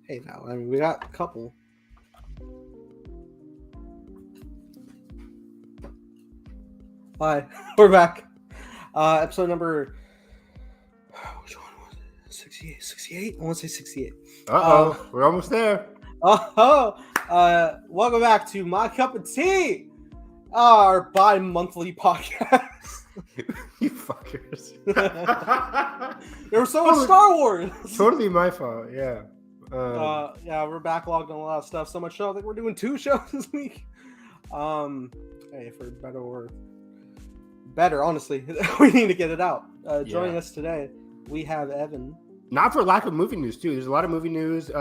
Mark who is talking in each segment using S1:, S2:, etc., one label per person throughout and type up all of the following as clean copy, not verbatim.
S1: Hey, now, I mean, we got a couple. Hi, we're back. Episode number. Which one was it? 68? 68? I want to say 68.
S2: We're almost there.
S1: Welcome back to My Cup of Tea, our bi-monthly podcast.
S2: You fuckers.
S1: There was so much Star Wars.
S2: Totally my fault, yeah.
S1: Yeah, we're backlogged on a lot of stuff. So much so, I think we're doing 2 shows this week. Hey, for better, honestly, we need to get it out. Joining us today, we have Evan.
S2: Not for lack of movie news, too. There's a lot of movie news. We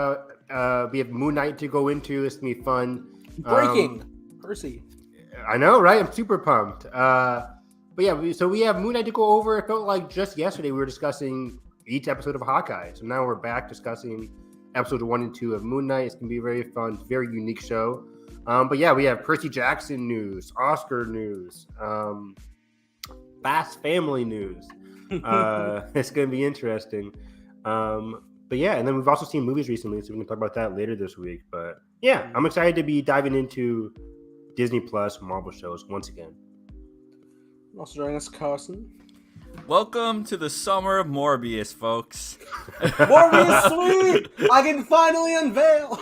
S2: have Moon Knight to go into. It's going to be fun.
S1: Breaking. Percy.
S2: I know, right? I'm super pumped. But yeah, we have Moon Knight to go over. It felt like just yesterday we were discussing each episode of Hawkeye. So now we're back discussing episodes 1 and 2 of Moon Knight. It's going to be a very fun, very unique show. But yeah, we have Percy Jackson news, Oscar news, Fast Family news. It's going to be interesting. But yeah, and then we've also seen movies recently, so we can talk about that later this week. But yeah, I'm excited to be diving into Disney Plus Marvel shows once again.
S1: Also joining us, Carson.
S3: Welcome to the summer of Morbius, folks.
S1: Morbius sweet! I can finally unveil.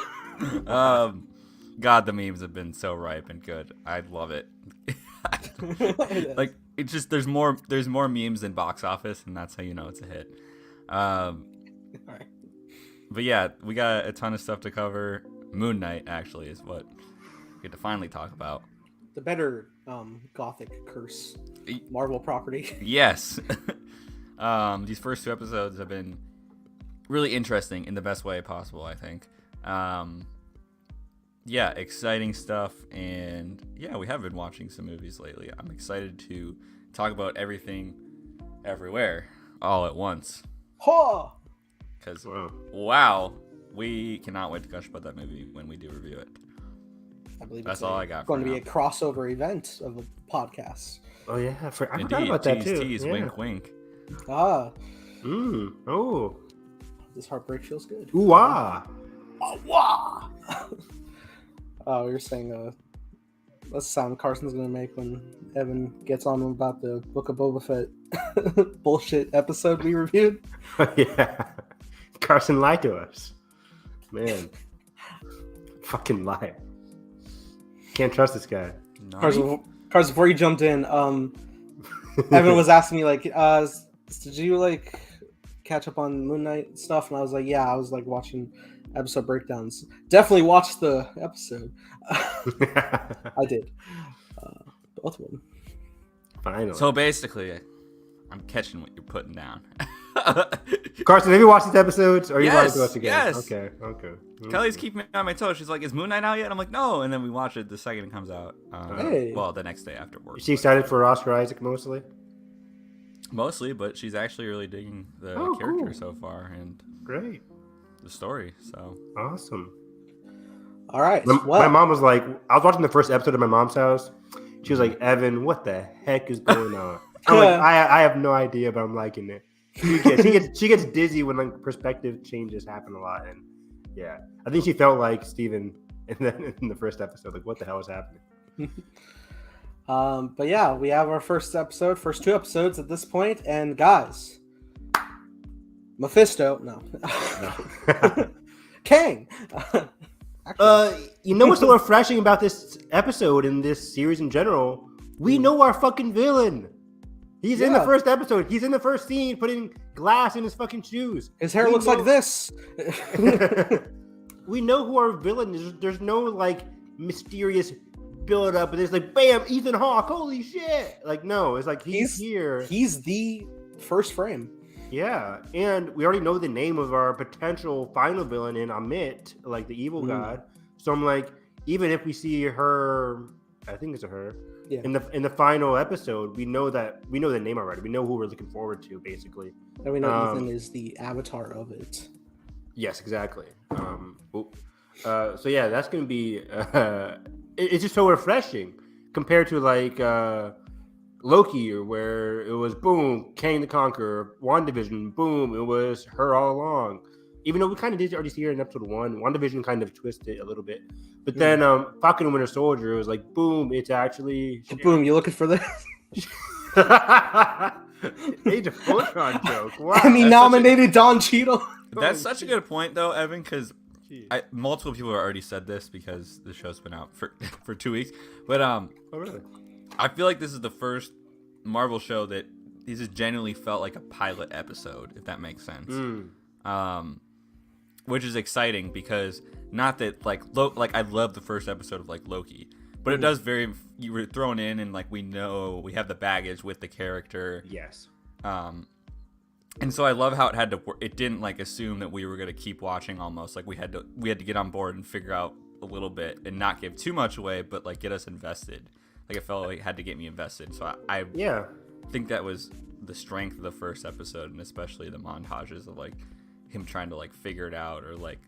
S3: God, the memes have been so ripe and good. I love it. Like it's just there's more memes than box office, and that's how you know it's a hit.
S1: All right.
S3: But yeah, we got a ton of stuff to cover. Moon Knight actually is what we get to finally talk about.
S1: The better Gothic curse Marvel property.
S3: Yes. These first 2 episodes have been really interesting in the best way possible, I think. Yeah, exciting stuff. And yeah, we have been watching some movies lately. I'm excited to talk about everything everywhere all at once.
S1: Ha!
S3: Because, wow, we cannot wait to gush about that movie when we do review it.
S1: I believe
S3: that's all I got.
S1: Going to be a crossover event of a podcast.
S2: Oh yeah, I forgot about
S3: tease,
S2: that too.
S3: Tease,
S2: yeah.
S3: wink, wink.
S1: Ah.
S2: Oh.
S1: This heartbreak feels good.
S2: Ooh ah.
S1: Wah. Oh, you're saying that's the sound Carson's gonna make when Evan gets on him about the Book of Boba Fett bullshit episode we reviewed.
S2: Yeah. Carson lied to us. Man. Fucking lie. Can't trust this guy.
S1: No. Carson, before you jumped in, Evan was asking me like, did you like catch up on Moon Knight stuff? And I was like, yeah, I was like watching episode breakdowns. Definitely watched the episode. I did. Both of them.
S2: Finally.
S3: So basically, I'm catching what you're putting down.
S2: Carson, have you watched these episodes? Or are you lying to us again?
S3: Yes.
S2: Okay.
S3: Kelly's keeping me on my toes. She's like, "Is Moon Knight out yet?" I'm like, "No." And then we watch it the second it comes out.
S1: Hey.
S3: Well, the next day after work.
S2: Is she excited for Oscar Isaac mostly?
S3: Mostly, but she's actually really digging the character so far and
S2: great
S3: the story. So
S2: awesome.
S1: All right.
S2: My mom was like, I was watching the first episode of my mom's house. She was like, "Evan, what the heck is going on?" I'm like, I have no idea, but I'm liking it. She gets dizzy when like perspective changes happen a lot, and yeah, I think she felt like Steven in the first episode. Like, what the hell is happening?
S1: But yeah, we have our first 2 episodes at this point, and guys, Mephisto, no. Kang.
S2: You know what's so refreshing about this episode and this series in general? We know our fucking villain. He's in the first episode. He's in the first scene putting glass in his fucking shoes.
S1: His hair looks like this.
S2: We know who our villain is. There's no like mysterious build up. There's like, bam, Ethan Hawke. Holy shit. Like, no, it's like he's here.
S1: He's the first frame.
S2: Yeah. And we already know the name of our potential final villain in Amit, like the evil god. So I'm like, even if we see her, I think it's a her. Yeah. In the final episode, we know the name already. We know who we're looking forward to, basically.
S1: And we know Ethan is the avatar of it.
S2: Yes, exactly. So yeah, that's gonna be. It's just so refreshing compared to like Loki, where it was boom, Kang the Conqueror, WandaVision, boom, it was her all along. even though we kind of did already see her in episode 1, WandaVision kind of twisted a little bit. But then Falcon and Winter Soldier was like, boom, it's actually
S1: boom. You looking for this?
S2: Age of Ultron joke. Wow.
S1: Emmy nominated Don Cheadle.
S3: That's such a good point, though, Evan, because multiple people have already said this because the show's been out for 2 weeks. But
S2: oh, really?
S3: I feel like this is the first Marvel show that this has genuinely felt like a pilot episode, if that makes sense. Which is exciting because not that like I love the first episode of like Loki, but it does you were thrown in and like we know we have the baggage with the character.
S2: Yes.
S3: And so I love how it didn't like assume that we were gonna keep watching almost like we had to get on board and figure out a little bit and not give too much away, but like get us invested. Like it felt like it had to get me invested. So I think that was the strength of the first episode, and especially the montages of like him trying to like figure it out, or like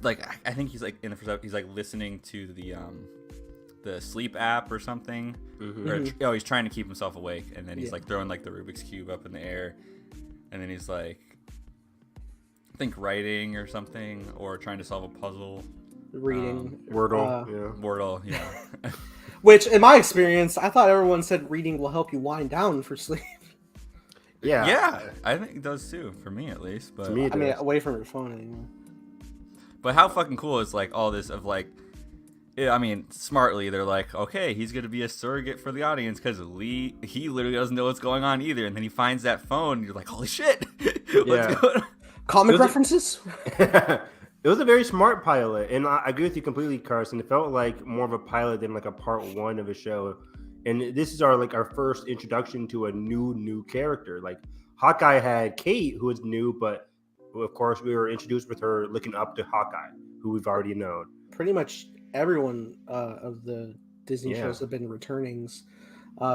S3: I think he's like in the first episode, he's like listening to the sleep app or something. Or, he's trying to keep himself awake, and then he's like throwing like the Rubik's Cube up in the air, and then he's like I think writing or something, or trying to solve a puzzle.
S1: Reading.
S3: Wordle, yeah.
S1: Which, in my experience, I thought everyone said reading will help you wind down for sleep.
S3: Yeah, I think it does too, for me at least. But
S1: I mean, away from your phone anymore.
S3: But how fucking cool is like all this of like, I mean, smartly they're like, okay, he's gonna be a surrogate for the audience because he literally doesn't know what's going on either, and then he finds that phone, and you're like, holy shit, what's going on?
S1: Comic references.
S2: It was a very smart pilot, and I agree with you completely, Carson. It felt like more of a pilot than like a part 1 of a show. And this is our first introduction to a new character. Like Hawkeye had Kate, who was new, but of course we were introduced with her looking up to Hawkeye, who we've already known.
S1: Pretty much everyone of the Disney shows have been returnings,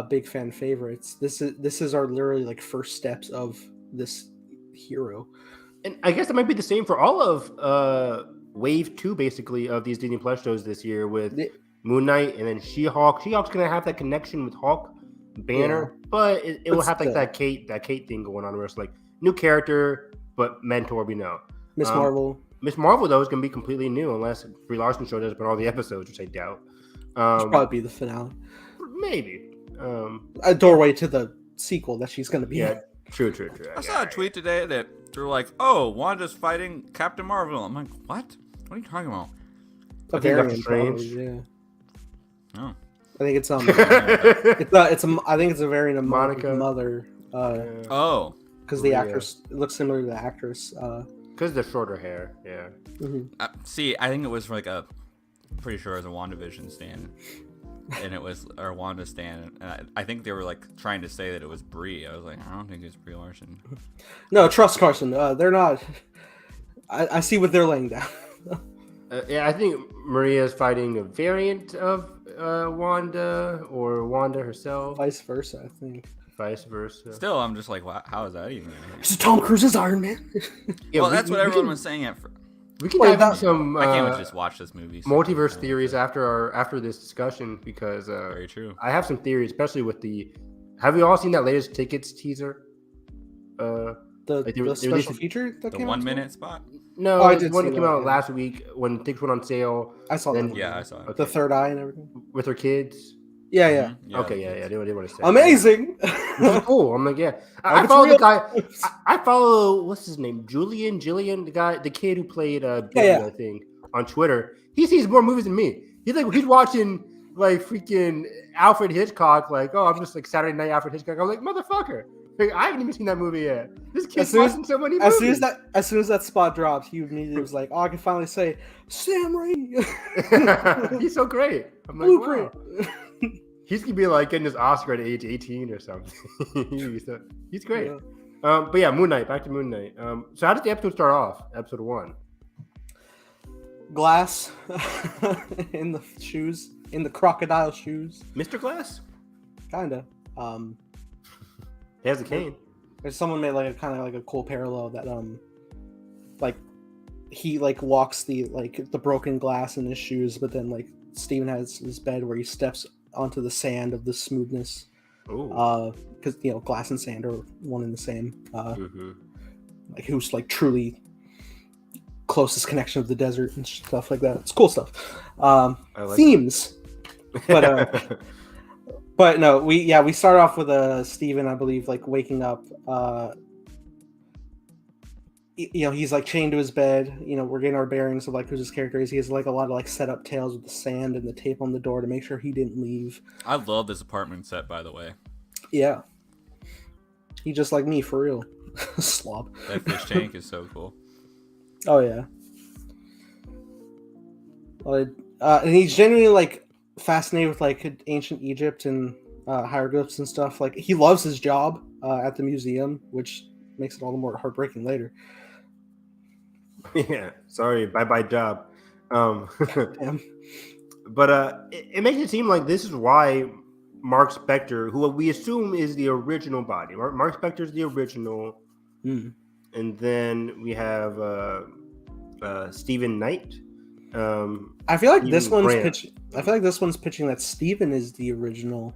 S1: big fan favorites. This is our literally like first steps of this hero.
S2: And I guess it might be the same for all of Wave 2, basically, of these Disney Plus shows this year with Moon Knight and then She-Hulk. She-Hulk's going to have that connection with Hulk, Banner, but it will have like that Kate thing going on where it's like new character, but mentor we know.
S1: Miss Marvel.
S2: Miss Marvel, though, is going to be completely new unless Brie Larson shows up in all the episodes, which I doubt.
S1: It'll probably be the finale.
S2: Maybe.
S1: A doorway to the sequel that she's going to be in.
S2: True.
S3: I saw a tweet today that they're like, "Oh, Wanda's fighting Captain Marvel." I'm like, "What? What are you talking about?"
S2: I think that's strange.
S1: Yeah.
S3: Oh.
S1: I think it's I think it's a variant of
S2: Monica
S1: mother. Because the actress looks similar to the actress.
S2: Because the shorter hair. Yeah.
S3: See, I think it was like pretty sure it was a WandaVision stand. And it was our Wanda stan. I think they were like trying to say that it was Brie. I was like, I don't think it's Brie Larson.
S1: No, trust Carson. They're not. I see what they're laying down.
S2: I think Maria's fighting a variant of Wanda or Wanda herself.
S1: Vice versa, I think.
S2: Vice versa.
S3: Still, I'm just like, wow, how is that even?
S1: This is Tom Cruise's Iron Man.
S3: Well, that's what everyone was saying at first.
S2: We can dive into some.
S3: I can't just watch this movie.
S2: Multiverse theories after this discussion because
S3: very true.
S2: I have some theories, especially with the. Have you all seen that latest tickets teaser?
S1: The special feature that came out.
S3: 1 minute spot.
S2: No, I did. One that came out last week when tickets went on sale.
S1: I saw that.
S3: Yeah, I saw it.
S2: Okay.
S1: The third eye and everything
S2: with her kids.
S1: Yeah.
S2: Okay, yeah. I didn't want to say.
S1: Amazing.
S2: Cool. I'm like, yeah. I follow the guy. I follow what's his name, Jillian, the kid who played Billy, I think, on Twitter. He sees more movies than me. He's watching like freaking Alfred Hitchcock. Like, oh, I'm just like Saturday Night Alfred Hitchcock. I'm like, motherfucker. Like, I haven't even seen that movie yet. This kid's watching so many movies. As
S1: soon as that spot dropped, he immediately was like, oh, I can finally say Sam Raimi.
S2: He's so great. I'm like, wow. He's gonna be like getting his Oscar at age 18 or something. He's great. Yeah. But yeah, Moon Knight. Back to Moon Knight. So how did the episode start off? Episode 1.
S1: Glass in the shoes, in the crocodile shoes.
S2: Mr. Glass.
S1: Kinda.
S2: He has a cane.
S1: Someone made like a cool parallel that like he like walks the broken glass in his shoes, but then like Steven has his bed where he steps onto the sand of the smoothness. Because glass and sand are one and the same. Like who's like truly closest connection of the desert and stuff like that. It's cool stuff.
S2: like
S1: Themes, but no, we start off with Steven, I believe, like waking up. He's like chained to his bed. We're getting our bearings of like who his character is. He has like a lot of like set up tales with the sand and the tape on the door to make sure he didn't leave.
S3: I love this apartment set, by the way.
S1: Yeah, he just like me for real. Slob.
S3: That fish tank is so cool.
S1: Oh yeah. And he's genuinely like fascinated with like ancient Egypt and hieroglyphs and stuff. Like he loves his job at the museum, which makes it all the more heartbreaking later.
S2: Yeah, sorry, bye job.
S1: Damn.
S2: But it makes it seem like this is why Mark Spector, who we assume is the original body, Mark Spector is the original, and then we have Stephen Knight.
S1: I feel like this one's pitching. I feel like this one's pitching that Steven is the original.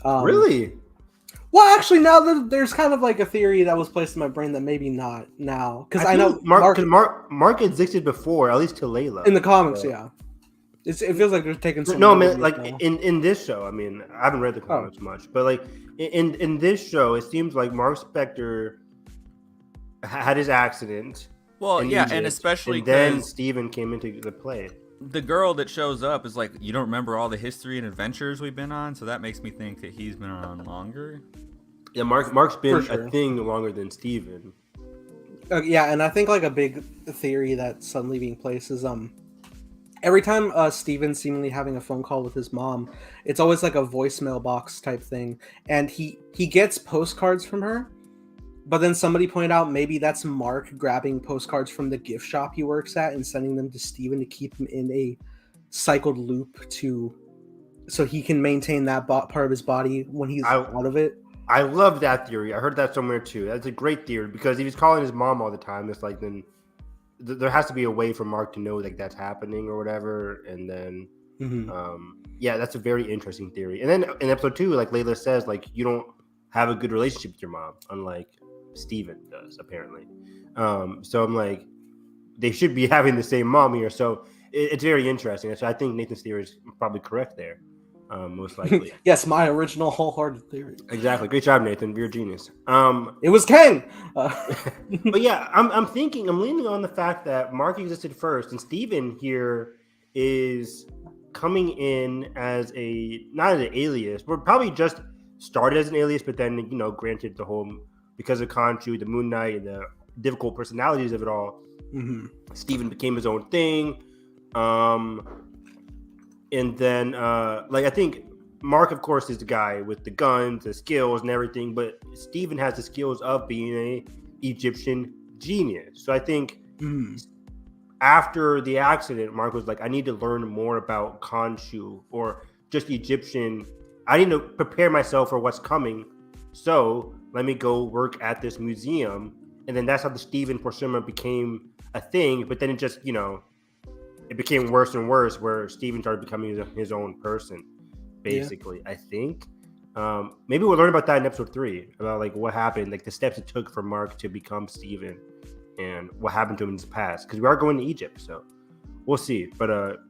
S2: Really?
S1: Well, actually, now there's kind of like a theory that was placed in my brain that maybe not now, because I know
S2: Mark existed before, at least to Layla
S1: in the comics. Yeah, it feels like they're taking some.
S2: No, man, like in this show. I mean, I haven't read the comics much, but like in this show, it seems like Mark Spector had his accident.
S3: Well, yeah, Egypt, and especially
S2: and then Steven came into the play.
S3: The girl that shows up is like, you don't remember all the history and adventures we've been on, so that makes me think that he's been around longer.
S2: Yeah, Mark's been a thing longer than Steven.
S1: Yeah, and I think like a big theory that's suddenly being placed is every time Steven's seemingly having a phone call with his mom, it's always like a voicemail box type thing, and he gets postcards from her. But then somebody pointed out maybe that's Mark grabbing postcards from the gift shop he works at and sending them to Steven to keep him in a cycled loop so he can maintain that part of his body when he's out of it.
S2: I love that theory. I heard that somewhere too. That's a great theory because if he's calling his mom all the time, it's like then there has to be a way for Mark to know like that's happening or whatever. And then, yeah, that's a very interesting theory. And then in episode 2, like Layla says, like you don't have a good relationship with your mom, unlike Steven does apparently. So I'm like, they should be having the same mom here. So it's very interesting. So I think Nathan's theory is probably correct there, most likely.
S1: Yes, my original wholehearted theory.
S2: Exactly. Great job, Nathan. You're a genius.
S1: It was Kang.
S2: But yeah, I'm leaning on the fact that Mark existed first, and Steven here is coming in as not as an alias, but probably just started as an alias, but then granted the whole. Because of Khonshu, the Moon Knight, and the difficult personalities of it all, Steven became his own thing. And then, I think Mark, of course, is the guy with the guns, the skills, and everything. But Steven has the skills of being an Egyptian genius. So I think after the accident, Mark was like, I need to learn more about Khonshu or just Egyptian. I need to prepare myself for what's coming. So let me go work at this museum. And then that's how the Steven persona became a thing. But then it just, it became worse and worse where Steven started becoming his own person, basically, I think. Maybe we'll learn about that in episode 3, about like what happened, like the steps it took for Mark to become Steven and what happened to him in his past. Because we are going to Egypt, so we'll see. But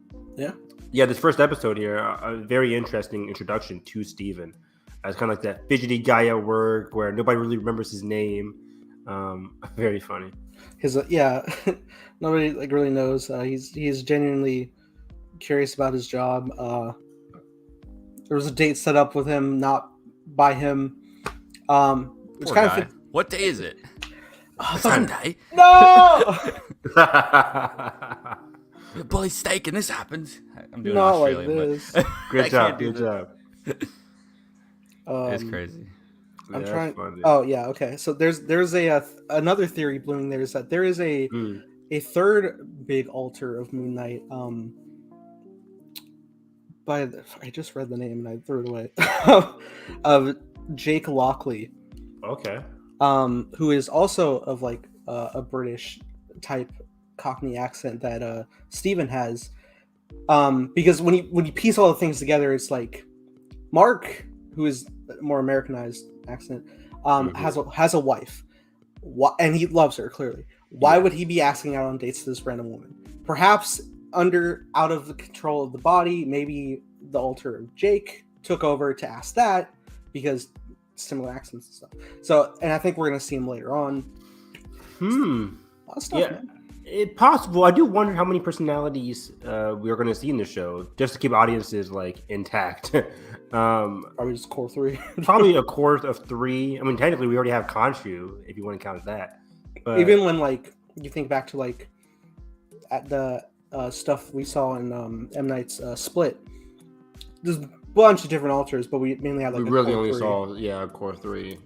S2: yeah, this first episode here, a very interesting introduction to Steven. It's kind of like that fidgety guy at work where nobody really remembers his name. Very funny.
S1: Nobody like really knows. He's genuinely curious about his job. There was a date set up with him, not by him. Which kind of
S3: what day is it?
S1: Sunday. No.
S3: Bully steak and this happens. I'm doing
S1: not
S3: Australian,
S1: like this.
S2: Good job. Good job.
S3: It's crazy.
S1: I'm trying. Funny. Oh yeah, okay. So there's another theory blooming there is that there is a third big altar of Moon Knight. I just read the name and I threw it away. Of Jake Lockley.
S2: Okay.
S1: Who is also of like a British type Cockney accent that Steven has. Because when you piece all the things together, it's like Mark, who is more Americanized accent, has a wife, and he loves her clearly. Why would he be asking out on dates to this random woman? Perhaps out of the control of the body, maybe the alter of Jake took over to ask that because similar accents and stuff. So, and I think we're gonna see him later on. A lot of stuff, man.
S2: It's possible. I do wonder how many personalities we are going to see in the show, just to keep audiences like intact.
S1: Probably just core 3.
S2: Probably a core of 3. I mean, technically, we already have Khonshu, if you want to count that. But
S1: even when like you think back to like at the stuff we saw in M Night's Split, there's a bunch of different alters, but we mainly had like
S2: we really only saw core 3.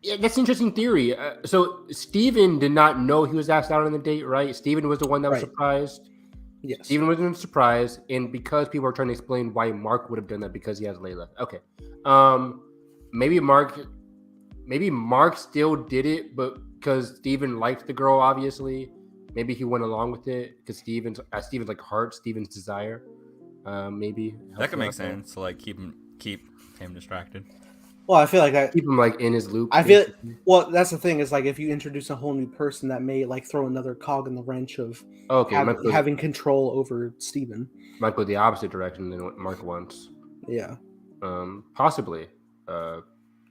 S2: Yeah, that's an interesting theory. So Steven did not know he was asked out on the date, right? Steven was the one that was surprised.
S1: Yes. Steven
S2: wasn't surprised, and because people are trying to explain why Mark would have done that because he has Layla. Okay. Maybe Mark still did it, but because Steven liked the girl, obviously. Maybe he went along with it because Steven's like heart, Steven's desire. Maybe.
S3: That could make sense to like keep him distracted.
S1: Well, I feel like that
S2: keep him like in his loop.
S1: That's the thing is like if you introduce a whole new person, that may like throw another cog in the wrench of having control over Steven.
S2: Might go the opposite direction than what Mark wants.
S1: Yeah.
S2: Possibly.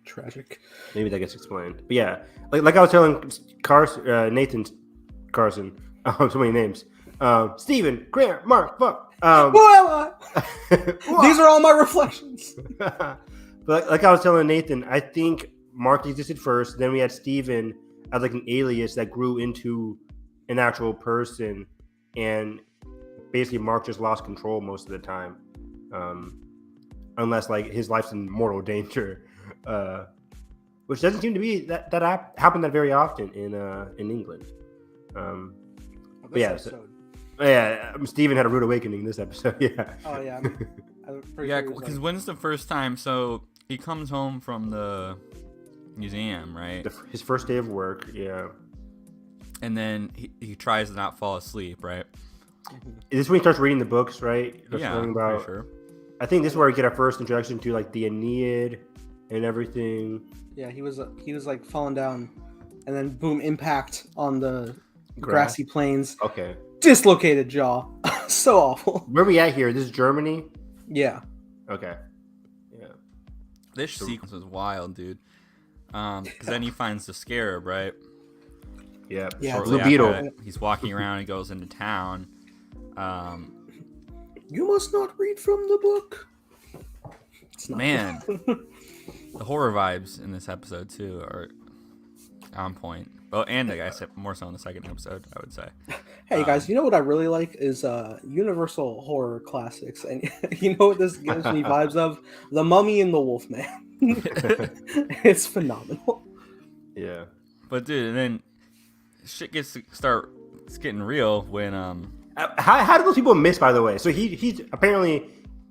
S1: Tragic.
S2: Maybe that gets explained. But yeah, like I was telling Nathan Carson, so many names. Steven, Grant, Mark, fuck.
S1: Who am I? These are all my reflections.
S2: But like I was telling Nathan, I think Mark existed first. Then we had Steven as like an alias that grew into an actual person, and basically Mark just lost control most of the time, unless like his life's in mortal danger, which doesn't seem to be that happen that very often in England. But yeah, Steven had a rude awakening this episode. Yeah.
S1: Oh yeah.
S3: Because when's the first time? So he comes home from the museum, right?
S2: His first day of work, yeah.
S3: And then he tries to not fall asleep, right?
S2: Is this when he starts reading the books, right?
S3: Yeah,
S2: about,
S3: sure.
S2: I think this is where we get our first introduction to like the Aeneid and everything.
S1: Yeah, he was like falling down, and then boom, impact on the grassy plains.
S2: Okay.
S1: Dislocated jaw. So awful.
S2: Where are we at here? This is Germany?
S1: Yeah.
S2: Okay. Yeah.
S3: This sequence was wild, dude. Because then he finds the scarab, right?
S2: Yeah.
S3: Blue beetle. He's walking around. He goes into town.
S1: You must not read from the book.
S3: Man, the horror vibes in this episode too are on point. Well, and I guess more so in the second episode, I would say.
S1: Hey guys, you know what I really like is Universal horror classics, and you know what this gives me vibes of? The Mummy and the Wolfman. It's phenomenal.
S2: Yeah,
S3: but dude, and then shit it's getting real when
S2: How did those people miss? By the way, so he's apparently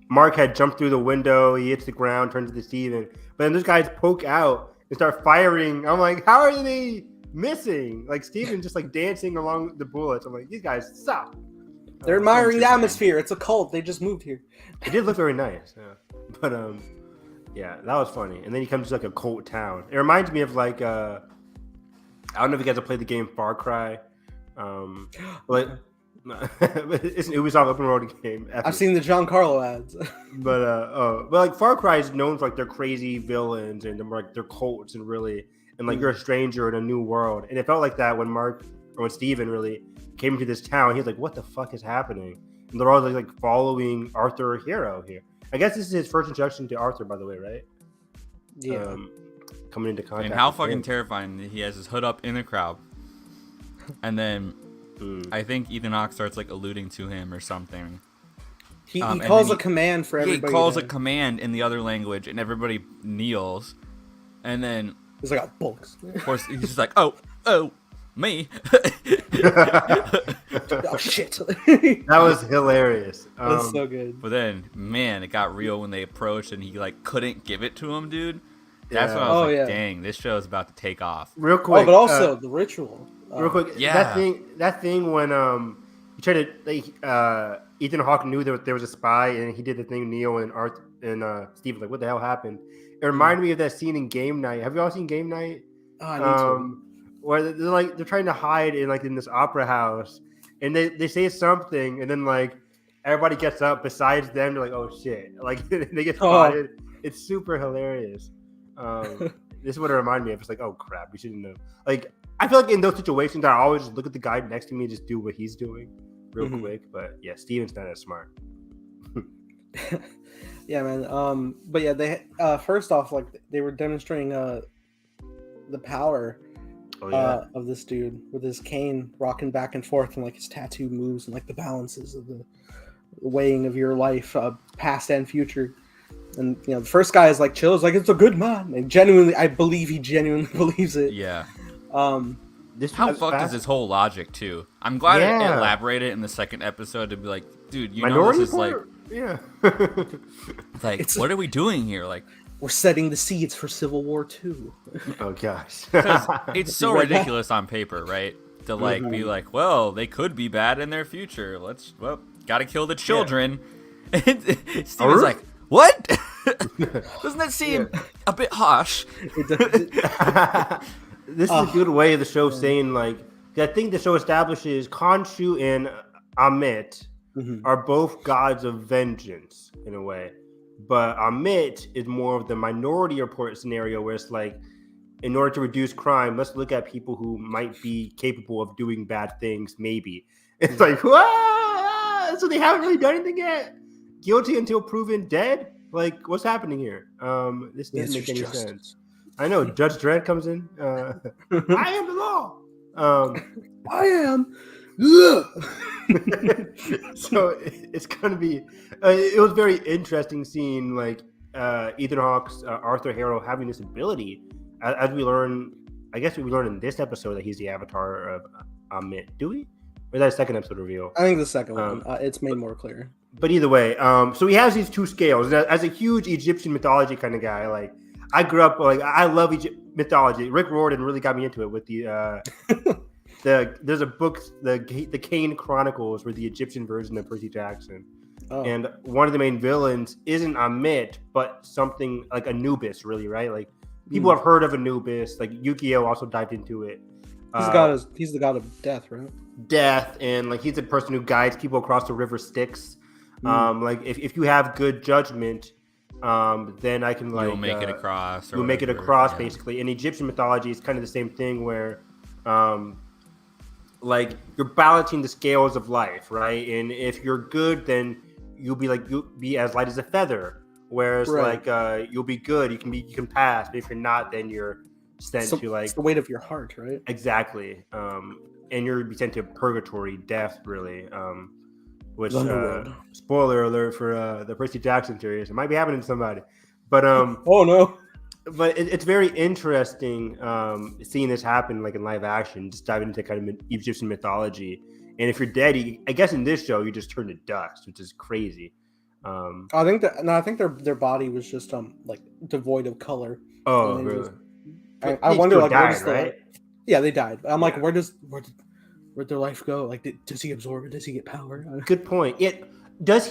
S2: Mark had jumped through the window. He hits the ground, turns to Steven, but then those guys poke out and start firing. I'm like, how are they missing? Like Steven just like dancing along the bullets. I'm like, these guys suck.
S1: They're admiring the atmosphere. It's a cult. They just moved here.
S2: It did look very nice. Yeah. But yeah, that was funny. And then he comes to like a cult town. It reminds me of like I don't know if you guys have played the game Far Cry. But it's an Ubisoft open world game.
S1: I've seen the Giancarlo ads.
S2: but like Far Cry is known for like their crazy villains and their cults and like you're a stranger in a new world. And it felt like that when Steven really came to this town. He was like, what the fuck is happening? And they're all like following Arthur Hero here. I guess this is his first introduction to Arthur, by the way, right?
S1: Yeah.
S2: Coming into contact.
S3: And how fucking terrifying. He has his hood up in the crowd. And then I think Ethan Hawke starts like alluding to him or something.
S1: He calls a command for everybody.
S3: He calls a command in the other language, and everybody kneels. And then
S1: he's like, "Bollocks!"
S3: Of course, he's just like, "Oh, me."
S1: Oh shit!
S2: That was hilarious.
S1: That's so good.
S3: But then, man, it got real when they approached, and he like couldn't give it to him, dude. That's when I was like, "Dang, this show is about to take off."
S2: Real quick.
S1: Oh, but also the ritual.
S2: Real quick,
S3: yeah.
S2: That thing when he tried to Ethan Hawke knew that there was a spy and he did the thing. Neo and Arthur and Steve was like, "What the hell happened?" It reminded me of that scene in Game Night. Have you all seen Game Night?
S1: Oh, I need to.
S2: where they're trying to hide in this opera house, and they say something, and then like everybody gets up besides them. They're like, oh shit, like they get spotted. It's super hilarious. This is what it reminded me of. It's like, oh crap, we shouldn't have. Like, I feel like in those situations, I always just look at the guy next to me and just do what he's doing real quick. But yeah, Steven's not as smart.
S1: Yeah, man. But yeah, they first off, like they were demonstrating the power of this dude with his cane rocking back and forth, and like his tattoo moves and like the balances of the weighing of your life, past and future. And you know, the first guy is like chill, is like it's a good man, and I believe he genuinely believes it.
S3: Yeah.
S2: How
S3: fucked is this whole logic too? I'm glad it elaborated in the second episode to be like, dude, you
S2: Minority
S3: know this is
S2: report?
S3: like what are we doing here? Like,
S1: we're setting the seeds for Civil War II.
S2: Oh gosh.
S3: It's so ridiculous on paper, right? To like be like, well, they could be bad in their future. Gotta kill the children. Yeah. And Steven's like, what? Doesn't that seem a bit harsh?
S2: This is a good way of the show saying, like, I think the show establishes Khonshu and Amit are both gods of vengeance in a way. But Amit is more of the minority report scenario where it's like, in order to reduce crime, let's look at people who might be capable of doing bad things, maybe. It's like, so they haven't really done anything yet? Guilty until proven dead? Like, what's happening here? This doesn't make any sense. I know, Judge Dredd comes in. I am the law.
S1: I am.
S2: So it's going to be... it was very interesting seeing, like, Ethan Hawke's Arthur Harrow having this ability. As we learn... I guess we learned in this episode that he's the avatar of Amit. Do we? Or is that a second episode reveal?
S1: I think the second one. It's made more clear.
S2: But either way, so he has these two scales. As a huge Egyptian mythology kind of guy, like I grew up, like I love mythology. Rick Riordan really got me into it with the there's a book, the Kane Chronicles, where the Egyptian version of Percy Jackson, and one of the main villains isn't Amit, but something like Anubis, really, right? Like people have heard of Anubis. Like Yu-Gi-Oh also dived into it.
S1: He's the god of death, right?
S2: Death, and like he's a person who guides people across the river Styx. Like if you have good judgment, then I can like
S3: you'll make it across.
S2: You'll make it across, basically. In Egyptian mythology, it's kind of the same thing where, like you're balancing the scales of life, right? And if you're good, then you'll be as light as a feather. Whereas like you'll be good, you can pass. But if you're not, then you're sent to like
S1: it's the weight of your heart, right?
S2: Exactly. And you're be sent to purgatory, death, really. Which spoiler alert for the Percy Jackson series. It might be happening to somebody, but
S1: oh no.
S2: But it's very interesting seeing this happen like in live action, just diving into kind of Egyptian mythology. And if you're dead, I guess in this show you just turn to dust, which is crazy.
S1: I think their body was just like devoid of color.
S2: Oh, really?
S1: I wonder, like,
S2: died, right?
S1: Yeah, they died. I'm like, where'd their life go? Like, does he absorb it? Does he get power?
S2: Good point. Does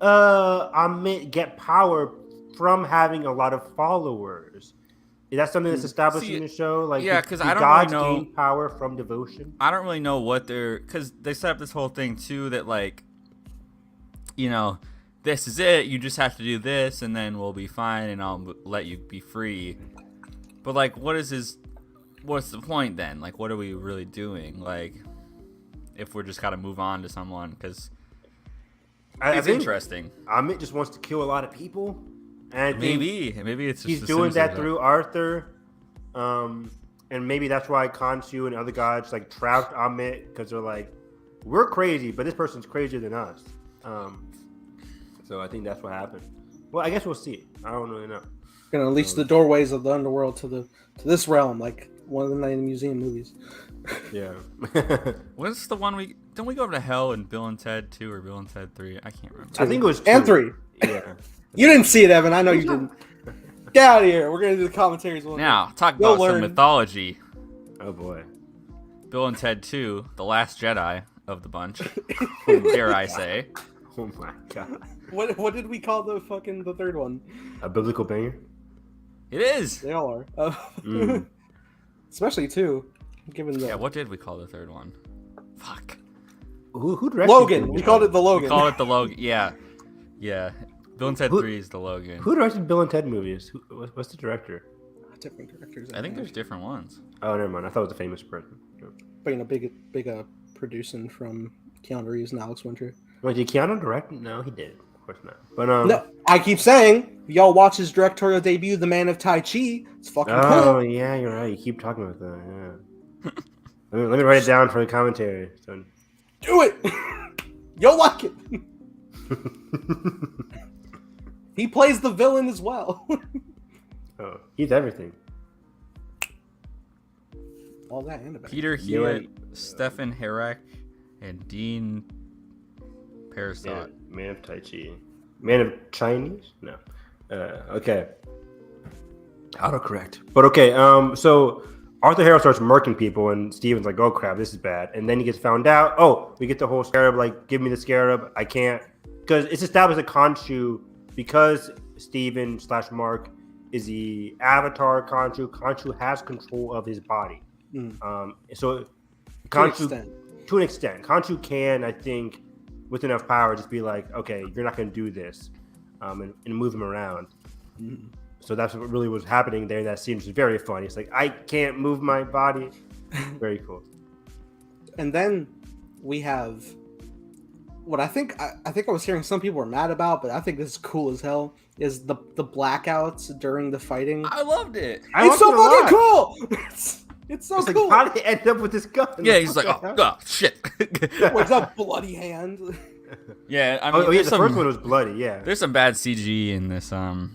S2: Amit get power from having a lot of followers? Is that something that's established in the show? Like,
S3: because I don't
S2: gods
S3: really know.
S2: Gain power from devotion?
S3: I don't really know what because they set up this whole thing too that like, you know, this is it. You just have to do this, and then we'll be fine, and I'll let you be free. But like, what's the point then? Like, what are we really doing? Like, if we're just gotta move on to someone, because it's interesting.
S2: Amit just wants to kill a lot of people, and
S3: maybe it's just
S2: he's doing that through Arthur, and maybe that's why Khonshu and other gods like trapped Amit, because they're like, we're crazy, but this person's crazier than us. So I think that's what happened. Well, I guess we'll see. I don't really know.
S1: Gonna unleash the doorways of the underworld to this realm, like one of the Night in the Museum movies.
S2: Yeah.
S3: What's the one don't we go over to hell in Bill and Ted 2 or Bill and Ted 3? I can't remember.
S2: I think it was 2.
S1: And 3.
S2: Yeah.
S1: You didn't see it, Evan. I know you didn't. Get out of here. We're gonna do the commentaries.
S3: Now talk about some mythology.
S2: Oh boy.
S3: Bill and Ted 2, the last Jedi of the bunch. Dare I say?
S2: Oh my god.
S1: What did we call the third one?
S2: A biblical banger?
S3: It is.
S1: They all are. especially two, given the
S3: Yeah, what did we call the third one? Fuck.
S2: Who directed
S1: Logan. We called it the Logan.
S3: We call it the Logan. Yeah. Bill and Ted
S2: Who-
S3: 3 is the Logan.
S2: Who directed Bill and Ted movies? What's the director?
S1: Different directors.
S3: I think there's different ones.
S2: Oh, never mind. I thought it was a famous person.
S1: but big producing from Keanu Reeves and Alex Winter.
S2: Wait, did Keanu direct? No, he did. Of course not. But
S1: No, I keep saying, y'all watch his directorial debut, The Man of Tai Chi. It's fucking
S2: Oh
S1: cool.
S2: yeah, you're right. You keep talking about that. Yeah. let me write it down for the commentary. So.
S1: Do it. You'll like it. He plays the villain as well.
S2: Oh, he's everything.
S1: All that and about.
S3: Peter
S2: You know
S3: Hewitt, Stefan Herek, and Dean Parasot.
S2: Man of Tai Chi. Man of Chinese? No. Okay. Autocorrect. But okay, so Arthur Harrow starts murking people, and Steven's like, oh crap, this is bad. And then he gets found out. Oh, we get the whole scarab, like, give me the scarab. I can't. Because it's established that Khonshu, because Steven/Mark is the avatar Khonshu has control of his body. So Khonshu, to an extent, Khonshu can, I think, with enough power, just be like, okay, you're not going to do this, and move him around. So that's what really was happening there. That scene was very funny. It's like, I can't move my body. Very cool.
S1: And then we have what I think I was hearing some people were mad about, but I think this is cool as hell, is the blackouts during the fighting.
S3: I loved it.
S1: It's so fucking cool. It's so
S2: It's
S1: cool.
S2: like, how did he end up with this gun?
S3: Yeah, he's like, oh shit.
S1: What's up, bloody hand?
S3: Yeah, I mean,
S2: the
S3: there's
S2: first one was bloody. Yeah,
S3: there's some bad CG in this
S2: in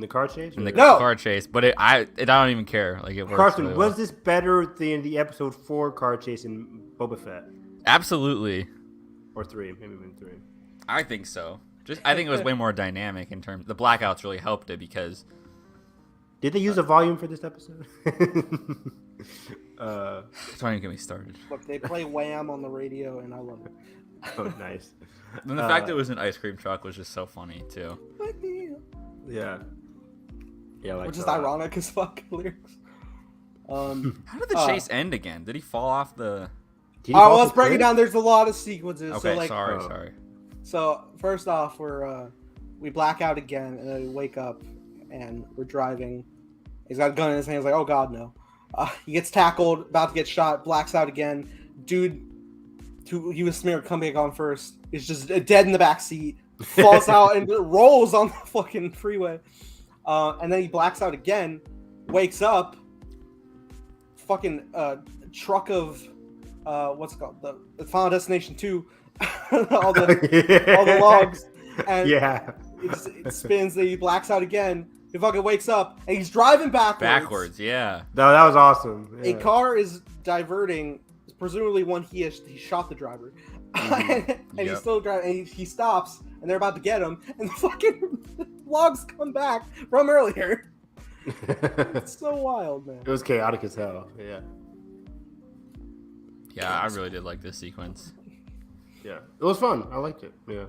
S2: the car chase.
S3: in the
S1: No.
S3: car chase, but I don't even care. Like, it works.
S2: Carson,
S3: really
S2: was
S3: well.
S2: this better than the episode 4 car chase in Boba Fett?
S3: Absolutely.
S2: Or 3, maybe even 3.
S3: I think so. I think it was way more dynamic in terms. The blackouts really helped it because.
S2: Did they use a volume for this episode?
S3: Don't even get me started.
S1: Look, they play Wham on the radio, and I love it.
S2: Oh, nice.
S3: And the fact that it was an ice cream truck was just so funny too.
S2: Yeah. Yeah, like
S1: Which is ironic as fuck lyrics.
S3: How did the chase end again? Did he fall off the?
S1: Oh, let's break it down. There's a lot of sequences.
S3: Okay,
S1: so,
S3: sorry.
S1: So first off, we black out again, and then we wake up, and we're driving. He's got a gun in his hand. He's like, "Oh God, no!" He gets tackled, about to get shot. Blacks out again. Dude, who he was smeared come back on first, is just dead in the back seat. Falls out and rolls on the fucking freeway. And then he blacks out again. Wakes up. Fucking truck of what's it called, the Final Destination 2. all the logs, and it spins. He blacks out again. He fucking wakes up and he's driving backwards.
S3: Yeah.
S2: No, that was awesome. Yeah.
S1: A car is diverting, presumably one he shot the driver, and he's still driving. And he stops, and they're about to get him, and the fucking logs come back from earlier. It's so wild, man.
S2: It was chaotic as hell. Yeah.
S3: Yeah, I really did like this sequence.
S2: Yeah, it was fun. I liked it. Yeah.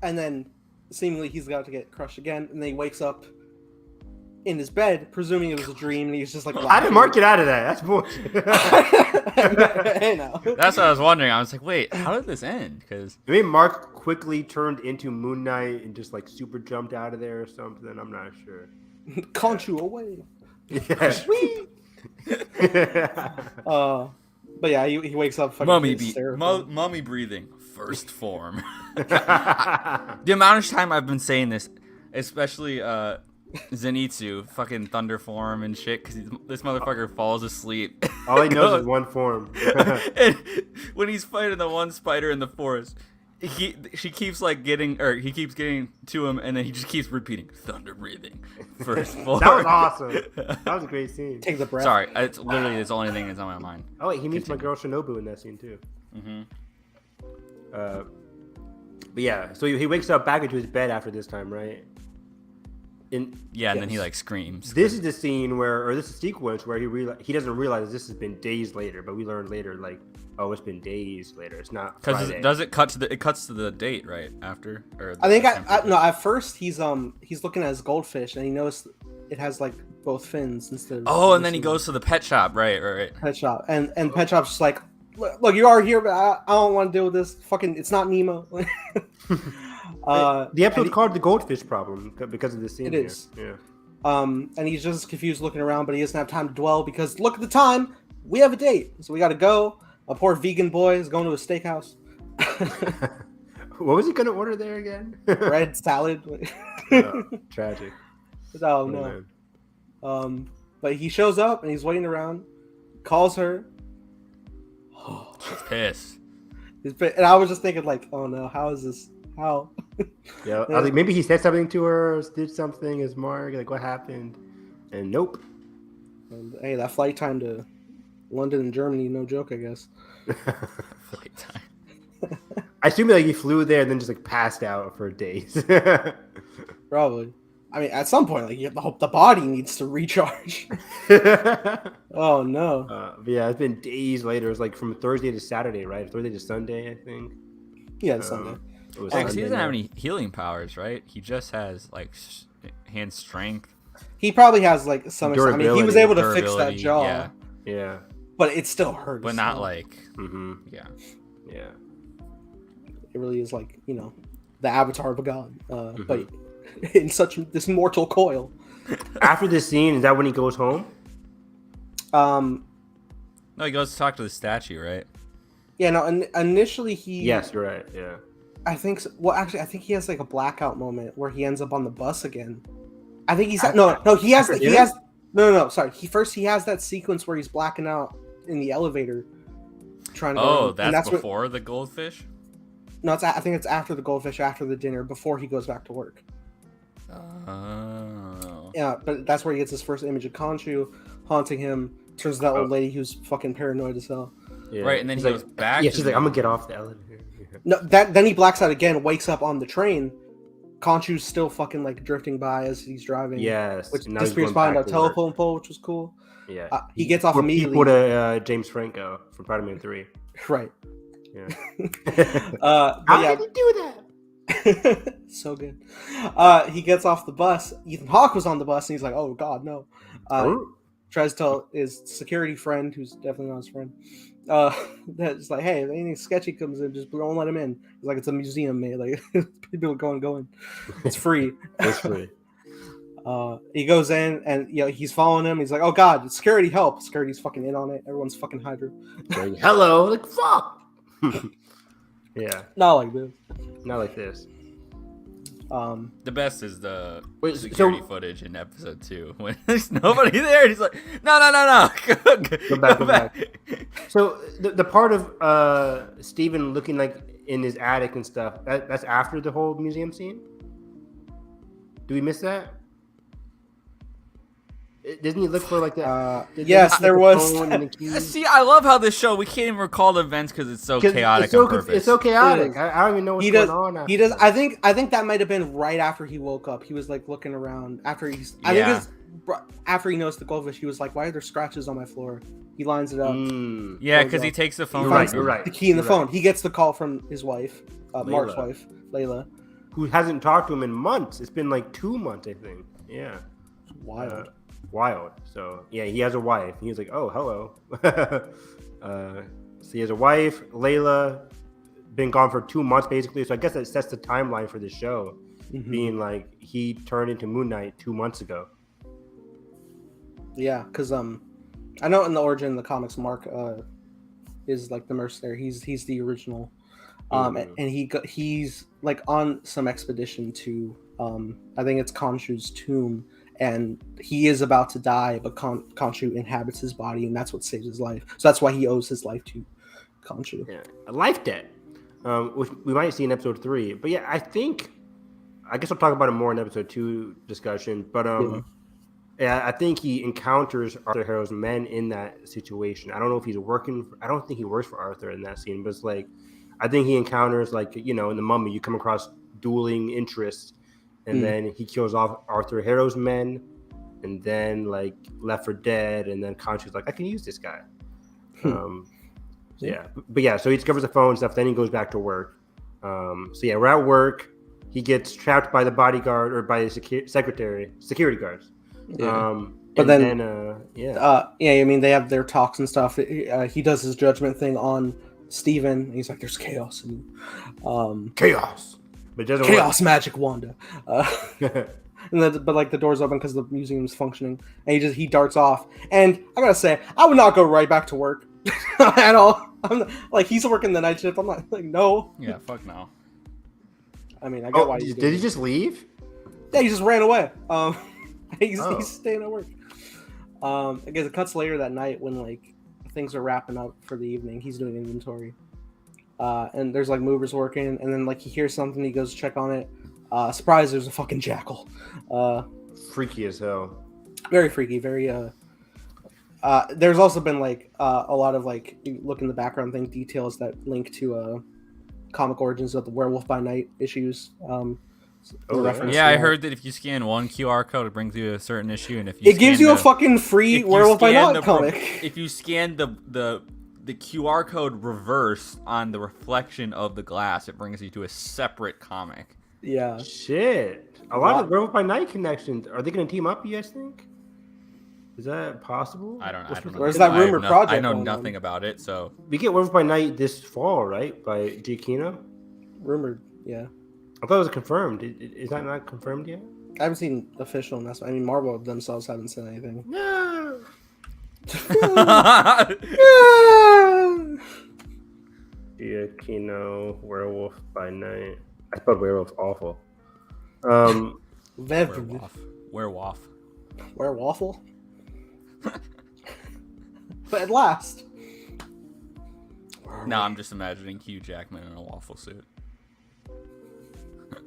S1: And then, seemingly, he's about to get crushed again, and then he wakes up in his bed, presuming it was a dream, and he's just like,
S2: I didn't mark it out of that. That's bullshit.
S1: Hey, no.
S3: That's what I was wondering. I was like, wait, how did this end? Because
S2: Maybe Mark quickly turned into Moon Knight and just like super jumped out of there or something. I'm not sure.
S1: Conchu away.
S2: Yeah.
S1: Sweet. But yeah, he wakes up fucking
S3: mummy breathing, first form. The amount of time I've been saying this, especially Zenitsu, fucking thunder form and shit, because this motherfucker falls asleep.
S2: All he knows is one form.
S3: And when he's fighting the one spider in the forest, he keeps getting to him, and then he just keeps repeating thunder breathing, first form.
S2: That was awesome. That was a great scene.
S1: Take the breath.
S3: Sorry, it's literally the only thing that's on my mind.
S2: Oh wait, he meets my girl Shinobu in that scene too.
S3: Mm-hmm.
S2: But yeah, so he wakes up back into his bed after this time, right?
S3: And then he screams.
S2: This is the scene where, or this is sequence where he doesn't realize this has been days later, but we learn later, oh, it's been days later. It's not
S3: because
S2: Friday.
S3: it cuts to the date right after. Or
S1: I think no. At first he's looking at his goldfish and he noticed it has both fins instead of.
S3: Oh, and then he goes to the pet shop, right.
S1: Pet shop, and Pet Shop's just like, look, you are here, but I don't want to deal with this. Fucking, it's not Nemo.
S2: The episode's called "The Goldfish Problem" because of this scene.
S1: It is.
S2: Yeah.
S1: And he's just confused looking around, but he doesn't have time to dwell because look at the time. We have a date, so we got to go. A poor vegan boy is going to a steakhouse.
S2: What was he gonna order there again?
S1: Red salad.
S2: Tragic.
S1: Oh no. Man. But he shows up and he's waiting around, calls her.
S3: She's pissed.
S1: And I was just thinking, like, oh no, how is this? How?
S2: Yeah, I was like, maybe he said something to her, or did something as Mark, like what happened? And nope.
S1: And hey, that flight time to London and Germany, no joke, I guess.
S3: Flight time.
S2: I assume like he flew there and then just like passed out for days.
S1: Probably. I mean, at some point, like the body needs to recharge. Oh no.
S2: Yeah, it's been days later. It was like from Thursday to Saturday, right? Thursday to Sunday, I think.
S1: Yeah, Sunday.
S2: It was
S3: He
S2: Sunday
S3: doesn't have
S2: night.
S3: any healing powers, right? He just has like hand strength.
S1: He probably has like some. I mean, he was able to fix that
S3: Durability,
S1: jaw.
S2: Yeah.
S1: But it still hurts.
S3: But not like.
S2: Mm-hmm.
S3: Yeah.
S2: Yeah.
S1: It really is like, you know, the avatar of a god. But in such this mortal coil.
S2: After this scene, is that when he goes home?
S3: No, he goes to talk to the statue, right?
S1: Yeah, no, initially he...
S2: Yes, you're right, yeah.
S1: I think... Well, actually, I think he has like a blackout moment where he ends up on the bus again. I think he's... No, sorry. He has that sequence where he's blacking out in the elevator. Trying to
S3: Oh,
S1: go in.
S3: that's before the goldfish?
S1: No, I think it's after the goldfish, after the dinner, before he goes back to work.
S3: Oh.
S1: Yeah, but that's where he gets his first image of Khonshu haunting him. Turns to that old lady who's fucking paranoid as hell.
S2: Yeah.
S3: Right, and then he goes back.
S2: Yeah, she's like, I'm gonna get off the elevator. Yeah.
S1: No, then he blacks out again, wakes up on the train. Khonshu's still fucking like drifting by as he's driving.
S2: Yes.
S1: Which disappears behind a telephone pole, which was cool.
S2: Yeah.
S1: He gets off immediately.
S2: He put James Franco from Spider-Man 3.
S1: Right.
S2: Yeah.
S1: How
S2: did he do that?
S1: So good. He gets off the bus. Ethan Hawke was on the bus, and he's like, "Oh God, no!" Tries to tell his security friend, who's definitely not his friend, that's like, "Hey, if anything sketchy comes in, just don't let him in." He's like, "It's a museum, mate. Like people go in. It's free."
S2: It's free.
S1: He goes in, and he's following him. He's like, "Oh God, security help!" Security's fucking in on it. Everyone's fucking Hydra.
S2: Like, hello, like fuck. Yeah.
S1: Not like this.
S2: Not like this.
S3: The best is the
S2: Wait,
S3: security footage in episode 2 when there's nobody there. And he's like, no,
S2: Go back. So the part of Steven looking like in his attic and stuff, that's after the whole museum scene? Do we miss that? Doesn't he look for like that?
S1: Yes, there was.
S3: See, I love how this show, we can't even recall the events because it's so chaotic on purpose.
S2: It's so chaotic. I don't even know what's going on.
S1: He does. I think that might have been right after he woke up. He was like looking around after he's. I think it's after he noticed the goldfish. He was like, "Why are there scratches on my floor?" He lines it up.
S3: Yeah, because he takes the phone.
S2: You're right.
S1: The key in the phone. He gets the call from his wife, Mark's wife, Layla,
S2: who hasn't talked to him in months. It's been like 2 months, I think. Yeah.
S1: Wild.
S2: Wild. So yeah, he has a wife. He's like, oh, hello. So he has a wife, Layla, been gone for 2 months basically. So I guess that sets the timeline for the show, being like he turned into Moon Knight 2 months ago.
S1: Yeah, because I know in the origin of the comics, Mark is like the mercenary. He's the original, and he's like on some expedition to I think it's Khonshu's tomb. And he is about to die, but Khonshu inhabits his body, and that's what saves his life. So that's why he owes his life to Khonshu.
S2: Yeah, a life debt, which we might see in episode 3. But yeah, I guess we'll talk about it more in episode 2 discussion. But I think he encounters Arthur Harrow's men in that situation. I don't know if he's I don't think he works for Arthur in that scene, but it's like I think he encounters like in the Mummy, you come across dueling interests. And then he kills off Arthur Harrow's men, and then like Left 4 Dead, and then Khonshu's like, I can use this guy. So he discovers the phone and stuff. Then he goes back to work. We're at work. He gets trapped by the bodyguard or by the security guards.
S1: But then
S2: yeah.
S1: I mean, they have their talks and stuff. He does his judgment thing on Steven. And he's like, "There's chaos and
S2: Chaos. But it doesn't
S1: chaos magic, Wanda."
S2: work.
S1: And then, but like the door's open because the museum's functioning, and he darts off. And I gotta say, I would not go right back to work at all. I'm not, like, he's working the night shift. I'm not like, no.
S3: Yeah, fuck no.
S1: I mean, I get why.
S2: Did he just leave?
S1: Yeah, he just ran away. He's staying at work. I guess it cuts later that night when like things are wrapping up for the evening. He's doing inventory, and there's like movers working, and then like he hears something. He goes to check on it. Surprise! There's a fucking jackal.
S2: Freaky as hell.
S1: Very freaky. Very. There's also been like a lot of like, you look in the background thing, details that link to comic origins of the Werewolf by Night issues.
S3: Yeah, I heard that if you scan one QR code, it brings you a certain issue, and if you
S1: gives you a fucking free Werewolf by Night comic.
S3: If you scan the QR code reverse on the reflection of the glass, it brings you to a separate comic.
S1: Yeah.
S2: Shit. A lot of Werewolf by Night connections. Are they going to team up, you guys think? Is that possible?
S3: I don't know.
S1: Where's that rumored project?
S3: I know nothing about it, so.
S2: We get Werewolf by Night this fall, right? By Giacchino?
S1: Rumored, yeah.
S2: I thought it was confirmed. Is that not confirmed yet?
S1: I haven't seen official announcement. I mean, Marvel themselves haven't said anything.
S2: No. Giacchino, Werewolf by Night. I spelled werewolf awful.
S3: Werewolf.
S1: Werewolf. But at last.
S3: No, I'm just imagining Hugh Jackman in a waffle suit.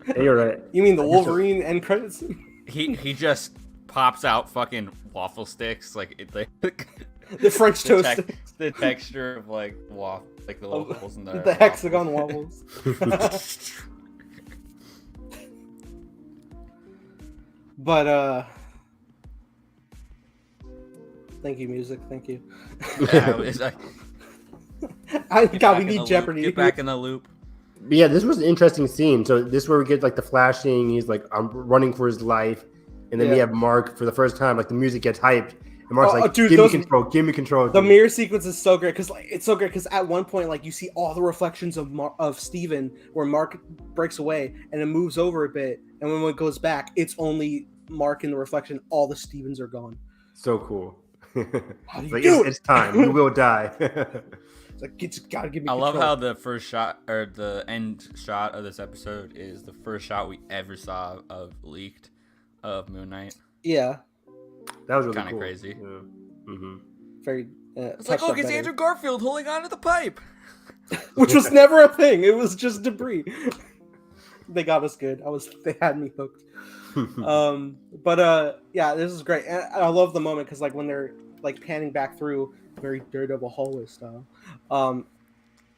S2: Hey, you're right.
S1: You mean the Wolverine end credits?
S3: He just pops out fucking waffle sticks, like
S1: the French toast sticks.
S3: The texture of like waffle, like the little holes in
S1: the hexagon waffles. But thank you, music. Thank you.
S3: Yeah,
S1: we need Jeopardy.
S3: Get back in the loop.
S2: But yeah, this was an interesting scene. So this is where we get like the flashing. He's like, I'm running for his life, and then we have Mark for the first time. Like the music gets hyped, and Mark's like, dude, give me control.
S1: The mirror sequence is so great because it's so great because at one point, like, you see all the reflections of Steven where Mark breaks away, and it moves over a bit, and when it goes back, it's only Mark in the reflection. All the Stevens are gone.
S2: So cool.
S1: How do you do it?
S2: It's time. You will die.
S1: It's like, you just gotta give me.
S3: I
S1: control.
S3: love how the first shot or the end shot of this episode is the first shot we ever saw of leaked of Moon Knight.
S1: Yeah,
S2: that was really
S3: kind of
S2: cool.
S3: crazy.
S2: Yeah. Mm-hmm.
S1: Very.
S3: It's like, look, it's Andrew Garfield holding onto the pipe,
S1: which was never a thing. It was just debris. They got us good. They had me hooked. Yeah, this is great. And I love the moment because like when they're like panning back through very Daredevil hallway style,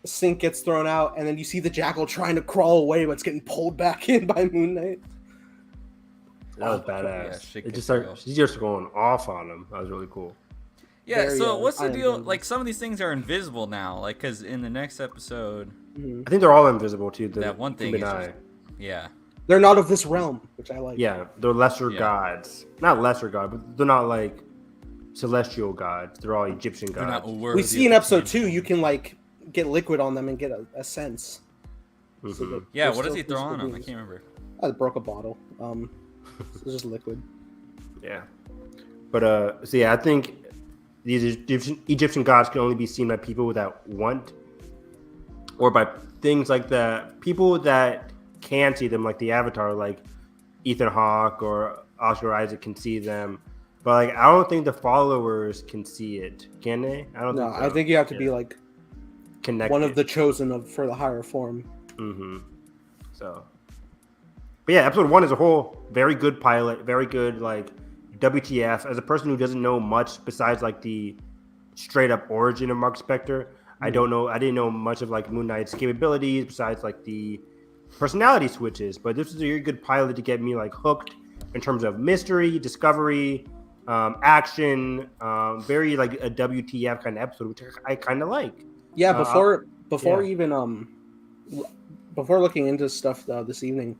S1: Sink gets thrown out, and then you see the jackal trying to crawl away, but it's getting pulled back in by Moon Knight.
S2: That was badass.
S3: Yeah,
S2: she just going off on him. That was really cool.
S3: Yeah.
S1: Very,
S3: so what's the deal?
S1: invisible.
S3: Like some of these things are invisible now. Like because in the next episode,
S2: I think they're all invisible too.
S3: that one thing is just, yeah.
S1: They're not of this realm, which I like.
S2: Yeah, they're lesser gods. Not lesser god, but they're not like celestial gods. They're all Egyptian gods.
S1: We see in episode 2, you can like get liquid on them and get a sense.
S2: Mm-hmm.
S1: So
S3: Yeah, what does he throw on them? I can't remember.
S1: I broke a bottle. It's just liquid.
S2: Yeah, but so yeah, I think these Egyptian gods can only be seen by people that want, or by things like the people that can see them, like the Avatar, like Ethan Hawke or Oscar Isaac can see them, but like I don't think the followers can see it. Can they? I don't.
S1: No,
S2: think so.
S1: I think you have to be like
S2: connected.
S1: One of the chosen for the higher form.
S2: Mm-hmm. So, but yeah, episode 1 as a whole, very good pilot, very good like WTF. As a person who doesn't know much besides like the straight up origin of Mark Spector, I didn't know much of like Moon Knight's capabilities besides like the personality switches. But this was a very good pilot to get me like hooked in terms of mystery, discovery, action. Very like a WTF kind of episode, which I kind of like.
S1: Yeah, before looking into stuff this evening,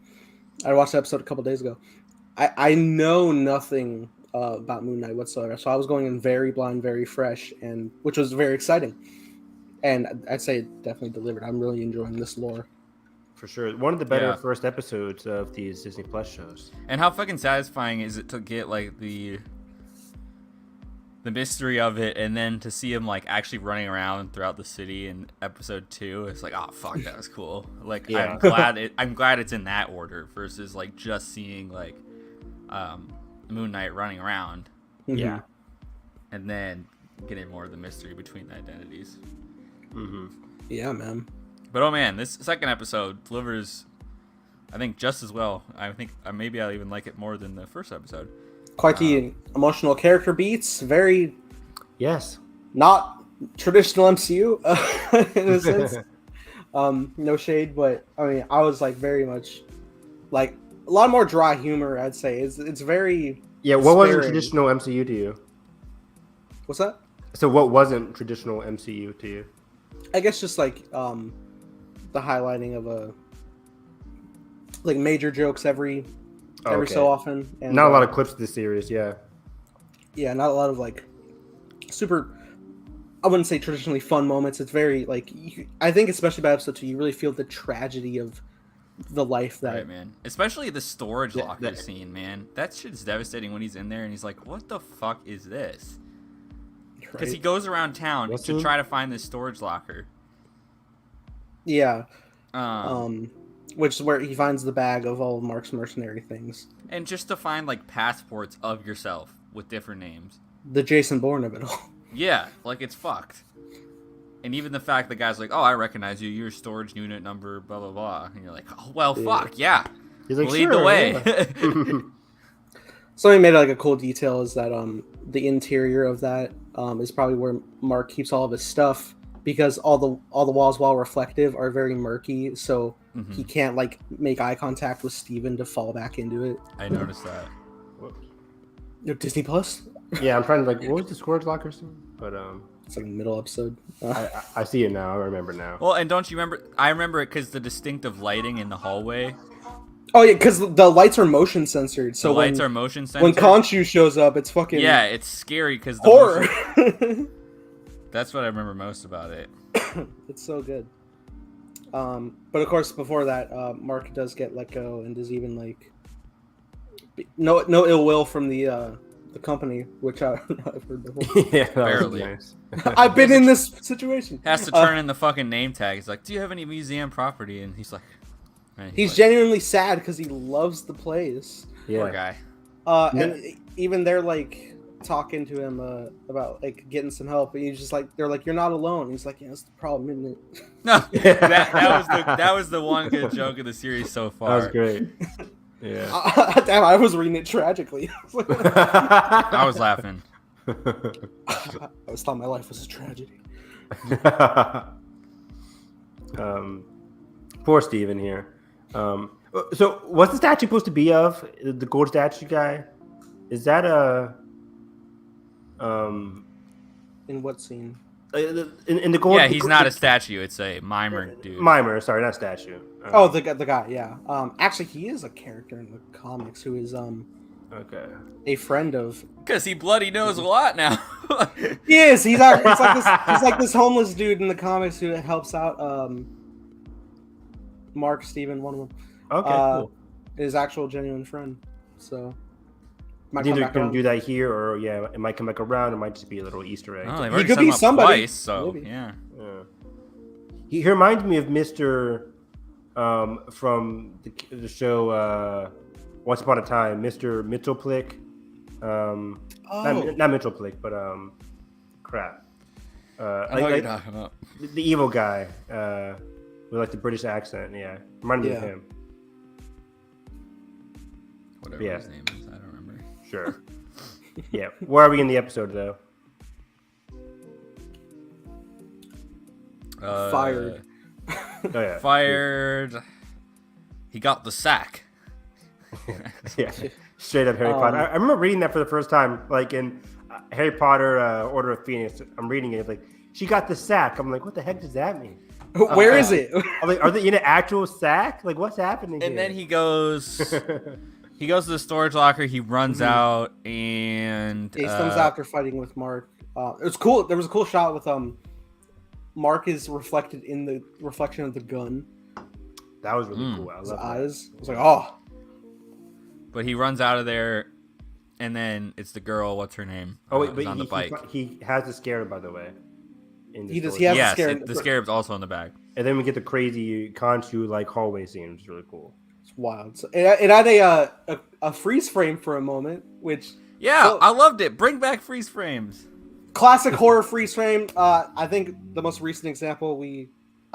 S1: I watched the episode a couple days ago. I know nothing about Moon Knight whatsoever. So I was going in very blind, very fresh, and which was very exciting. And I'd say it definitely delivered. I'm really enjoying this lore.
S2: For sure. One of the better
S3: Yeah.
S2: first episodes of these Disney Plus shows.
S3: And how fucking satisfying is it to get like the mystery of it, and then to see him like actually running around throughout the city in episode 2. It's like, oh fuck, that was cool. Like,
S2: Yeah.
S3: I'm glad it's in that order versus like just seeing like Moon Knight running around,
S2: Yeah.
S3: and then getting more of the mystery between the identities.
S2: Mm-hmm.
S1: Yeah, man.
S3: But oh man, this second episode delivers, I think, just as well. I think maybe I'll even like it more than the first episode.
S1: Quite the emotional character beats. Very
S2: Yes.
S1: not traditional MCU in a sense. No shade, but I mean, I was like very much like a lot more dry humor. I'd say it's very
S2: Yeah. What wasn't
S1: sparing.
S2: traditional MCU to you?
S1: What's that?
S2: So what wasn't traditional MCU to you?
S1: I guess just like the highlighting of a like major jokes every
S2: Okay.
S1: so often, and
S2: Not a lot of clips of this series. Yeah.
S1: yeah, not a lot of like super. I wouldn't say traditionally fun moments. It's very like I think especially by episode 2, you really feel the tragedy of the life that
S3: Right, man. Especially the storage
S2: Yeah,
S3: locker
S2: that-
S3: scene, man. That shit's devastating when he's in there and he's like, "What the fuck is this?" Because he
S1: right?
S3: goes around town
S2: What's
S3: to
S2: in-
S3: try to find this storage locker.
S1: Yeah,
S3: Um,
S1: which is where he finds the bag of all of Mark's mercenary things.
S3: and just to find like passports of yourself with different names.
S1: The Jason Bourne of it all.
S3: Yeah, like it's fucked. And even the fact the guy's like, "Oh, I recognize you. You're storage unit number blah blah blah," and you're like, "Oh well,
S1: Yeah.
S3: fuck yeah."
S2: He's like,
S3: Lead
S2: sure,
S3: the way.
S2: yeah.
S1: Something made like a cool detail is that the interior of that is probably where Mark keeps all of his stuff, because all the walls, while reflective, are very murky, so
S3: Mhm.
S1: he can't like make eye contact with Steven to fall back into it.
S3: I noticed that.
S1: Disney Plus.
S2: Yeah, I'm trying to like, what was the storage locker scene? But
S1: It's like a middle episode.
S2: I see it now. I remember now.
S3: Well, and don't you remember? I remember it because the distinctive lighting in the hallway.
S1: Oh yeah, because the lights are motion censored. So
S3: The lights
S1: when,
S3: are motion censored.
S1: when Khonshu shows up, it's fucking
S3: yeah, it's scary because
S1: horror.
S3: That's what I remember most about it.
S1: It's so good. But of course, before that, Mark does get let go, and there's even like no ill will from the company, which I've heard before.
S2: Yeah, that was
S3: Barely.
S2: nice.
S1: I've been in this situation.
S3: Has to turn in the fucking name tag. He's like, "Do you have any museum property?" And he's like, and
S1: He's
S3: like,
S1: genuinely sad because he loves the place.
S3: poor
S2: Yeah.
S3: guy.
S1: And even they're like talking to him about like getting some help, and he's just like, they're like, "You're not alone." He's like, "Yeah, that's the problem, isn't it?"
S3: No, that was the one good joke of the series so
S2: That
S3: far.
S2: was great. Yeah.
S1: Damn, I was reading it tragically.
S3: I was laughing.
S1: I was thought my life was a tragedy.
S2: Poor Steven here. So, what's the statue supposed to be of? The gold statue guy? Is that a
S1: In what scene?
S2: in the gold?
S3: Yeah, he's not a statue. It's a mimer dude.
S2: mimer. Sorry, not statue.
S1: Oh, the guy, yeah. Actually, he is a character in the comics who is
S2: Okay.
S1: a friend of.
S3: Because he bloody knows a lot now.
S1: He is. He's like this homeless dude in the comics who helps out Mark, Steven, one of them.
S2: Okay. Cool.
S1: His actual genuine friend. So. Might
S2: It's
S1: come
S2: either
S1: back
S2: going to
S1: around.
S2: do that here, or yeah, it might come back around. It might just be a little Easter egg.
S3: Oh, they've
S1: He
S3: already
S1: could
S3: set
S1: be
S3: him up
S1: somebody.
S3: twice, so
S1: Maybe.
S3: yeah.
S2: Yeah. He reminds me of Mr. From the show Once Upon a Time, Mr. Mitchellplick.
S1: Oh.
S2: Not Mitchellplick, but crap.
S3: I know
S2: Like,
S3: what you're talking about.
S2: the evil guy with like the British accent. Yeah, reminded me of
S1: Yeah.
S2: him.
S3: Whatever
S2: Yeah.
S3: his name is, I don't remember.
S2: Sure. Yeah. Where are we in the episode though?
S1: Fired.
S2: Oh yeah.
S3: Fired. He got the sack.
S2: Yeah. Straight up Harry Potter. I remember reading that for the first time, like in Harry Potter Order of Phoenix. I'm reading it. It's like, she got the sack. I'm like, what the heck does that mean?
S1: Where is it?
S2: I'm like, are they in an actual sack? Like, what's happening
S3: And
S2: here?
S3: then he goes, He goes to the storage locker. He runs out, and
S1: He comes after fighting with Mark. It was cool. There was a cool shot with Mark is reflected in the reflection of the gun.
S2: That was really cool. I love
S1: His
S2: that.
S1: eyes. I was like, oh.
S3: But he runs out of there, and then it's the girl. What's her name?
S2: Oh wait, but
S3: on the bike.
S2: he has the scarab, by the way.
S1: He does. He has
S3: Yes,
S1: the scarab.
S3: the scarab's also in the bag.
S2: And then we get the crazy Khonshu like hallway scene, which is really cool.
S1: It's wild. So it had a freeze frame for a moment, which
S3: I loved it. Bring back freeze frames.
S1: classic horror freeze frame. I think the most recent example I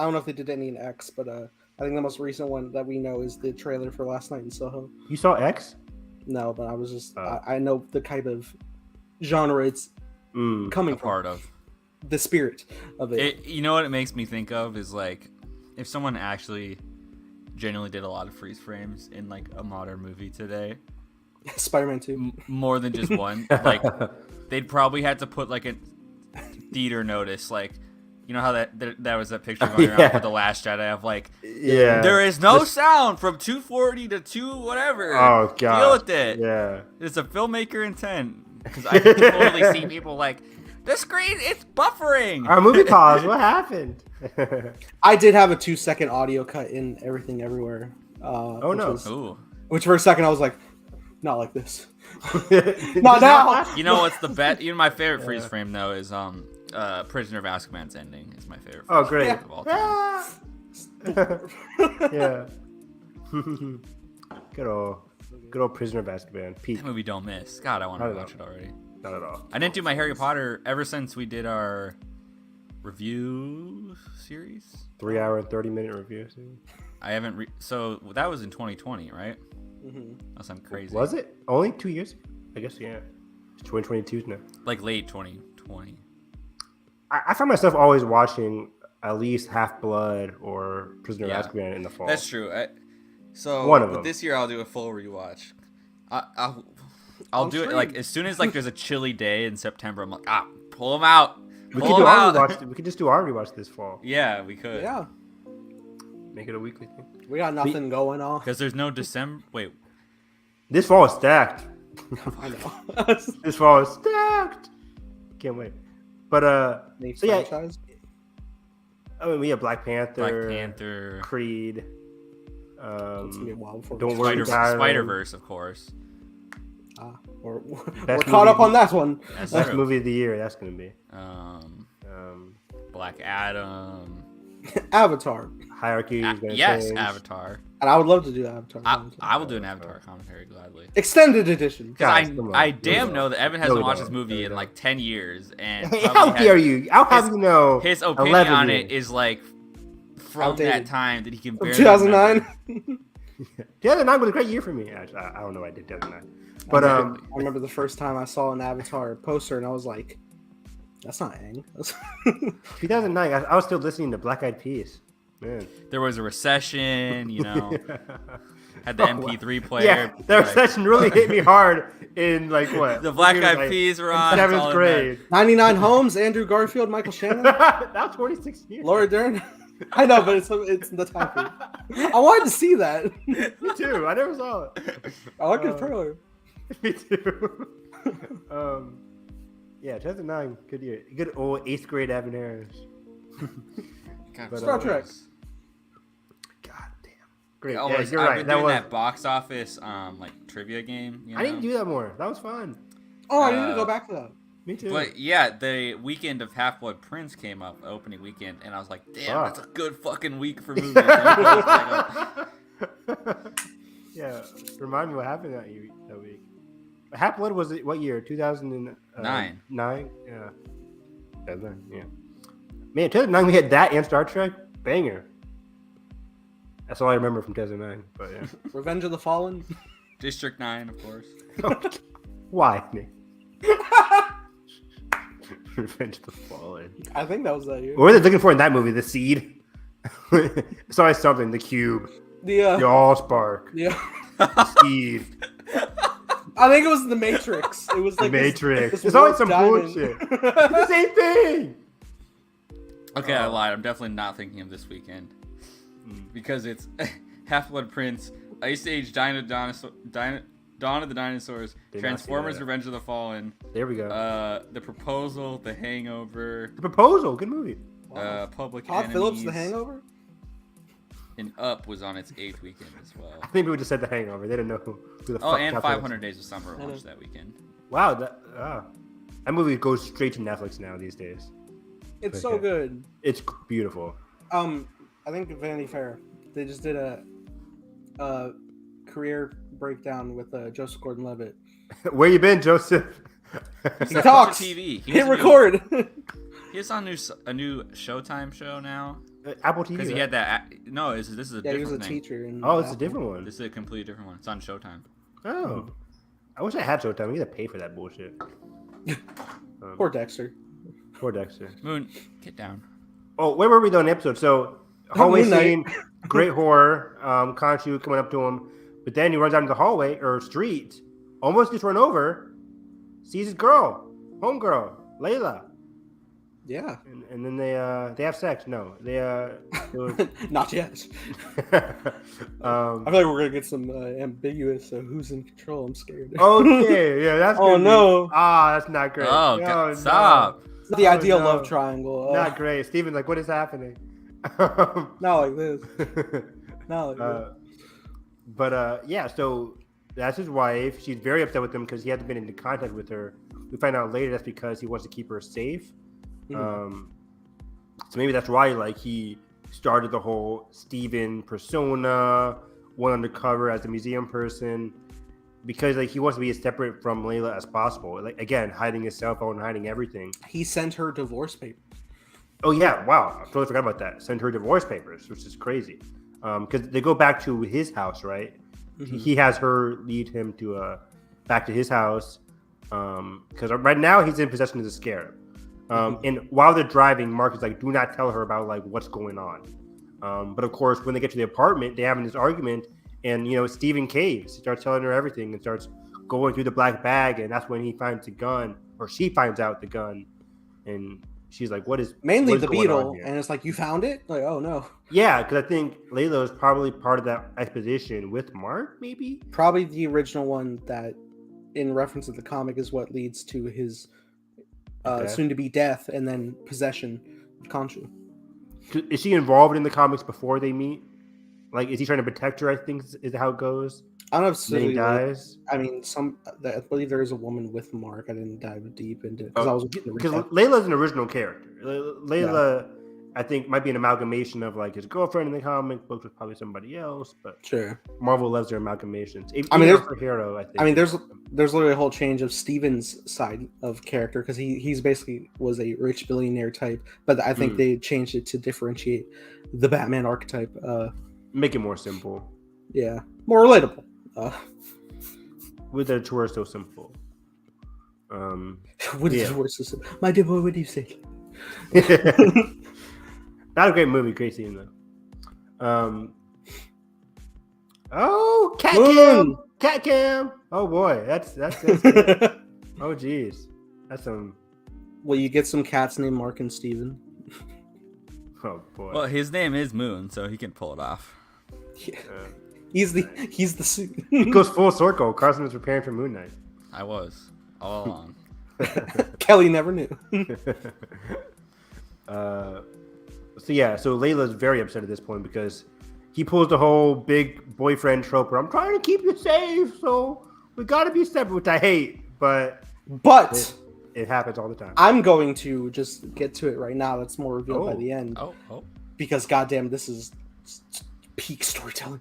S1: don't know if they did any in X, but I think the most recent one that we know is the trailer for Last Night in Soho.
S2: You saw X?
S1: No, but I was just I know the type of genre it's coming from.
S3: Part of
S1: The spirit of it.
S3: you know what it makes me think of is like if someone actually genuinely did a lot of freeze frames in like a modern movie today.
S1: Spider-Man 2.
S3: More than just one. Like they'd probably had to put like a theater notice, like you know how that was that picture going around for The Last Jedi of like there is no sound from 240 to 2 whatever.
S2: Oh god.
S3: Deal with it.
S2: Yeah.
S3: It's a filmmaker intent. Because I can totally see people like the screen, it's buffering.
S2: Our movie pause. What happened?
S1: I did have a 2-second audio cut in Everything Everywhere.
S3: Ooh.
S1: Which for a second I was like, not like this. Not now.
S3: You know what's the bet? You know my favorite freeze frame though is Prisoner of Azkaban's ending is my favorite.
S2: Oh great.
S3: Of all time.
S2: Yeah. Good old Prisoner of Azkaban. Peak.
S3: That movie don't miss. God, I want to watch it already.
S2: Not at all.
S3: I didn't do my Harry Potter ever since we did our review series.
S2: 3 hour and 30-minute review.
S3: I haven't. So that was in 2020, right?
S1: Mm-hmm.
S3: Unless I'm crazy.
S2: Was it only 2 years? I guess yeah. It's 2022 now.
S3: Like late 2020.
S2: I find myself always watching at least Half Blood or Prisoner of Azkaban in the fall.
S3: That's true. So
S2: one of them.
S3: This year I'll do a full rewatch. I'll do it like as soon as like there's a chilly day in September. I'm like pull them out.
S2: We could just do our rewatch this fall.
S3: Yeah, we could.
S1: Yeah.
S2: Make it a weekly thing.
S1: We got nothing going on.
S3: Because there's no December. Wait.
S2: This fall is stacked.
S1: I know.
S2: This fall is stacked. Can't wait. But so
S1: franchise?
S2: I mean we have Black Panther, Creed.
S1: It's gonna be a while before
S2: Don't worry,
S3: Spider-Verse, of course.
S1: We're caught up on that one.
S2: Best movie of the year. That's gonna be.
S3: Black Adam.
S1: Avatar.
S2: Hierarchy.
S3: Yes,
S2: change.
S3: Avatar.
S1: And I would love to do Avatar.
S3: I will do an Avatar commentary gladly.
S1: Extended edition.
S3: Because I damn know that Evan hasn't watched this movie in like 10 years. And
S2: how dare you? How have you know?
S3: His opinion on it is like from outdated. That time that he can barely
S1: 2009.
S2: 2009 was a great year for me. Actually, I don't know why I did 2009. But
S1: I remember the first time I saw an Avatar poster and I was like, that's not Aang.
S2: 2009, I was still listening to Black Eyed Peas. Man.
S3: There was a recession, you know. Had the MP3 player.
S2: Yeah, the recession really hit me hard in like what?
S3: The Black Eyed Peas were on.
S2: 7th grade.
S1: 99 Homes, Andrew Garfield, Michael Shannon.
S2: That was 46 years.
S1: Laura Dern. I know, but it's the time period. I wanted to see that.
S2: Me too. I never saw it.
S1: I like the trailer.
S2: Me too. Yeah, 2009, good year. Good old 8th grade Evan Harris.
S3: God,
S1: Star Trek.
S2: God damn. Great.
S3: Yeah,
S2: you're
S3: I've
S2: right.
S3: been doing that box office like trivia game. You know?
S2: I didn't do that more. That was fun.
S1: Oh, I need to go back to that.
S2: Me too.
S3: But yeah, the weekend of Half-Blood Prince came up, opening weekend, and I was like, damn, that's a good fucking week for movies.
S2: Yeah, remind me what happened that week. Half-Blood was it, what year? 2009. 9? Yeah. 2009, yeah. Man, 2009 we had that and Star Trek. Banger. That's all I remember from 2009. But yeah.
S1: Revenge of the Fallen.
S3: District 9, of course.
S2: Why, Nick? Revenge of the Fallen.
S1: I think that was that year.
S2: What were they looking for in that movie? The seed? It's always something. The cube.
S1: The
S2: Allspark.
S1: Yeah.
S2: The seed.
S1: I think it was the Matrix. It was like
S2: the Matrix.
S1: This
S2: it's always some
S1: diamond.
S2: bullshit. It's the same thing.
S3: Okay, I lied. I'm definitely not thinking of this weekend because it's Half-Blood Prince, Ice Age Dawn of the Dinosaurs,
S2: Did not see
S3: Transformers:
S2: that.
S3: Revenge of the Fallen,
S2: There we go.
S3: The Proposal, The Hangover,
S2: The Proposal, good movie.
S3: Public
S1: Todd
S3: Enemies,
S1: Phillips, The Hangover.
S3: and Up was on its 8th weekend as well.
S2: I think people just said The Hangover. They didn't know who the
S3: Oh,
S2: fuck.
S3: and
S2: Todd
S3: 500
S2: Phillips.
S3: Days of Summer launched that weekend.
S2: Wow, that movie goes straight to Netflix now these days.
S1: It's so good.
S2: It's beautiful.
S1: I think Vanity Fair, they just did a career breakdown with Joseph Gordon-Levitt.
S2: Where you been, Joseph?
S1: He talks.
S3: TV.
S1: Hit record.
S3: He's on a new Showtime show now.
S2: Apple TV.
S3: Because he had that. No, this is a
S1: Yeah,
S3: different
S1: he was a
S3: thing.
S1: teacher. In
S2: Oh, it's a
S1: Apple.
S2: different one.
S3: This is a completely different one. It's on Showtime.
S2: Oh, I wish I had Showtime. We got to pay for that bullshit.
S1: Poor Dexter.
S2: Poor Dexter.
S3: Moon, get down.
S2: Oh, where were we though in the episode? So hallway
S1: Moon Knight.
S2: scene, great horror. Khonshu coming up to him, but then he runs out into the hallway or street, almost gets run over, sees his girl, homegirl, Layla,
S1: Yeah.
S2: and then they have sex. No, they
S1: Not yet.
S2: um,
S1: I feel like we're gonna get some ambiguous. Who's in control? I'm scared.
S2: okay, yeah, that's.
S1: Oh,
S2: gonna be-
S1: no.
S2: that's not great.
S3: Oh,
S2: no,
S3: stop.
S1: It's the ideal
S2: no.
S1: love triangle.
S2: Not great. Steven's like, what is happening?
S1: Not like this. Not like this.
S2: Yeah, so that's his wife. She's very upset with him because he hasn't been into contact with her. We find out later that's because he wants to keep her safe.
S1: Mhm.
S2: So maybe that's why, like, he started the whole Steven persona, went undercover as a museum person, because like he wants to be as separate from Layla as possible. Like, again, hiding his cell phone, hiding everything.
S1: He sent her divorce papers.
S2: Oh yeah, wow! I totally forgot about that. Sent her divorce papers, which is crazy. Because they go back to his house, right?
S1: Mhm.
S2: He has her lead him to back to his house. Because right now he's in possession of the scarab. And while they're driving, Mark is like, "Do not tell her about like what's going on." But of course, when they get to the apartment, they have this argument, and Stephen caves. He starts telling her everything and starts going through the black bag, and that's when he finds the gun, or she finds out the gun, and she's like, what is
S1: Mainly
S2: what is
S1: the
S2: going on
S1: beetle,
S2: here?
S1: and it's like, you found it? Like, oh no.
S2: Yeah, because I think Layla is probably part of that expedition with Mark, maybe.
S1: Probably the original one that, in reference to the comic, is what leads to his
S2: Death.
S1: soon-to-be death and then possession of Khonshu.
S2: Is she involved in the comics before they meet? Like, is he trying to protect her? I think is how it goes.
S1: I don't know if
S2: Then he
S1: specifically,
S2: dies.
S1: I mean, I believe there is a woman with Mark. I didn't dive deep into it because I was getting the
S2: Because
S1: recap.
S2: Layla's an original character. Layla, I think, might be an amalgamation of like his girlfriend in the comic books with probably somebody else, but
S1: Sure.
S2: Marvel loves their amalgamations.
S1: I mean,
S2: there's her hero. I think.
S1: I mean, there's literally a whole change of Steven's side of character because he's basically was a rich billionaire type, but I think they changed it to differentiate the Batman archetype.
S2: Make it more simple.
S1: Yeah, more relatable.
S2: With a tour so simple.
S1: What is the worst system? My dear boy, what do you say?
S2: Not a great movie, great scene though. Oh, cat cam, cat cam. Oh boy, that's good. Oh geez, that's some.
S1: Well, you get some cats named Mark and Steven.
S2: Oh boy.
S3: Well, his name is Moon, so he can pull it off.
S1: Yeah. He's the
S2: It goes full circle. Carson was preparing for Moon Knight.
S3: I was all along.
S1: Kelly never knew.
S2: So Layla's very upset at this point because he pulls the whole big boyfriend trope where I'm trying to keep you safe, so we gotta be separate, which I hate, but it happens all the time.
S1: I'm going to just get to it right now. That's more revealed by the end.
S3: Oh.
S1: Because goddamn, this is peak storytelling.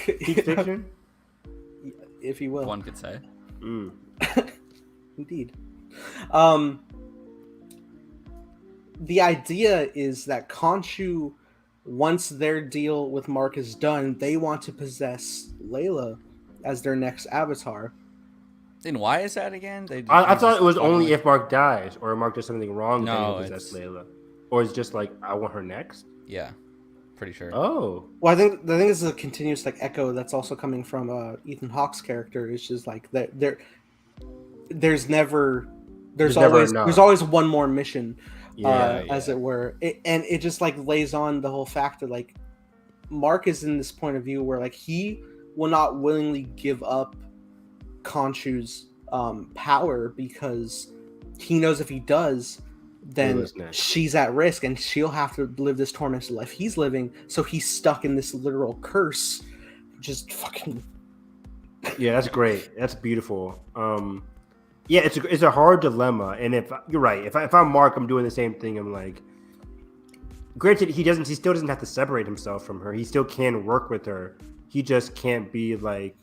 S2: Peak fiction?
S1: If you will.
S3: One could say.
S1: Indeed. The idea is that Khonshu, once their deal with Mark is done, they want to possess Layla as their next avatar.
S3: And why is that again?
S2: I thought it was only if Mark dies or Mark does something wrong
S3: No,
S2: then he'll possess Layla. Or it's just like, I want her next?
S3: Yeah, pretty sure.
S2: Oh.
S1: Well, I think this is a continuous like echo that's also coming from Ethan Hawke's character. It's just like there's always one more mission, as it were, and it just like lays on the whole fact that like Mark is in this point of view where like he will not willingly give up Khonshu's power, because he knows if he does, then
S2: Layla's next.
S1: she's at risk and she'll have to live this tormented life he's living. So he's stuck in this literal curse, which is fucking.
S2: Yeah, that's great. That's beautiful. Yeah, it's a hard dilemma, and if you're right, if I'm Mark, I'm doing the same thing. I'm like, granted, he still doesn't have to separate himself from her. He still can work with her. He just can't be like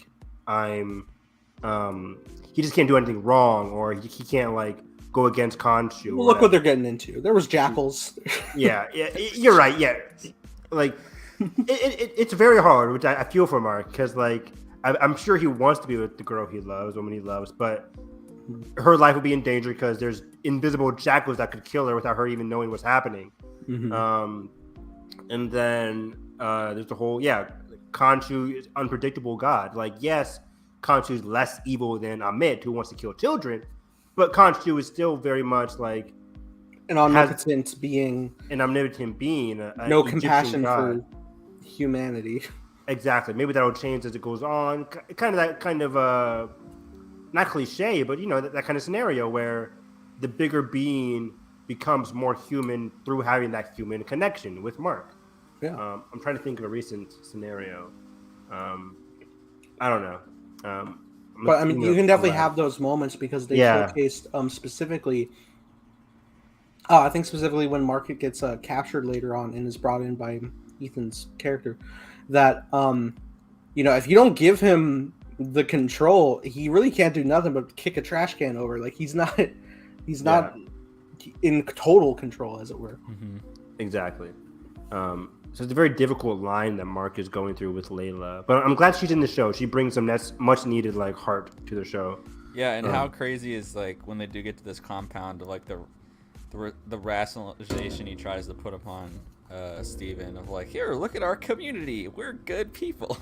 S2: he just can't do anything wrong, or he can't like go against Khonshu.
S1: Look what they're getting into. There was jackals.
S2: Yeah, you're right. Yeah, like it's very hard, which I feel for Mark, because like I'm sure he wants to be with the girl he loves, woman he loves, but her life would be in danger because there's invisible jackals that could kill her without her even knowing what's happening. Mm-hmm. And then there's the whole Khonshu is unpredictable god. Like, yes, Khonshu's less evil than Amit, who wants to kill children, but Khonshu is still very much like
S1: an omnipotent being,
S2: no
S1: compassion for humanity.
S2: Exactly. Maybe that'll change as it goes on. Kind of not cliche, but that kind of scenario where the bigger being becomes more human through having that human connection with Mark.
S1: Yeah.
S2: I'm trying to think of a recent scenario. I don't know.
S1: But I mean, you can definitely have those moments because they showcased specifically. I think specifically when Mark gets captured later on and is brought in by Ethan's character, that if you don't give him the control, he really can't do nothing but kick a trash can over. Like he's not in total control, as it were.
S2: Mm-hmm. Exactly. So it's a very difficult line that Mark is going through with Layla, but I'm glad she's in the show. She brings some much needed like heart to the show.
S3: Yeah, and how crazy is like when they do get to this compound, like the rationalization he tries to put upon Steven of like, here, look at our community, we're good people.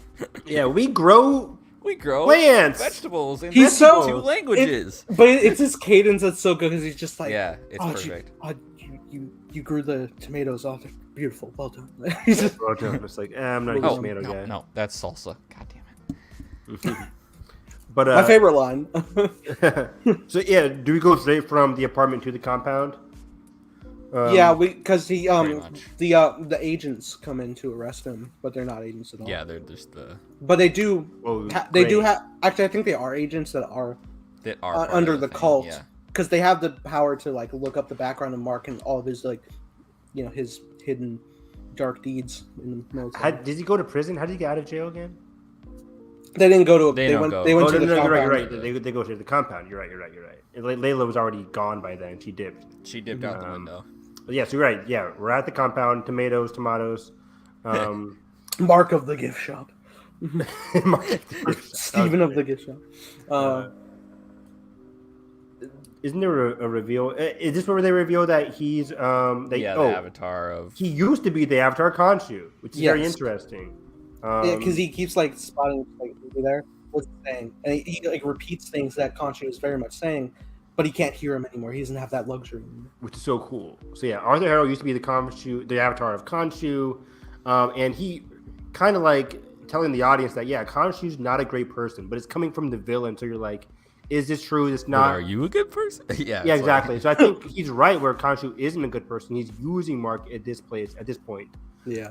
S2: Yeah, we grow plants,
S3: vegetables, and
S1: he's
S3: two languages.
S1: But it's his cadence that's so good because he's just like,
S3: it's perfect.
S1: You grew the tomatoes. Oh, they're beautiful. Well done.
S2: Well done. It's like, I'm not a tomato guy.
S3: No, that's salsa. God damn it.
S2: But
S1: my favorite line.
S2: So do we go straight from the apartment to the compound?
S1: Because the agents come in to arrest him, but they're not agents at all.
S3: Yeah, they're just the.
S1: But they do. They do have. Actually, I think they are agents that are under the cult. Yeah. Because they have the power to like look up the background of Mark and all of his his hidden dark deeds in the military.
S2: Did he go to prison? How did he get out of jail again?
S1: They didn't go to. They went to the compound.
S2: You're right. They go to the compound. You're right. Layla was already gone by then. She dipped.
S3: Out the window.
S2: Yeah, so you're right. Yeah, we're at the compound. Tomatoes.
S1: Mark of the gift shop. Steven of the gift shop.
S2: Isn't there a reveal? Is this where they reveal that he's the
S3: avatar of?
S2: He used to be the avatar of Khonshu, which is very interesting.
S1: Because he keeps like spotting like there. What's he saying? And he like repeats things that Khonshu is very much saying, but he can't hear him anymore. He doesn't have that luxury anymore.
S2: Which is so cool. So yeah, Arthur Harrow used to be the avatar of Khonshu, and he kind of like telling the audience that Khonshu's not a great person, but it's coming from the villain. So you're like, is this true? It's not.
S3: But are you a good person? Yeah,
S2: exactly. So I think he's right where Khonshu isn't a good person. He's using Mark at this point.
S1: Yeah.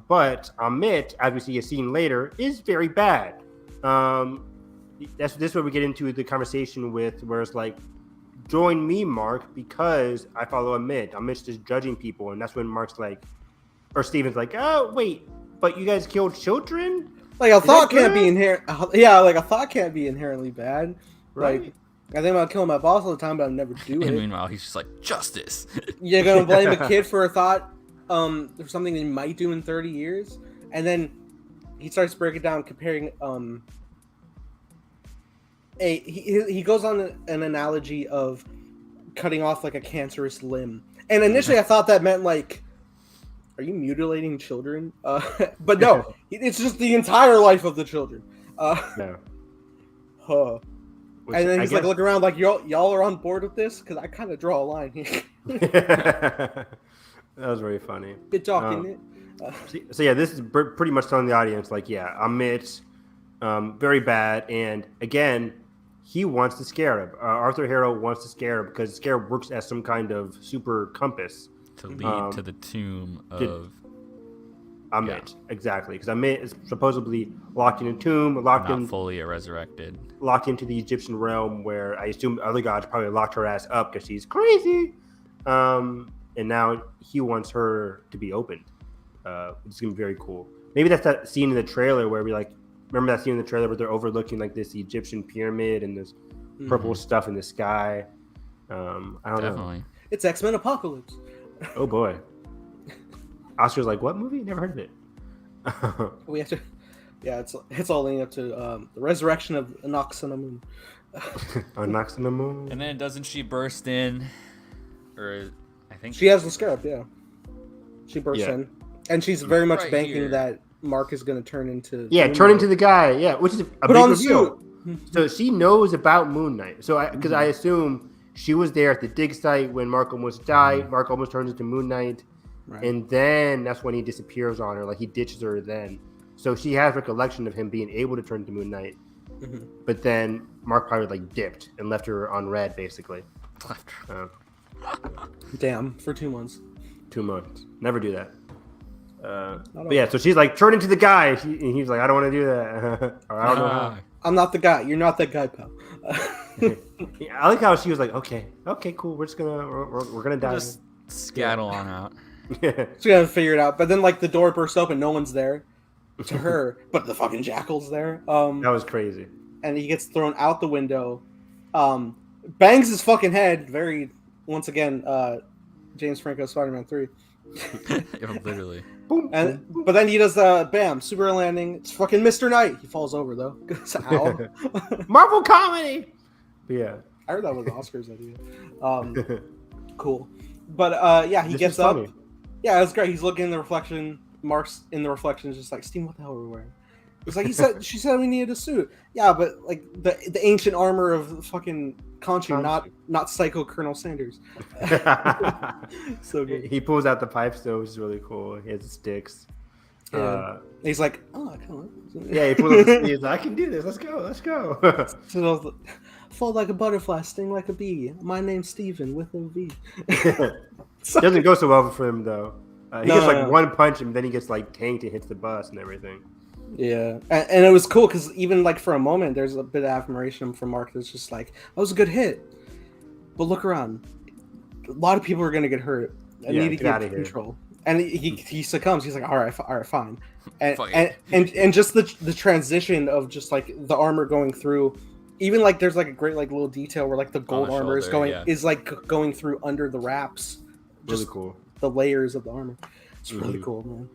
S2: But Amit, as we see a scene later, is very bad. This is where we get into the conversation where it's like, join me, Mark, because I follow Amit. Amit's just judging people, and that's when Mark's like, or Steven's like, oh wait, but you guys killed children?
S1: Like a thought can't be inherent. Yeah, like a thought can't be inherently bad.
S2: Right.
S1: Like, I think about killing my boss all the time, but I'd never do it.
S3: And meanwhile, he's just like, justice.
S1: You're gonna blame a kid for a thought, for something he might do in 30 years, and then he starts breaking down, comparing. He goes on an analogy of cutting off like a cancerous limb, and initially I thought that meant like, are you mutilating children? But no, it's just the entire life of the children.
S2: No.
S1: And then he's like looking around like, y'all are on board with this? Because I kind of draw a line here.
S2: That was very funny.
S1: Good talk, isn't it?
S2: So this is pretty much telling the audience like, Amit's very bad. And again, he wants the Scarab. Arthur Harrow wants the Scarab because the Scarab works as some kind of super compass
S3: to lead to the tomb of
S2: Amit. Exactly, because Amit is supposedly locked in a tomb,
S3: not fully resurrected,
S2: locked into the Egyptian realm, where I assume other gods probably locked her ass up because she's crazy. And now he wants her to be opened. It's gonna be very cool. Maybe that's that scene in the trailer where we like. Remember that scene in the trailer where they're overlooking like this Egyptian pyramid and this purple stuff in the sky? I don't know.
S1: It's X-Men Apocalypse.
S2: Oh boy. Oscar's like, what movie? Never heard of it.
S1: We have to. Yeah, it's all leading up to the resurrection of Inox on the moon.
S2: Inox on the moon.
S3: And then doesn't she burst in? Or I think
S1: she has the Scarab. Yeah, she bursts in, and she's very much banking that Mark is going to turn into
S2: into the guy. Yeah, which is a big reveal. So she knows about Moon Knight. So because I assume she was there at the dig site when Mark almost died. Mark almost turns into Moon Knight, and then that's when he disappears on her. Like he ditches her then. So she has recollection of him being able to turn into Moon Knight, but then Mark probably like dipped and left her on red, basically.
S1: Damn, for 2 months.
S2: 2 months. Never do that. But yeah, so she's like, turn into the guy. And he's like, I don't want to do that. Or, I don't know how.
S1: I'm not the guy. You're not that guy, pal.
S2: I like how she was like, okay, cool. We're just we're gonna die.
S3: Just scattle on out.
S1: She's gonna figure it out. But then like the door bursts open, no one's there to her, but the fucking Jackal's there.
S2: That was crazy.
S1: And he gets thrown out the window. Bangs his fucking head. Very once again, James Franco Spider-Man 3.
S3: Literally.
S1: But then he does bam, super landing. It's fucking Mr. Knight. He falls over though. Ow.
S2: Marvel comedy. But yeah.
S1: I heard that was Oscar's idea. Cool. But yeah, he gets up. Funny. Yeah, it was great. He's looking in the reflection. Mark's in the reflection is just like, Steven, what the hell are we wearing? It's like she said we needed a suit. Yeah, but like the ancient armor of fucking Khonshu, not Psycho Colonel Sanders. So good.
S2: He pulls out the pipes though, which is really cool. He has the sticks.
S1: Yeah. He's like, oh, come on.
S2: Yeah, he pulls out the sleeves. I can do this. Let's go.
S1: So, fold like a butterfly, sting like a bee. My name's Steven with a V.
S2: It doesn't go so well for him though. He gets like one punch and then he gets like tanked and hits the bus and everything.
S1: Yeah, and it was cool because even like for a moment, there's a bit of admiration from Mark that's just like, that was a good hit. But look around. A lot of people are going to get hurt. I need to get control. And he succumbs. He's like, all right, fine. And just the transition of just like the armor going through, even like there's like a great like little detail where like the gold armor is going through under the wraps.
S2: Really cool.
S1: The layers of the armor. It's really cool, man.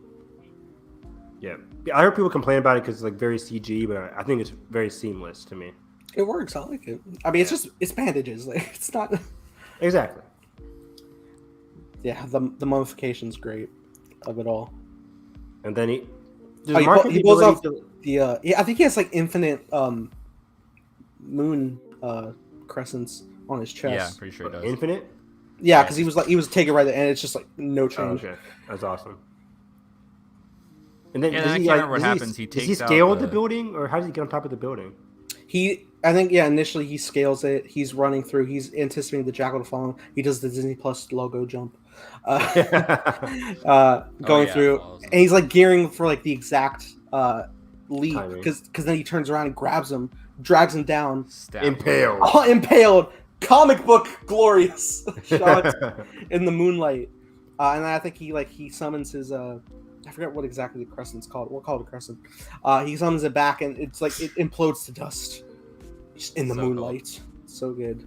S2: Yeah, I heard people complain about it because it's like very CG, but I think it's very seamless to me.
S1: It works. I like it. I mean, it's bandages. Like it's not
S2: exactly.
S1: Yeah, the mummification's great of it all.
S2: And then he
S1: pulls off the I think he has like infinite moon crescents on his chest.
S3: Yeah, I'm pretty sure he does.
S2: Infinite?
S1: Yeah, because he was taken right there, and it's just like no change.
S2: Oh, okay, that's awesome. And then
S3: I can't remember what happens.
S2: Does he scale the building, or how does he get on top of the building?
S1: I think initially he scales it. He's running through. He's anticipating the Jackal to follow him. He does the Disney Plus logo jump, going through, and he's like gearing for like the exact leap because then he turns around and grabs him, drags him down,
S2: impaled.
S1: Oh, impaled. Comic book glorious shot in the moonlight, and then I think he summons his I forget what exactly the crescent's called. We'll call it a crescent. He summons it back, and it's like it implodes to dust just in the moonlight. Cool. So good.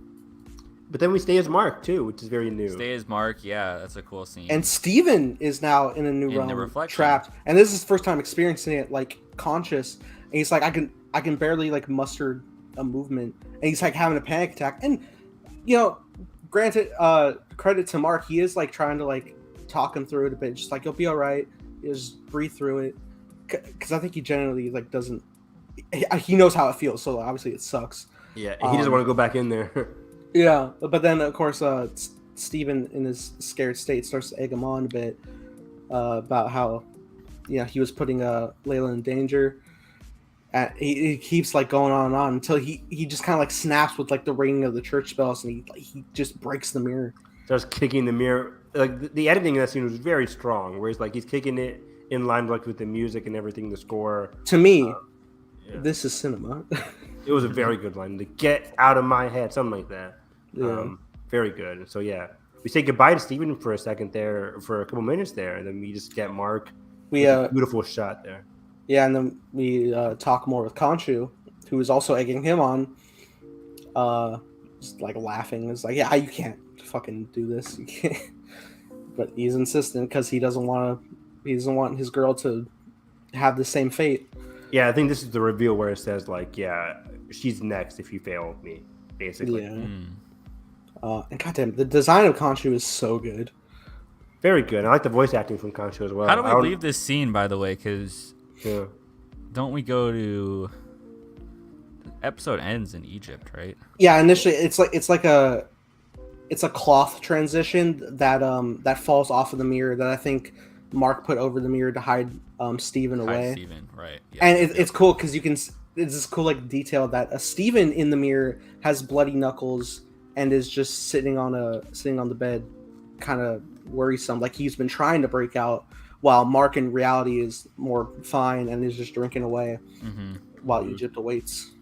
S2: But then we stay as Mark too, which is very new.
S3: Stay as Mark, yeah, that's a cool scene.
S1: And Steven is now in a new realm, trapped, and this is his first time experiencing it like conscious. And he's like, I can barely like muster a movement, and he's like having a panic attack. And you know, granted, credit to Mark, he is like trying to like talk him through it a bit, just like you'll be all right. Just breathe through it, because I think he generally like doesn't. He knows how it feels, so obviously it sucks.
S2: Yeah, he doesn't want to go back in there.
S1: Yeah, but then of course, Steven in his scared state starts to egg him on a bit about how, he was putting Layla in danger, And he keeps like going on and on until he just kind of like snaps with like the ringing of the church bells, and he just breaks the mirror.
S2: Starts kicking the mirror. Like the editing in that scene was very strong. Where he's kicking it in line like with the music and everything, the score.
S1: To me, this is cinema.
S2: It was a very good line. To get out of my head, something like that.
S1: Yeah.
S2: Very good. So yeah, we say goodbye to Steven for a second there, for a couple minutes there, and then we just get Mark.
S1: We
S2: beautiful shot there.
S1: Yeah, and then we talk more with Khonshu, who is also egging him on. Just like laughing. It's like, yeah, you can't fucking do this. You can't. But he's insistent because he doesn't want his girl to have the same fate.
S2: Yeah, I think this is the reveal where it says like, yeah, she's next if you fail me, basically.
S1: Yeah. And goddamn, the design of Khonshu is so good.
S2: Very good. I like the voice acting from Khonshu as well.
S3: How do we leave this scene, by the way? Because
S2: yeah.
S3: Don't we go to... The episode ends in Egypt, right?
S1: Yeah, initially it's a cloth transition that falls off of the mirror that I think Mark put over the mirror to hide Steven away.
S3: Hide Steven, right. Yeah.
S1: And it's cool because you can... It's this cool like detail that Steven in the mirror has bloody knuckles and is just sitting on the bed, kind of worrisome, like he's been trying to break out, while Mark in reality is more fine and is just drinking away while Egypt awaits.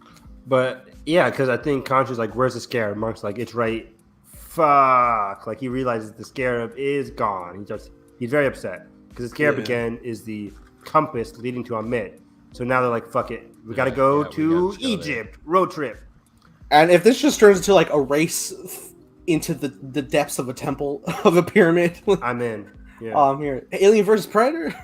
S2: But yeah, because I think Khonshu's like, where's the scarab? Mark's like, it's right. Fuck. Like he realizes the scarab is gone. He's very upset because the scarab again is the compass leading to Amit. So now they're like, fuck it. We gotta go to Egypt. Road trip.
S1: And if this just turns into like a race into the depths of a temple, of a pyramid.
S2: I'm in. Yeah.
S1: I'm here. Alien versus Predator?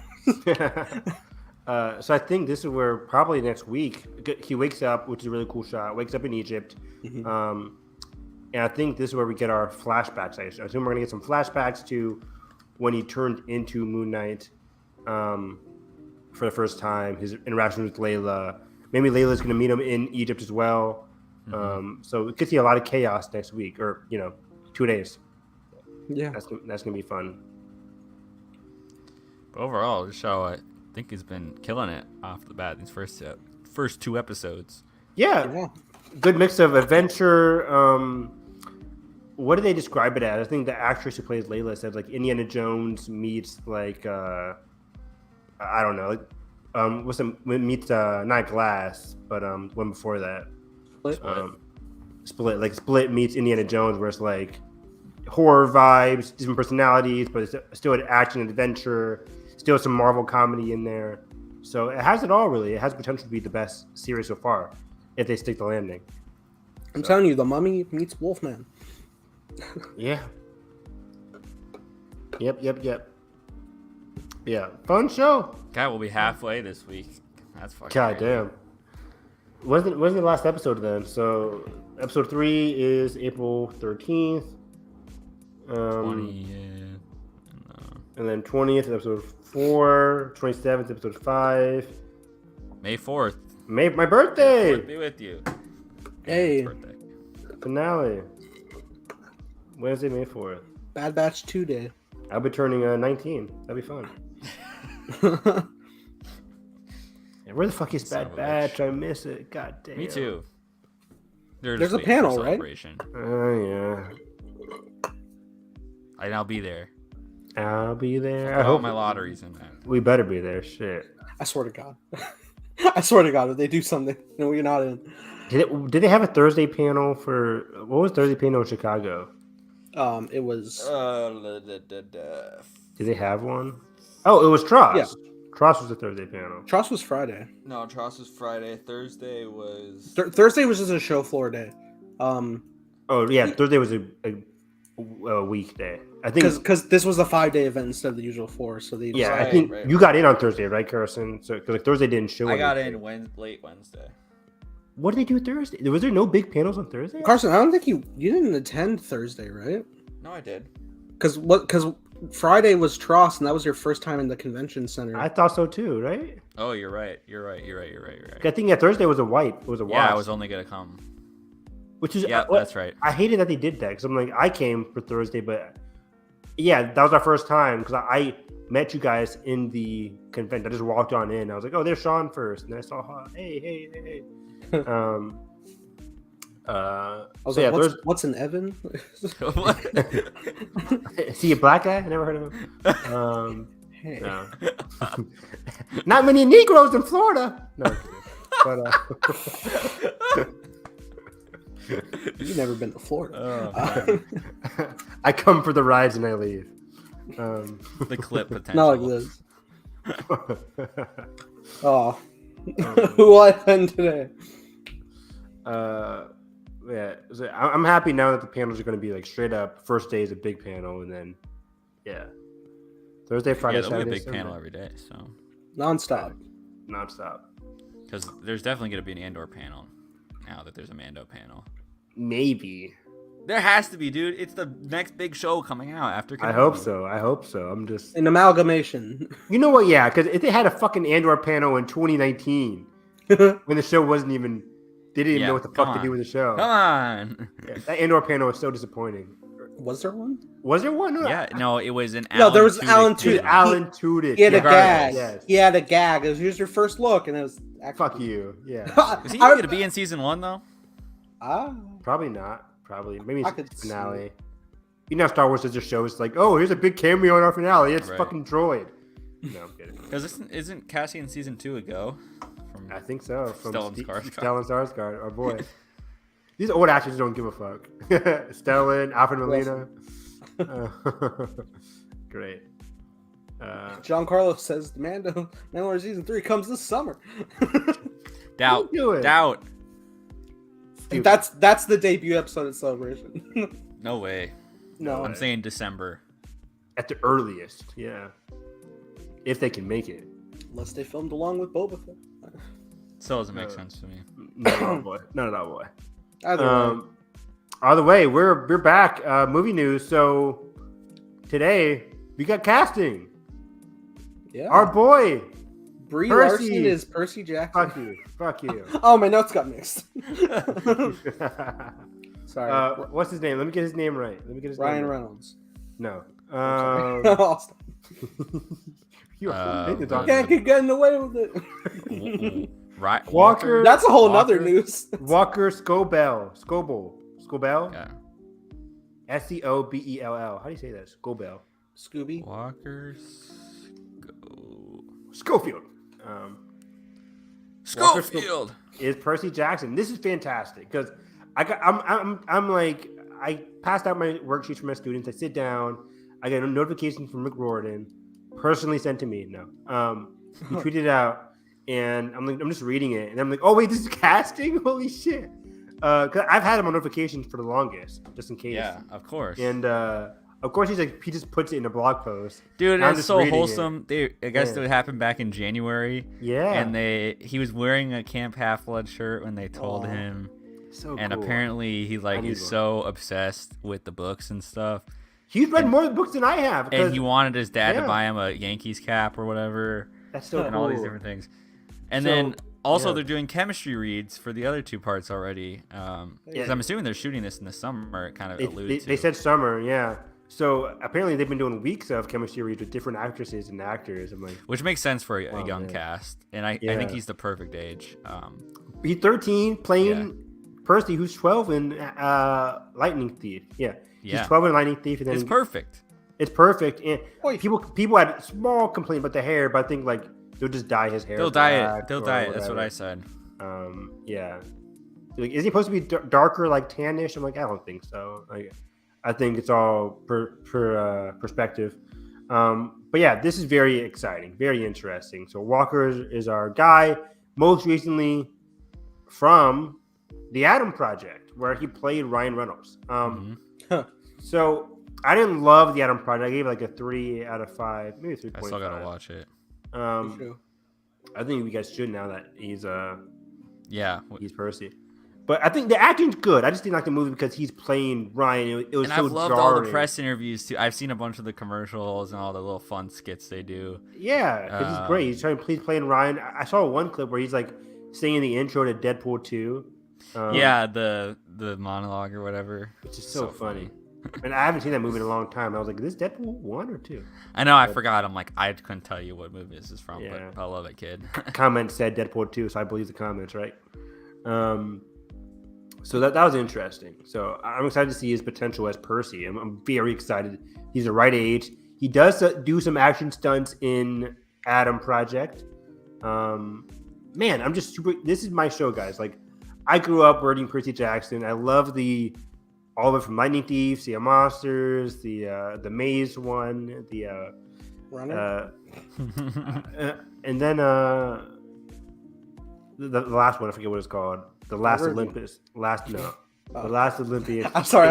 S2: So I think this is where probably next week he wakes up, which is a really cool shot. Wakes up in Egypt. And I think this is where we get our flashbacks. I assume we're going to get some flashbacks to when he turned into Moon Knight for the first time, his interaction with Layla. Maybe Layla's going to meet him in Egypt as well. So we could see a lot of chaos next week, or 2 days.
S1: Yeah,
S2: that's gonna be fun.
S3: But overall, the show I think has been killing it off the bat. These first 2 episodes.
S2: Yeah, good mix of adventure. What do they describe it as? I think the actress who plays Layla said like Indiana Jones meets like I don't know, meets not Glass, but one before that. Split meets Indiana Jones, where it's like horror vibes, different personalities, but it's still an action and adventure, still some Marvel comedy in there. So it has it all, really. It has potential to be the best series so far if they stick the landing.
S1: I'm telling you, The Mummy meets Wolfman.
S2: Yeah. Yep. Yeah, fun show.
S3: God, we'll be halfway this week. That's fucking
S2: God
S3: crazy.
S2: damn. Wasn't the last episode then? So episode 3 is April 13th.
S3: 20,
S2: and then 20th is episode 4. 27th episode 5.
S3: May 4th.
S2: My birthday.
S3: May 4th be with you.
S1: Hey.
S3: Birthday.
S2: Finale. Wednesday, May 4th.
S1: Bad Batch 2 day.
S2: I'll be turning 19. That'd be fun. Where the fuck is Bad Batch? I miss it. God damn.
S3: Me too.
S1: There's a panel, right?
S2: Yeah.
S3: I'll be there.
S2: I'll be there.
S3: I hope my lottery's in that.
S2: We better be there. Shit.
S1: I swear to God. I swear to God, if they do something, we're not in.
S2: Did they have a Thursday panel for what was Thursday panel in Chicago?
S1: It was.
S2: Did they have one? Oh, it was Tross.
S1: Yeah.
S2: Tross was the Thursday panel.
S1: Tross was Friday.
S3: No, Tross was Friday. Thursday was.
S1: Thursday was just a show floor day.
S2: Oh yeah, Thursday was a weekday. I think
S1: because this was a 5-day event instead of the usual 4. So they
S2: I think you got in on Thursday, right, Carson? So because Thursday didn't show.
S3: I got in late Wednesday.
S2: What did they do Thursday? Was there no big panels on Thursday?
S1: Carson, I don't think you didn't attend Thursday, right?
S3: No, I did.
S1: Because Friday was Tross, and that was your first time in the convention center.
S2: I thought so too, right?
S3: Oh, you're right.
S2: I think Thursday was a white. It was a wash.
S3: Yeah, I was only gonna come.
S2: Which is
S3: that's right.
S2: I hated that they did that because I'm like I came for Thursday, but Yeah, that was our first time because I met you guys in the convention. I just walked on in. I was like, "Oh, there's Sean first," and then I saw, "Hey."
S1: I was
S2: so
S1: like,
S2: yeah,
S1: what's an Evan?
S3: What?
S2: is he a black guy? I never heard of him.
S1: Hey.
S2: No. Not many Negroes in Florida. No, I'm kidding. But
S1: You've never been to Florida.
S3: Oh,
S2: I come for the rides and I leave.
S3: the clip potential.
S1: Not like this. Oh, who will I offend today?
S2: Yeah, so I'm happy now that the panels are going to be like straight up. First day is a big panel, and then Thursday, Friday,
S3: Yeah, there'll
S2: Saturday,
S3: be a big
S2: Sunday.
S3: panel every day, so
S1: Non-stop.
S2: Nonstop.
S3: because there's definitely going to be an Andor panel now that there's a Mando panel.
S2: Maybe.
S3: There has to be, dude. It's the next big show coming out after.
S2: I hope so. I'm just.
S1: An amalgamation.
S2: You know what? Yeah, because if they had a fucking Andor panel in 2019 when the show wasn't even, they didn't even know what the fuck to do with the show.
S3: Come on.
S2: Yeah, that Andor panel was so disappointing.
S1: Was there one?
S2: Was there one? No,
S3: Yeah, no, it was an.
S1: No, there was
S3: Tudyk
S1: Alan
S3: panel.
S1: Tudyk.
S2: Alan Tudyk.
S1: He had a
S3: Regardless.
S1: gag.
S2: Yes.
S1: He had a gag. It was here's your first look, and it was actually...
S2: Fuck you. Yeah.
S3: Is he going to be in season 1 though?
S2: Probably not. Probably. Maybe
S1: I
S2: it's
S1: could
S2: finale. You know, Star Wars does just show us like, oh, here's a big cameo in our finale. It's
S3: Right.
S2: fucking droid. No, I'm kidding.
S3: Because isn't Cassie in season 2 a go? From
S2: I think so. From
S3: Stellan Skarsgård.
S2: Stellan Skarsgård, our boy. These old actors don't give a fuck. Stellan, Alfred Molina. Great.
S1: John Carlos says the Mandalorian season 3 comes this summer.
S3: Doubt.
S2: do it.
S3: Doubt.
S1: That's the debut episode of Celebration.
S3: No way.
S1: No,
S3: I'm saying December.
S2: At the earliest, yeah. If they can make it.
S1: unless they filmed along with Boba Fett.
S3: Still doesn't make sense to me.
S2: Not at all, boy. Not at all, boy.
S1: Either way.
S2: Way, we're back. Movie news. So today we got casting.
S1: Yeah.
S2: Our boy.
S1: Brie
S2: Percy.
S1: Larson is Percy Jackson.
S2: Fuck you. Fuck you.
S1: Oh, my notes got mixed. Sorry.
S2: What's his name? Let me get his name right.
S1: Ryan
S2: name right.
S1: Reynolds.
S2: No.
S1: I'll stop.
S2: You
S1: Can't keep getting away with it.
S3: Right.
S2: Walker.
S1: That's a whole nother
S3: Walker?
S1: news.
S2: Walker Scobell. Scobell.
S3: Yeah.
S2: Scobell. How do you say that? Scobell.
S1: Scooby.
S3: Walker's
S2: Schofield.
S3: Schofield
S2: Is Percy Jackson. This is fantastic because I'm like, I passed out my worksheets for my students. I sit down. I get a notification from Rick Riordan, personally sent to me. No, he tweeted it out, and I'm just reading it, and I'm like, oh wait, this is casting. Holy shit! Because I've had him on notifications for the longest, just in case.
S3: Yeah, of course.
S2: And of course, he just puts it in a blog post.
S3: Dude,
S2: I'm
S3: it's
S2: just
S3: so
S2: reading
S3: wholesome. I guess
S2: Yeah.
S3: it happened back in January.
S2: Yeah.
S3: And he was wearing a Camp Half-Blood shirt when they told him.
S2: So
S3: And
S2: cool.
S3: apparently he
S2: need
S3: is
S2: one.
S3: so obsessed with the books and stuff.
S2: He's read more books than I have.
S3: And he wanted his dad to
S2: Yeah.
S3: buy him a Yankees cap or whatever.
S2: That's so
S3: And
S2: cool.
S3: all these different things. And
S2: So,
S3: then also
S2: yeah.
S3: they're doing chemistry reads for the other two parts already. Because I'm assuming they're shooting this in the summer. It kind of alluded to.
S2: They said summer, yeah. So apparently they've been doing weeks of chemistry reads with different actresses and actors. I'm like,
S3: Which makes sense for a
S2: Oh,
S3: young
S2: man.
S3: cast. And I
S2: Yeah.
S3: think he's the perfect age.
S2: he's 13 playing
S3: Yeah.
S2: Percy, who's 12 in Lightning Thief. Yeah,
S3: Yeah.
S2: he's 12 in Lightning Thief, and then
S3: It's perfect.
S2: It's perfect. And
S1: Wait.
S2: people had small complaint about the hair, but I think like they'll just dye his hair.
S3: They'll dye it.
S2: black
S3: They'll
S2: or
S3: dye it. That's what
S2: whatever.
S3: I said.
S2: Yeah. Like, is he supposed to be darker, like tannish? I'm like, I don't think so. Like, I think it's all perspective. But yeah, this is very exciting, very interesting. So Walker is our guy. Most recently from the Adam Project, where he played Ryan Reynolds. So I didn't love the Adam Project. I gave it like a 3 out of 5, maybe 3.5.
S3: I still gotta watch it.
S2: I think we guys should now that he's
S3: Yeah.
S2: Percy. But I think the acting's good. I just didn't like the movie because he's playing Ryan. It was
S3: And
S2: so
S3: I've loved
S2: jarring.
S3: all the press interviews too. I've seen a bunch of the commercials and all the little fun skits they do.
S2: Yeah, 'cause he's great. He's playing Ryan. I saw one clip where he's like singing the intro to Deadpool 2.
S3: Yeah, the monologue or whatever.
S2: Which is so funny. And I haven't seen that movie in a long time. I was like, is this Deadpool 1 or 2?
S3: I know, I forgot. I'm like, I couldn't tell you what movie this is from,
S2: Yeah.
S3: but I love it, kid.
S2: Comment said Deadpool 2, so I believe the comments, right? So that was interesting. So I'm excited to see his potential as Percy. I'm very excited. He's the right age. He does do some action stunts in Adam Project. Man, I'm just super. This is my show, guys. Like, I grew up reading Percy Jackson. I love all of it from Lightning Thief, Sea of Monsters, the Maze one, the
S1: Runner.
S2: and then the last one. I forget what it's called. The Last Olympus. The Last Olympian.
S1: I'm sorry.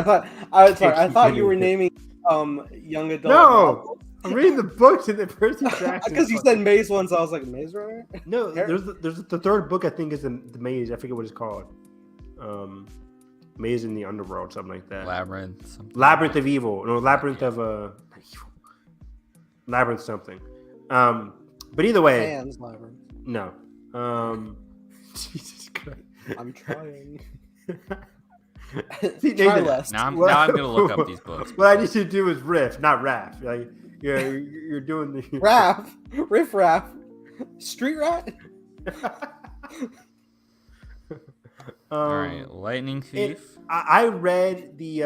S1: I thought you were naming young adult.
S2: No, I'm reading the books in the Percy Jackson.
S1: Because you said Maze once, I was like, Maze Runner?
S2: No, there's the third book. I think is the Maze. I forget what it's called. Maze in the Underworld, something like that. Labyrinth of Evil. No, Labyrinth of Labyrinth something. But either way.
S1: Pan's Labyrinth.
S2: No. Jesus Christ.
S1: I'm trying.
S2: See,
S1: Try
S2: Nathan,
S1: less.
S3: Now I'm gonna look up these books.
S2: What I need you to do is riff, not raff. Like you're doing the
S1: Raff. Riff Raff. Street Rat?
S3: All right, Lightning Thief.
S2: I read the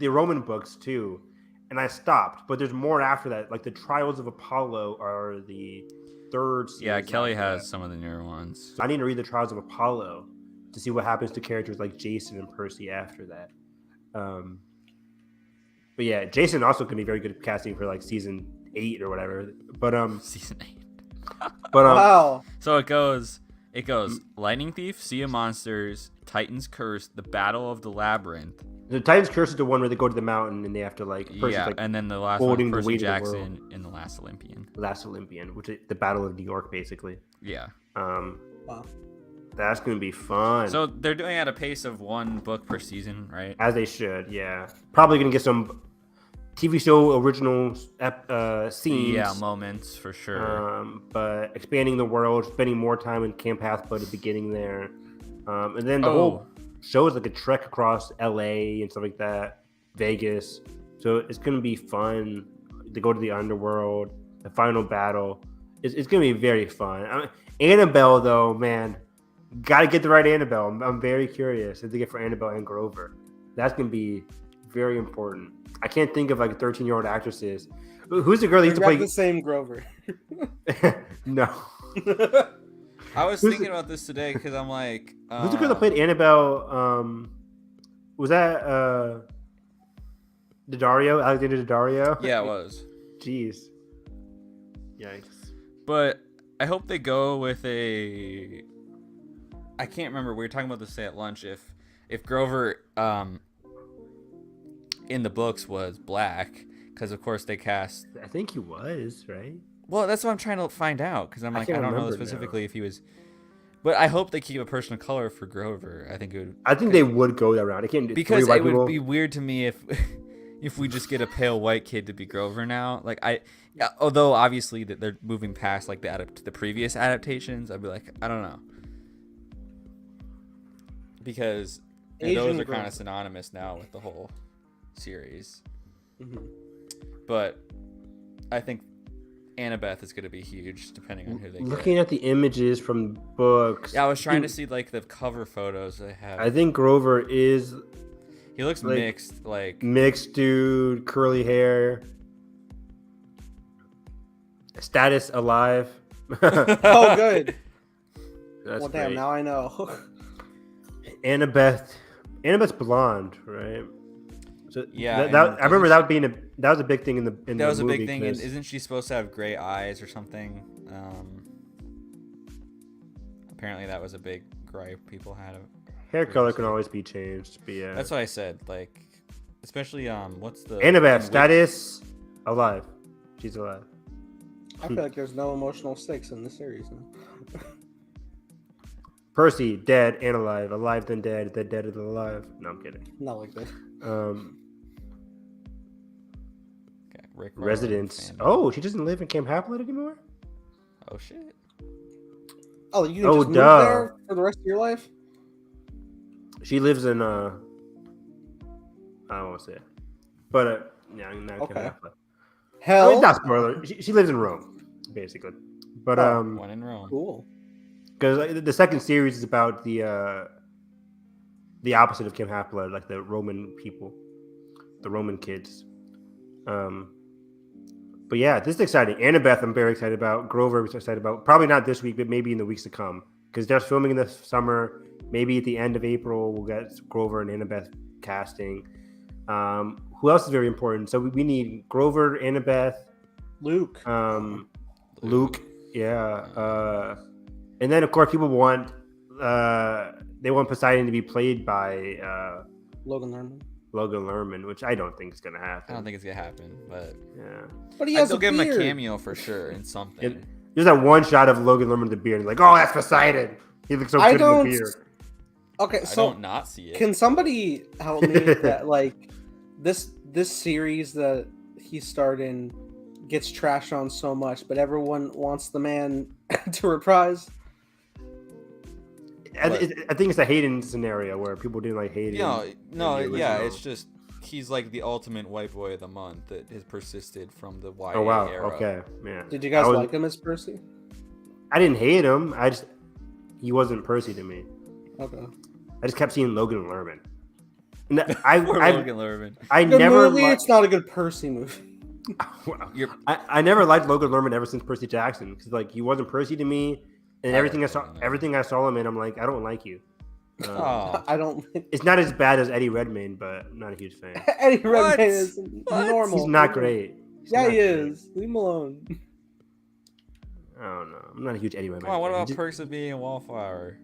S2: Roman books too, and I stopped. But there's more after that. Like the Trials of Apollo are the third series.
S3: Yeah, Kelly has some of the newer ones.
S2: I need to read the Trials of Apollo to see what happens to characters like Jason and Percy after that. But yeah, Jason also can be very good at casting for like season 8 or whatever. But
S3: Season 8.
S2: but
S1: Wow.
S3: So it goes Lightning Thief, Sea of Monsters, Titan's Curse, The Battle of the Labyrinth.
S2: The Titan's Curse is the one where they go to the mountain and they have to like Percy's, like,
S3: and then the last
S2: holding
S3: one,
S2: the weight
S3: Percy
S2: of the
S3: Jackson in The Last Olympian.
S2: Last Olympian, which is the Battle of New York, basically.
S3: Yeah.
S1: Wow.
S2: That's gonna be fun.
S3: So they're doing it at a pace of one book per season, right?
S2: As they should, yeah. Probably gonna get some TV show original scenes.
S3: Yeah, moments for sure.
S2: But expanding the world, spending more time in Camp Half Blood at the beginning there, and then the whole show is like a trek across LA and stuff like that, Vegas. So it's gonna be fun to go to the underworld, the final battle. It's gonna be very fun. Annabelle, though, man, gotta get the right Annabelle. I'm very curious if they get for Annabelle and Grover. That's gonna be very important. I can't think of like 13-year-old actresses. Who's the girl that used to play
S1: the same Grover?
S2: No.
S3: I was thinking about this today because I'm like,
S2: who's the girl that played Annabelle? Was that Daddario? Alexander Daddario?
S3: Yeah, it was.
S2: Jeez. Yikes.
S3: But I hope they go with a. I can't remember. We were talking about this today at lunch. If Grover in the books was black, because of course they cast.
S2: I think he was, right?
S3: Well, that's what I'm trying to find out because I'm like, I don't know specifically if he was. But I hope they keep a person of color for Grover. I think it would.
S2: I think they would go that route. I can't
S3: because it would be weird to me if we just get a pale white kid to be Grover now. Like although obviously that they're moving past like the previous adaptations, I'd be like, I don't know, because those are kind of synonymous now with the whole series. Mm-hmm. But I think Annabeth is going to be huge, depending on who they get. Looking
S2: at the images from the books.
S3: Yeah, I was trying to see like the cover photos they have.
S2: I think Grover is.
S3: He looks like, mixed, like
S2: mixed dude, curly hair. Status alive.
S1: Oh, good.
S2: That's
S1: well, damn.
S2: great.
S1: Now I know.
S2: Annabeth's blonde, right? So
S3: yeah,
S2: I remember that was a big thing in the movie.
S3: That was a big thing. And isn't she supposed to have gray eyes or something? Apparently, that was a big gripe people had.
S2: Hair color can always be changed. But yeah,
S3: that's what I said. Like, especially what's the
S2: Annabeth status alive? She's alive.
S1: I feel like there's no emotional stakes in this series now.
S2: Percy dead and alive, alive then dead and alive. No, I'm kidding.
S1: Not like this.
S3: Okay, Rick
S2: residence. Oh, she doesn't live in Camp Half-Blood anymore.
S3: Oh shit.
S1: Oh, you can just move there for the rest of your life?
S2: She lives in I won't say it. But yeah, now
S1: Okay.
S2: Kim Affleck. I
S1: Hell.
S2: mean, not spoiler. She lives in Rome, basically. But
S3: One in Rome.
S1: Cool.
S2: because the second series is about the opposite of Kim Half-Blood, like the Roman people, the Roman kids. But yeah, this is exciting. Annabeth, I'm very excited about. Grover, I'm excited about. Probably not this week, but maybe in the weeks to come, because they're filming in the summer. Maybe at the end of April, we'll get Grover and Annabeth casting. Who else is very important? So we need Grover, Annabeth,
S1: Luke.
S2: Luke, yeah. And then of course people want Poseidon to be played by
S1: Logan
S2: Lerman, which I don't think is gonna happen.
S3: I don't think it's gonna happen, but
S2: Yeah.
S1: But he
S3: I'd
S1: has
S3: still
S1: a
S3: give him a
S1: beard.
S3: cameo for sure in something.
S2: There's that one shot of Logan Lerman with the beard. And like, oh, that's Poseidon. He looks so
S1: I
S2: good
S1: don't.
S2: in the beard.
S1: Okay,
S3: I
S1: so
S3: don't not see it.
S1: can somebody help me that like this series that he starred in gets trashed on so much, but everyone wants the man to reprise?
S2: I think it's a Hayden scenario where people didn't like Hayden.
S3: No,
S2: in the
S3: yeah,
S2: original.
S3: it's just he's like the ultimate white boy of the month that has persisted from the YA
S2: Oh wow.
S3: era.
S2: Okay. Yeah.
S1: Did you guys like him as Percy?
S2: I didn't hate him. He wasn't Percy to me.
S1: Okay.
S2: I just kept seeing Logan Lerman. And
S3: Poor Logan Lerman.
S2: I
S1: Good
S2: never.
S1: movie. It's not a good Percy movie.
S2: I never liked Logan Lerman ever since Percy Jackson because like he wasn't Percy to me, and everything I saw him in, I'm like, I don't like you.
S3: Oh,
S1: I don't.
S2: It's not as bad as Eddie Redmayne, but I'm not a huge fan.
S1: Eddie
S3: What?
S1: Redmayne is
S3: What?
S1: normal.
S2: He's not great.
S1: Yeah, he is. Leave him alone.
S2: I don't know. I'm not a huge Eddie Redmayne.
S3: come on. What
S2: fan.
S3: about Perks of Being a Wallflower?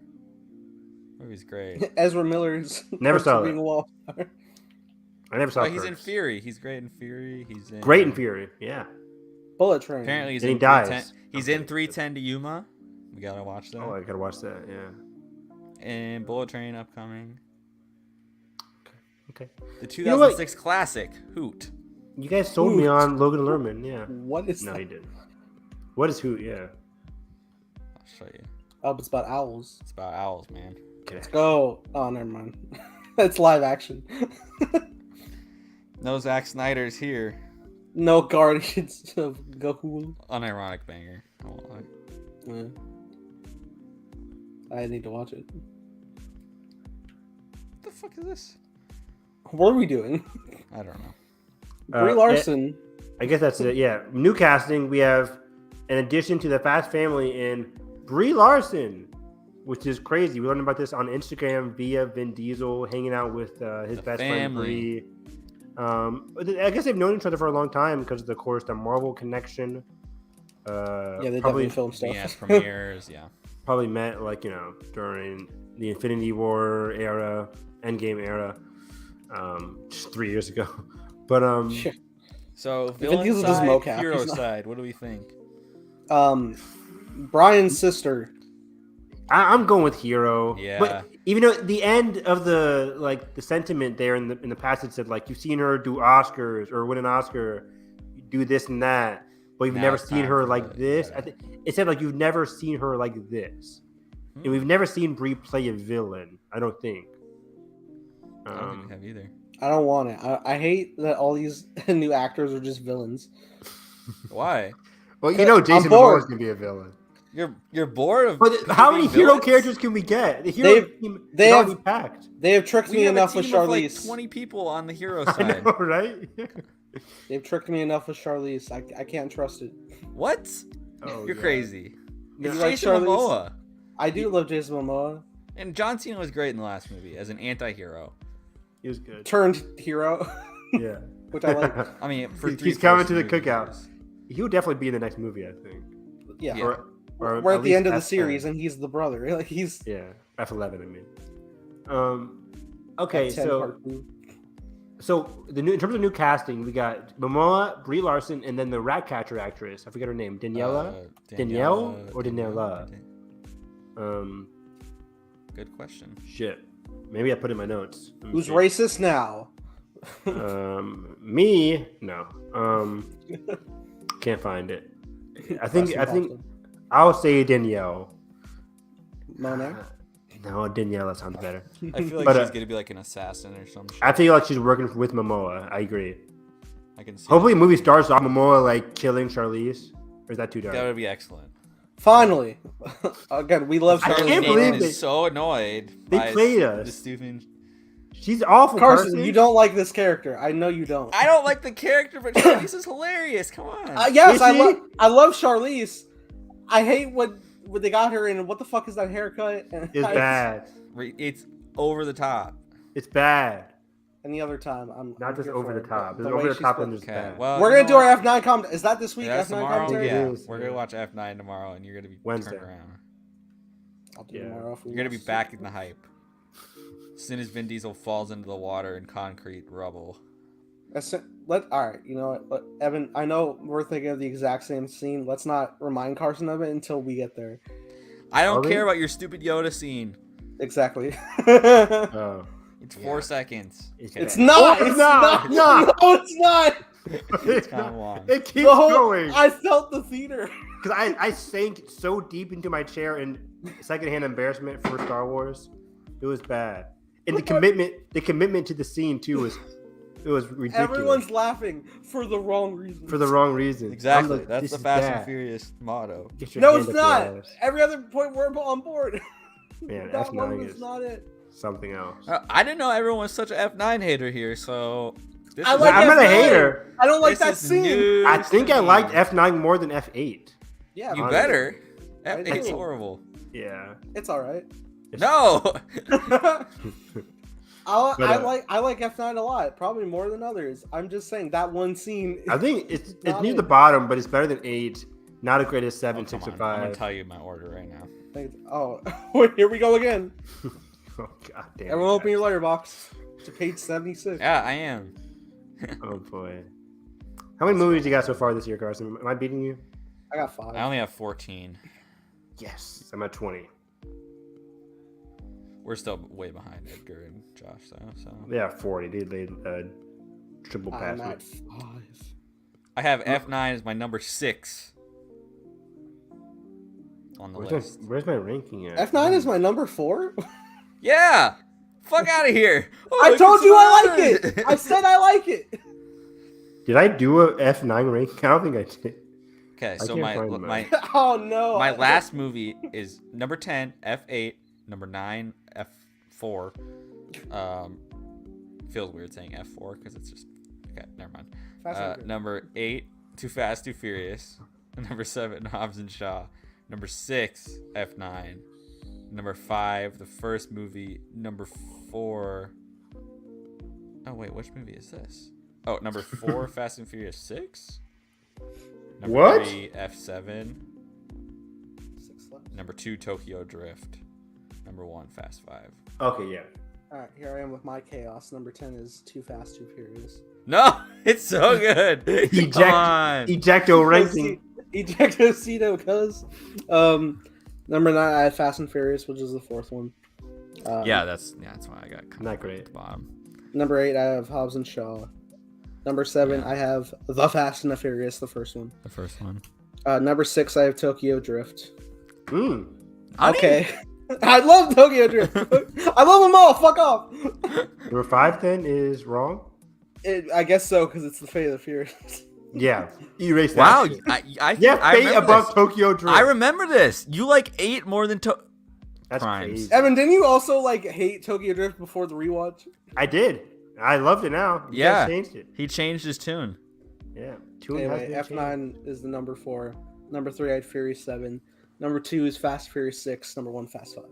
S3: Movie's great.
S1: Ezra Miller's
S2: Never saw
S1: being
S2: that.
S1: a wallflower.
S2: I never saw.
S3: Oh, he's in
S2: Perks.
S3: Fury. He's great in Fury. He's in
S2: Great in Fury. Yeah.
S1: Bullet Train.
S3: Apparently, he's
S2: And he
S3: in
S2: dies.
S3: 310. He's in 310 to Yuma. We gotta watch that.
S2: Oh, I gotta watch that. Yeah.
S3: And Bullet Train upcoming.
S2: Okay.
S3: The
S2: know what?
S3: 2006 classic Hoot.
S2: You guys sold me on Logan Lerman. Yeah.
S1: What is
S2: No,
S1: that?
S2: he didn't. What is who? Yeah.
S3: I'll show you.
S1: Oh, it's about owls.
S3: It's about owls, man.
S2: Okay.
S1: Let's go. Oh, never mind. It's live action.
S3: No Zack Snyder's here.
S1: No Guardians of Gahul.
S3: Unironic banger. I won't lie.
S1: Yeah. I need to watch it.
S3: What the fuck is this?
S1: What are we doing?
S3: I don't know.
S1: Brie Larson.
S2: I guess that's it. Yeah. New casting. We have, in addition to the Fast Family, in Brie Larson, which is crazy. We learned about this on Instagram via Vin Diesel hanging out with his best friend Brie. I guess they've known each other for a long time because of the Marvel connection.
S1: Yeah, they
S2: probably
S1: definitely film stuff.
S3: Yeah, premieres. Yeah.
S2: probably met during the Infinity War era, Endgame era, just 3 years ago. But
S1: Sure.
S3: So
S1: Vin
S3: villain
S1: Diesel does
S3: side,
S1: mocap,
S3: hero
S1: he's not-
S3: side. What do we think?
S1: Brian's sister.
S2: I'm going with hero.
S3: Yeah.
S2: But even though the end of the sentiment there in the passage said you've seen her do Oscars or win an Oscar, do this and that, but you've
S3: Now
S2: never
S3: it's
S2: seen
S3: time
S2: her
S3: for
S2: like
S3: the-
S2: this.
S3: yeah.
S2: I think it said you've never seen her like this, and we've never seen Brie play a villain. I don't think.
S3: I don't think we have either.
S1: I don't want it. I hate that all these new actors are just villains.
S3: Why?
S2: Well,
S1: I'm
S2: Jason
S1: bored.
S2: Momoa's gonna be a villain.
S3: You're bored of.
S2: But how many
S3: being
S2: hero
S3: villains?
S2: characters can we get? The hero team
S1: they
S2: is
S1: have-
S2: already packed.
S1: They have tricked
S3: We
S1: me
S3: have
S1: enough
S3: a
S1: with
S3: team of like
S1: Charlize.
S3: 20 people on the hero
S2: I
S3: side.
S2: know, right?
S1: They've tricked me enough with Charlize. I can't trust it.
S3: What?
S2: Oh,
S3: You're
S2: yeah.
S3: crazy.
S1: You
S3: It's
S1: like
S3: Jason
S1: Charlize?
S3: Momoa.
S1: I do love Jason Momoa.
S3: And John Cena was great in the last movie as an anti-hero.
S2: He was good.
S1: Turned hero,
S2: Yeah.
S1: which I like.
S3: I mean, for
S2: He's coming to the
S3: movies.
S2: cookout. He would definitely be in the next movie, I think.
S1: Yeah.
S3: Yeah.
S2: Or
S1: We're at the
S2: least
S1: end of the
S2: F10.
S1: series, and he's the brother. Like he's
S2: Yeah, F11. I mean. Okay,
S1: F10
S2: so
S1: part two.
S2: in terms of new casting, we got Momoa, Brie Larson, and then the Ratcatcher actress. I forget her name. Danielle or Daniela?
S3: Good question.
S2: Shit. Maybe I put it in my notes. Let me
S1: Who's
S2: see.
S1: racist now?
S2: Me? No. Can't find it. I think I'll say Danielle.
S1: Monet.
S2: No, Daniela sounds better.
S3: I feel like
S2: But,
S3: she's gonna be like an assassin or some shit.
S2: I feel like she's working with Momoa. I agree.
S3: I can see.
S2: Hopefully, the movie starts off Momoa like killing Charlize. Or is that too dark?
S3: That would be excellent.
S1: Finally, again, we love
S2: I
S1: Charlize.
S2: can't believe
S3: Nathan
S2: they-
S3: is so annoyed.
S2: they
S3: by
S2: played
S3: the
S2: us.
S3: stupid.
S2: She's awful.
S1: Carson, you don't like this character. I know you don't.
S3: I don't like the character, but Charlize is hilarious. Come on.
S1: Yes,
S2: Is she?
S1: I love Charlize. I hate what they got her in. What the fuck is that haircut?
S2: It's bad.
S3: It's over the top.
S2: It's bad.
S1: Any other time, I'm
S2: Not just
S1: here
S2: over
S1: for
S2: the
S1: it,
S2: top.
S1: but
S2: It's
S1: the way
S2: over the
S1: she's
S2: top
S1: put-
S2: and just
S3: Okay.
S2: bad.
S3: Well,
S1: We're
S3: you
S1: gonna
S3: know
S1: do
S3: what?
S1: our F9 comment. Is that this week?
S3: That's
S1: F9
S3: tomorrow.
S1: commentary.
S3: Yeah,
S2: It is,
S3: we're
S2: yeah.
S3: gonna watch F9 tomorrow, and you're gonna be
S2: Wednesday.
S3: turned around.
S1: I'll do
S2: Yeah.
S1: tomorrow if we
S3: You're gonna be
S1: watch
S3: back in the hype. As soon as Vin Diesel falls into the water in concrete rubble.
S1: All right, you know what, Evan? I know we're thinking of the exact same scene. Let's not remind Carson of it until we get there.
S3: I don't
S2: Are
S3: care
S2: we?
S3: about your stupid Yoda scene.
S1: Exactly.
S2: Oh.
S3: It's 4 seconds.
S2: It's
S1: It's
S2: bad.
S1: not.
S2: Oh,
S1: It's
S2: not.
S1: not.
S2: No.
S1: No, it's not.
S3: It's kind of long.
S2: It keeps
S1: The whole-
S2: going.
S1: I felt the theater.
S2: Because I sank so deep into my chair in secondhand embarrassment for Star Wars. It was bad. And the commitment to the scene too was ridiculous.
S1: Everyone's laughing for the wrong reason.
S2: for the wrong reason.
S3: Exactly.
S2: I'm like,
S3: That's
S2: this
S3: the
S2: is
S3: Fast
S2: bad.
S3: and Furious motto.
S2: Get your
S1: No,
S2: hand
S1: it's
S2: up your
S1: not.
S2: ass.
S1: Every other point we're on board.
S2: Man,
S1: That one
S2: F9
S1: was
S2: is
S1: not it.
S2: something else.
S3: I didn't know everyone was such an F9 hater here, so this
S1: I
S3: is-
S1: like
S2: I'm not a
S1: F9.
S2: hater.
S1: I don't like
S3: this
S1: that
S3: is
S1: scene.
S3: news
S2: I think
S3: to
S2: I
S3: me.
S2: liked F9 more than F8.
S1: Yeah,
S3: You
S1: but
S2: honestly.
S3: better.
S1: I
S3: F8's
S1: do.
S3: horrible.
S2: Yeah.
S1: it's all right.
S3: No.
S1: I like F9 a lot, probably more than others. I'm just saying that one scene.
S2: I think it's
S1: Not
S2: near
S1: it.
S2: the bottom, but it's better than 8. Not as great as 7,
S3: Oh,
S2: 6,
S3: come
S2: or
S3: on. I'm
S2: 5.
S3: gonna tell you my order right now.
S1: Oh, here we go again.
S2: Oh god damn.
S1: Everyone
S2: it,
S1: open your
S2: guys.
S1: letterbox to page 76.
S3: Yeah, I am.
S2: Oh boy. How many movies you got so far this year, Carson? Am I beating you?
S1: I got 5.
S3: I only have 14.
S2: Yes. I'm at 20.
S3: We're still way behind Edgar and Josh, though. So
S2: Yeah, 40. They triple pass
S1: I'm
S2: me.
S1: at 5.
S3: I have F9 as my number 6 on the list.
S2: Where's my ranking at?
S1: F9 is my number 4.
S3: Yeah. Fuck out of here. Oh,
S1: I
S3: look,
S1: told
S3: it's
S1: you I like
S3: mine.
S1: it. I said I like it.
S2: Did I do a F9 ranking? I don't think I did.
S3: Okay,
S2: I
S3: so
S2: can't
S3: my
S2: find mine.
S1: Oh no.
S3: my last movie is number 10 F8, number 9 F4. Feels weird saying F4 because it's just okay. Never mind.
S1: Fast and Furious.
S3: Number 8 Too Fast Too Furious. Number 7 Hobbs and Shaw. Number 6 F9. Number 5 the first movie. Number 4. Oh wait, which movie is this? Oh, number 4 Fast and Furious 6. Number
S2: What?
S3: 3 F7.
S1: 6 left.
S3: Number 2 Tokyo Drift. Number 1 Fast 5.
S2: Okay, yeah.
S1: All right, here I am with my chaos. Number 10 is Too Fast, Too Furious.
S3: No, it's so good. Come on.
S2: Ejecto ranking.
S1: Ejectocito, cuz. Number 9, I had Fast and Furious, which is the 4th one.
S3: Yeah, that's why I got kind
S2: Not
S3: of
S2: great.
S3: at the bottom.
S1: Number 8, I have Hobbs and Shaw. Number 7, I have The Fast and the Furious, the first one.
S3: The first one.
S1: Number 6, I have Tokyo Drift.
S2: Mm.
S1: Okay. I love Tokyo Drift. I love them all. Fuck off.
S2: Number 5 then is wrong.
S1: I guess so, because it's the Fate of the Furious.
S2: Yeah. Erase that.
S3: Wow,
S2: shit.
S3: I
S2: Yeah,
S3: I
S2: Fate
S3: remember
S2: above
S3: this.
S2: Tokyo Drift.
S3: I remember this. You like 8 more than
S2: That's
S3: Crimes.
S2: crazy.
S1: Evan, didn't you also like hate Tokyo Drift before the rewatch?
S2: I did. I loved it now. You
S3: Yeah.
S2: guys changed it.
S3: He changed his tune.
S2: Yeah. Two
S1: Anyway,
S2: has been changed.
S1: F9 is the number 4. Number 3, I had Furious 7. Number 2 is Fast Furious 6. Number 1, Fast 5.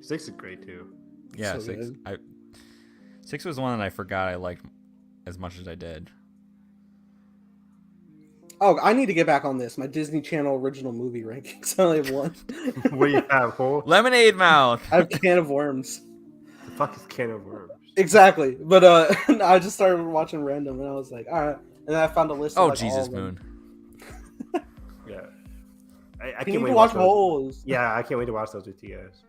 S2: 6 is great too.
S3: Yeah,
S1: So
S3: 6.
S1: good.
S3: 6 was the one that I forgot I liked as much as I did.
S1: Oh, I need to get back on this. My Disney Channel original movie rankings. I only have one.
S2: What do you have, Cole?
S3: Lemonade Mouth.
S1: I have Can of Worms.
S2: The fuck is Can of Worms?
S1: Exactly. But I just started watching random and I was like, all right. And then I found a list of
S3: Oh,
S1: like, all
S3: Jesus
S1: of them.
S3: Moon.
S2: Yeah. I
S1: You
S2: can't
S1: need
S2: wait
S1: to watch
S2: those.
S1: Holes
S2: Yeah, I can't wait to watch those with you guys.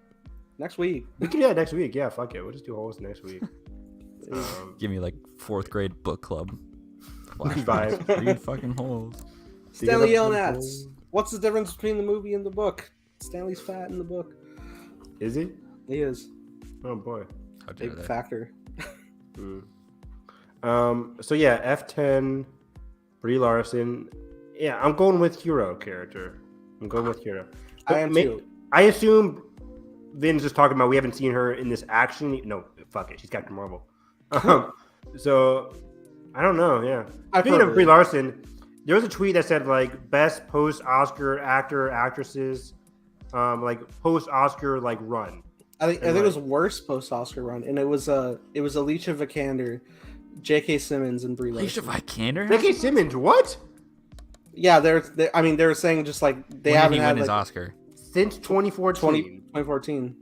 S1: next week.
S2: We can do that next week. Yeah, fuck it. We'll just do Holes next week.
S3: Give me like 4th grade book club.
S2: Vibe.
S3: Read fucking holes.
S1: Stanley
S2: episode
S1: yelling at
S2: Holes.
S1: What's the difference between the movie and the book? Stanley's fat in the book.
S2: Is he?
S1: He is
S2: Oh boy.
S3: How dare
S1: big
S3: they?
S1: factor.
S2: So yeah, F10, Brie Larson. Yeah, I'm going with hero character. I'm going with hero.
S1: I am too.
S2: I assume Vin's just talking about we haven't seen her in this action. No, fuck it. She's Captain Marvel. So I don't know. Yeah. Speaking of Brie Larson, there was a tweet that said like best post Oscar actor actresses, like post Oscar like run.
S1: I think it was worst post Oscar run, and it was Alicia Vikander, J.K. Simmons, and Brie
S3: Alicia
S1: Larson.
S3: Vikander?
S2: J.K. Simmons, what?
S1: Yeah, they were saying just like they
S3: When
S1: haven't
S3: did he
S1: had
S3: win his
S1: like,
S3: Oscar?
S2: Since 2014.
S1: 2014.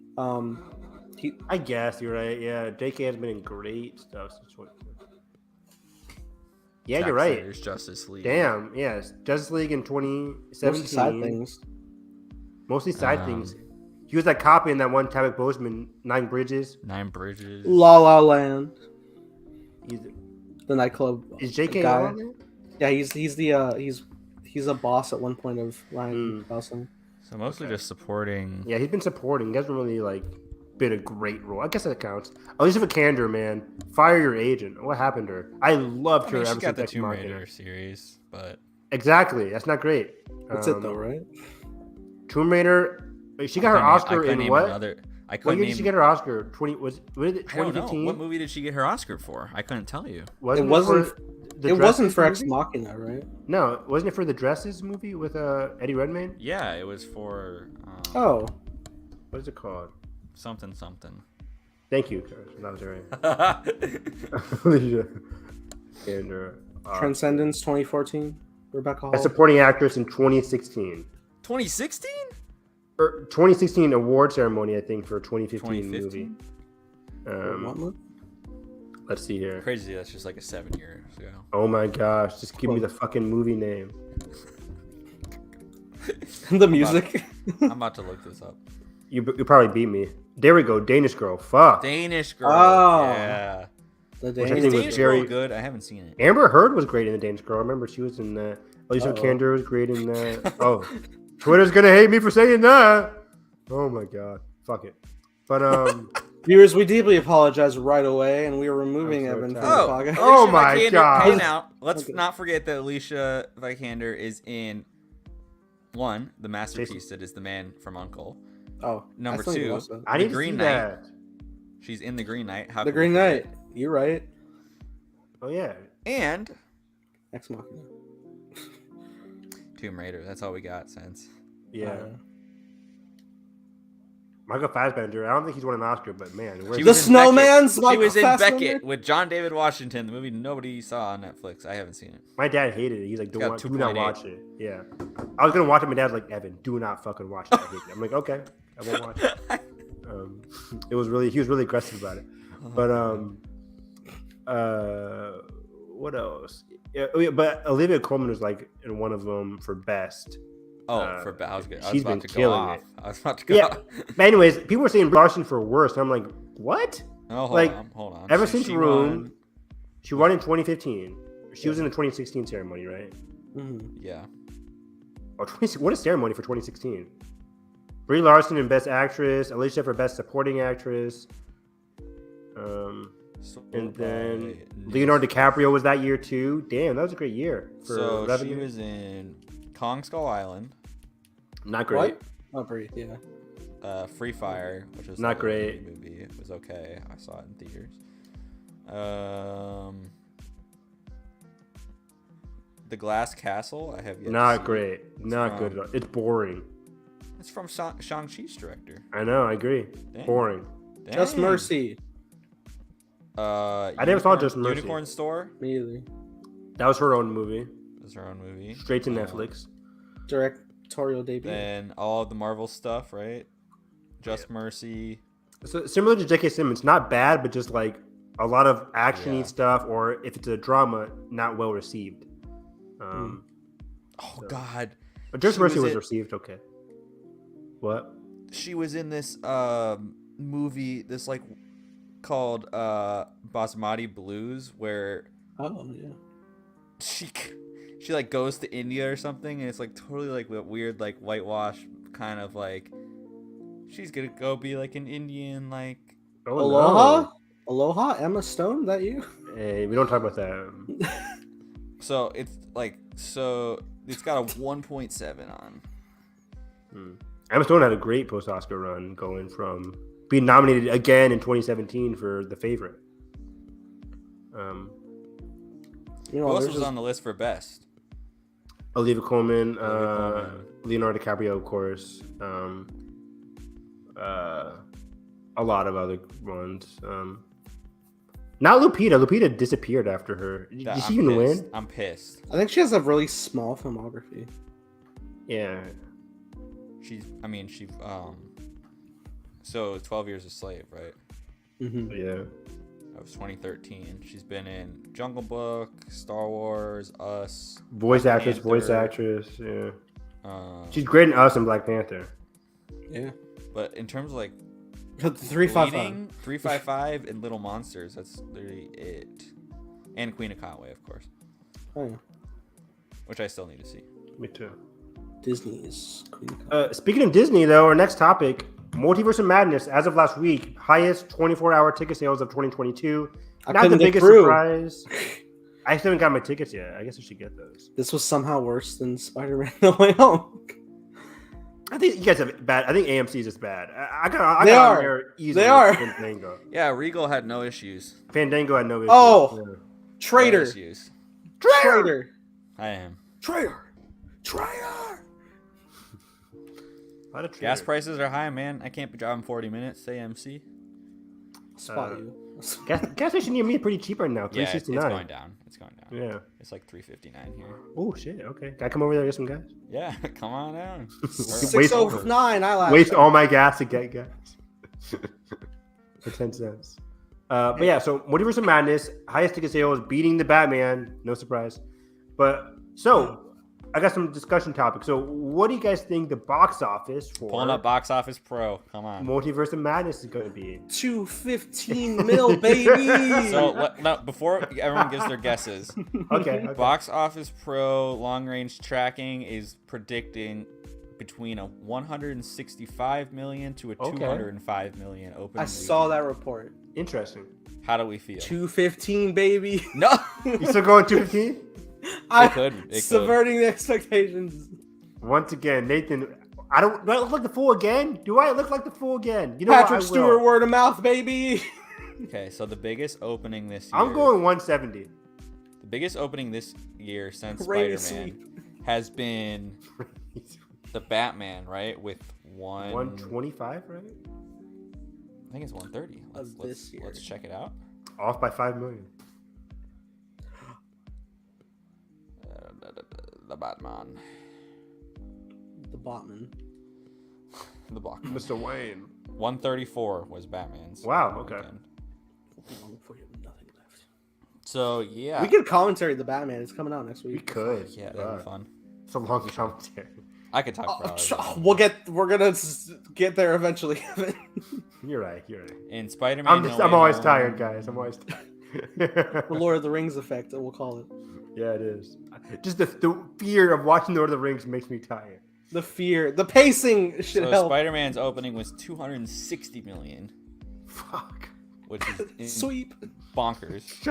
S2: I guess you're right. Yeah, J.K. has been in great stuff since 2014. Yeah, you're right.
S3: There's Justice League.
S2: Damn, yes. Justice League in 2017.
S1: Mostly side things.
S2: Mostly side things. He was that cop in that one Chadwick Boseman, Nine Bridges.
S1: La La Land.
S2: He's,
S1: The nightclub.
S2: is J.K.
S1: guy.
S2: on there?
S1: Yeah, he's a boss at one point of Ryan Gosling.
S3: So mostly just supporting.
S2: Yeah, he's been supporting. He hasn't really like been a great role. I guess that counts. Alicia Vikander, man, fire your agent. What happened to her? I loved her.
S3: She
S2: ever
S3: got
S2: since
S3: the
S2: Ex
S3: Tomb
S2: Machina.
S3: Raider series, but
S2: Exactly. That's not great.
S1: That's it though, right?
S2: Tomb Raider. She got her Oscar in what? When did she get her Oscar? 2015?
S3: What movie did she get her Oscar for? I couldn't tell you.
S1: It wasn't for Ex Machina, right?
S2: No, wasn't it for the Dresses movie with Eddie Redmayne?
S3: Yeah, it was for.
S1: What
S2: is it called?
S3: Something.
S2: Thank you, Chris. That was right. Alicia Vikander.
S1: Transcendence 2014. Rebecca Hall.
S2: A supporting actress in 2016.
S3: 2016?
S2: 2016 award ceremony, I think, for 2015 movie.
S1: What movie?
S2: Let's see here.
S3: Crazy, that's just like 7 years ago.
S2: Oh my gosh, just give me the fucking movie name.
S1: The music.
S3: I'm about to look this up.
S2: You probably beat me. There we go. Danish Girl. Fuck.
S3: Danish Girl.
S1: Oh.
S3: Yeah.
S1: The
S3: Danish Girl good? I haven't seen it.
S2: Amber Heard was great in the Danish Girl. I remember she was in that. Alicia Vikander was great in that. Oh. Twitter's gonna hate me for saying that. Oh my god. Fuck it. But
S1: viewers, we deeply apologize right away, and we are removing Evan from the podcast.
S2: Oh my god.
S3: Hey, now let's not forget that Alicia Vikander is in one, the masterpiece that is The Man from U.N.C.L.E.
S1: Oh,
S3: number 2,
S2: I
S3: The
S2: need
S3: Green
S2: to see
S3: Knight.
S2: that.
S3: She's in The Green Knight.
S1: The Green Knight. You're right.
S2: Oh yeah.
S3: And
S1: Ex Machina.
S3: Tomb Raider. That's all we got since.
S2: Yeah. Michael Fassbender. I don't think he's won an Oscar, but man,
S1: The Snowman's
S3: She
S1: Michael
S3: was in
S1: Fassbender?
S3: Beckett with John David Washington, the movie nobody saw on Netflix. I haven't seen it.
S2: My dad hated it. He's like, do
S3: got
S2: not
S3: 2.8.
S2: watch it. Yeah. I was gonna watch it. My dad's like, Evan, do not fucking watch it. I hate it. I'm like, okay, I won't watch it. He was really aggressive about it. But what else? Yeah, but Olivia Colman was like in one of them for best.
S3: Oh, for I was good. I was
S2: she's
S3: about
S2: been
S3: to go
S2: killing
S3: off.
S2: it.
S3: I was about to go
S2: Yeah.
S3: off.
S2: But anyways, people were saying Larson for worst. And I'm like, what?
S3: Oh, hold on.
S2: Ever
S3: So
S2: since
S3: she
S2: Room,
S3: won-
S2: she won in 2015. She was in the 2016 ceremony, right?
S3: Yeah.
S2: Oh, what a ceremony for 2016. Brie Larson in Best Actress, Alicia for Best Supporting Actress. And then Leonardo DiCaprio was that year too. Damn, that was a great year.
S3: So
S2: revenue.
S3: she was in Kong Skull Island.
S2: Not great.
S1: Not great, yeah.
S3: Free Fire, which was
S2: Not
S3: like a
S2: great.
S3: movie. It was okay. I saw it in theaters. The Glass Castle. I have yet.
S2: Not
S3: to see.
S2: great. Not good at all. It's boring.
S3: It's from Shang-Chi's director.
S2: I know. I agree.
S3: Dang.
S2: Boring.
S1: Just
S3: Dang.
S1: Mercy.
S2: I never saw Just Mercy.
S3: Unicorn Store.
S1: Me either.
S2: That was her own movie.
S3: It was her own movie.
S2: Straight to Netflix.
S1: Directorial debut.
S3: Then all of the Marvel stuff, right? Just Mercy.
S2: So similar to J.K. Simmons, not bad, but just like a lot of actiony stuff, or if it's a drama, not well received.
S3: God.
S2: But Just Mercy was
S3: in-
S2: received okay. What?
S3: She was in this movie, this like called Basmati Blues, where
S1: yeah.
S3: she like goes to India or something, and it's like totally like weird like whitewash kind of like She's gonna go be like an Indian, like.
S2: Oh,
S1: Aloha,
S2: no.
S1: Aloha, Emma Stone. That you?
S2: Hey, we don't talk about that.
S3: So it's got a 1.7 on.
S2: Emma Stone had a great post-Oscar run, going from being nominated again in 2017 for The Favorite.
S3: Who else was on the list for best?
S2: Olivia Colman,
S3: Colman.
S2: Leonardo DiCaprio, of course. A lot of other ones. Not Lupita. Lupita disappeared after her. Did she even win?
S3: I'm pissed.
S1: I think she has a really small filmography.
S2: Yeah.
S3: So 12 Years a Slave, right?
S1: Mm-hmm.
S2: Yeah.
S3: That was 2013. She's been in Jungle Book, Star Wars, Us.
S2: Voice
S3: Black
S2: actress. Yeah.
S3: Panther.
S2: She's great in Us and Black Panther.
S1: Yeah.
S3: But in terms of like
S1: 355.
S3: 355 and Little Monsters, that's literally it. And Queen of Conway, of course.
S1: Oh yeah.
S3: Which I still need to see.
S2: Me too.
S1: Disney's Queen.
S2: Speaking of Disney, though, our next topic, Multiverse of Madness, as of last week, highest 24-hour ticket sales of 2022. Not the biggest surprise. I still haven't got my tickets yet. I guess I should get those.
S1: This was somehow worse than Spider-Man No Way Home.
S2: I think you guys have bad. I think AMC is just bad. I got on there easily.
S1: They are.
S2: Fandango.
S3: Yeah, Regal had no issues.
S2: Fandango had no issues.
S1: Oh,
S2: yeah.
S1: traitor.
S3: No issues.
S1: Traitor.
S3: I am.
S1: Traitor.
S2: A lot of
S3: Gas
S2: traitors.
S3: prices are high, man. I can't be driving 40 minutes. Say MC.
S1: Spot you.
S2: Gas station near me is pretty cheap right now.
S3: Yeah, it's
S2: $3.69.
S3: going down. It's going down.
S2: Yeah.
S3: It's like $3.59 here.
S2: Oh shit. Okay. Can I come over there and get some gas?
S3: Yeah, come on down.
S2: Waste-
S1: 609. I laughed.
S2: Waste all my gas to get gas for 10 cents. But yeah, so Multiverse of Madness, highest ticket sales, beating the Batman. No surprise. But so I got some discussion topics. So what do you guys think the box office for
S3: Pulling up Box Office Pro. Come on.
S2: Multiverse of Madness is going to be?
S1: 215 mil, baby.
S3: So before everyone gives their guesses,
S2: Okay.
S3: Box Office Pro long range tracking is predicting between a 165 million to a 205 million opening.
S1: I saw that report.
S2: Interesting.
S3: How do we feel?
S1: 215, baby.
S3: No.
S2: You still going 215?
S1: I
S3: could.
S1: subverting the expectations.
S2: Once again, Nathan, do I look like the fool again? Do I look like the fool again? You know
S1: Patrick
S2: what?
S1: Stewart, word of mouth, baby.
S3: Okay, so the biggest opening this year.
S2: I'm going 170.
S3: The biggest opening this year since
S1: Rainy
S3: Spider-Man has been the Batman, right? With
S2: 125, right?
S3: I think it's 130.
S1: This year.
S3: Let's check it out.
S2: Off by 5 million.
S3: The Batman.
S1: The Botman.
S3: The block.
S2: Mr. Wayne.
S3: 134 was Batman's.
S2: Wow, okay.
S3: weekend.
S1: Long for you, nothing left.
S3: So yeah,
S1: We could commentary the Batman. It's coming out next
S2: We
S1: week.
S2: could.
S3: yeah, that'd be fun.
S2: It's a long commentary.
S3: I could talk for hours.
S1: We're gonna get there eventually.
S2: You're right.
S3: In Spider-Man,
S2: I'm always tired, guys. I'm always tired.
S1: The Lord of the Rings effect, we'll call it.
S2: Yeah, it is. Just the fear of watching Lord of the Rings makes me tired.
S1: The fear, the pacing should
S3: So
S1: help.
S3: Spider-Man's opening was 260 million,
S2: Fuck.
S3: which is
S1: Sweep.
S3: bonkers.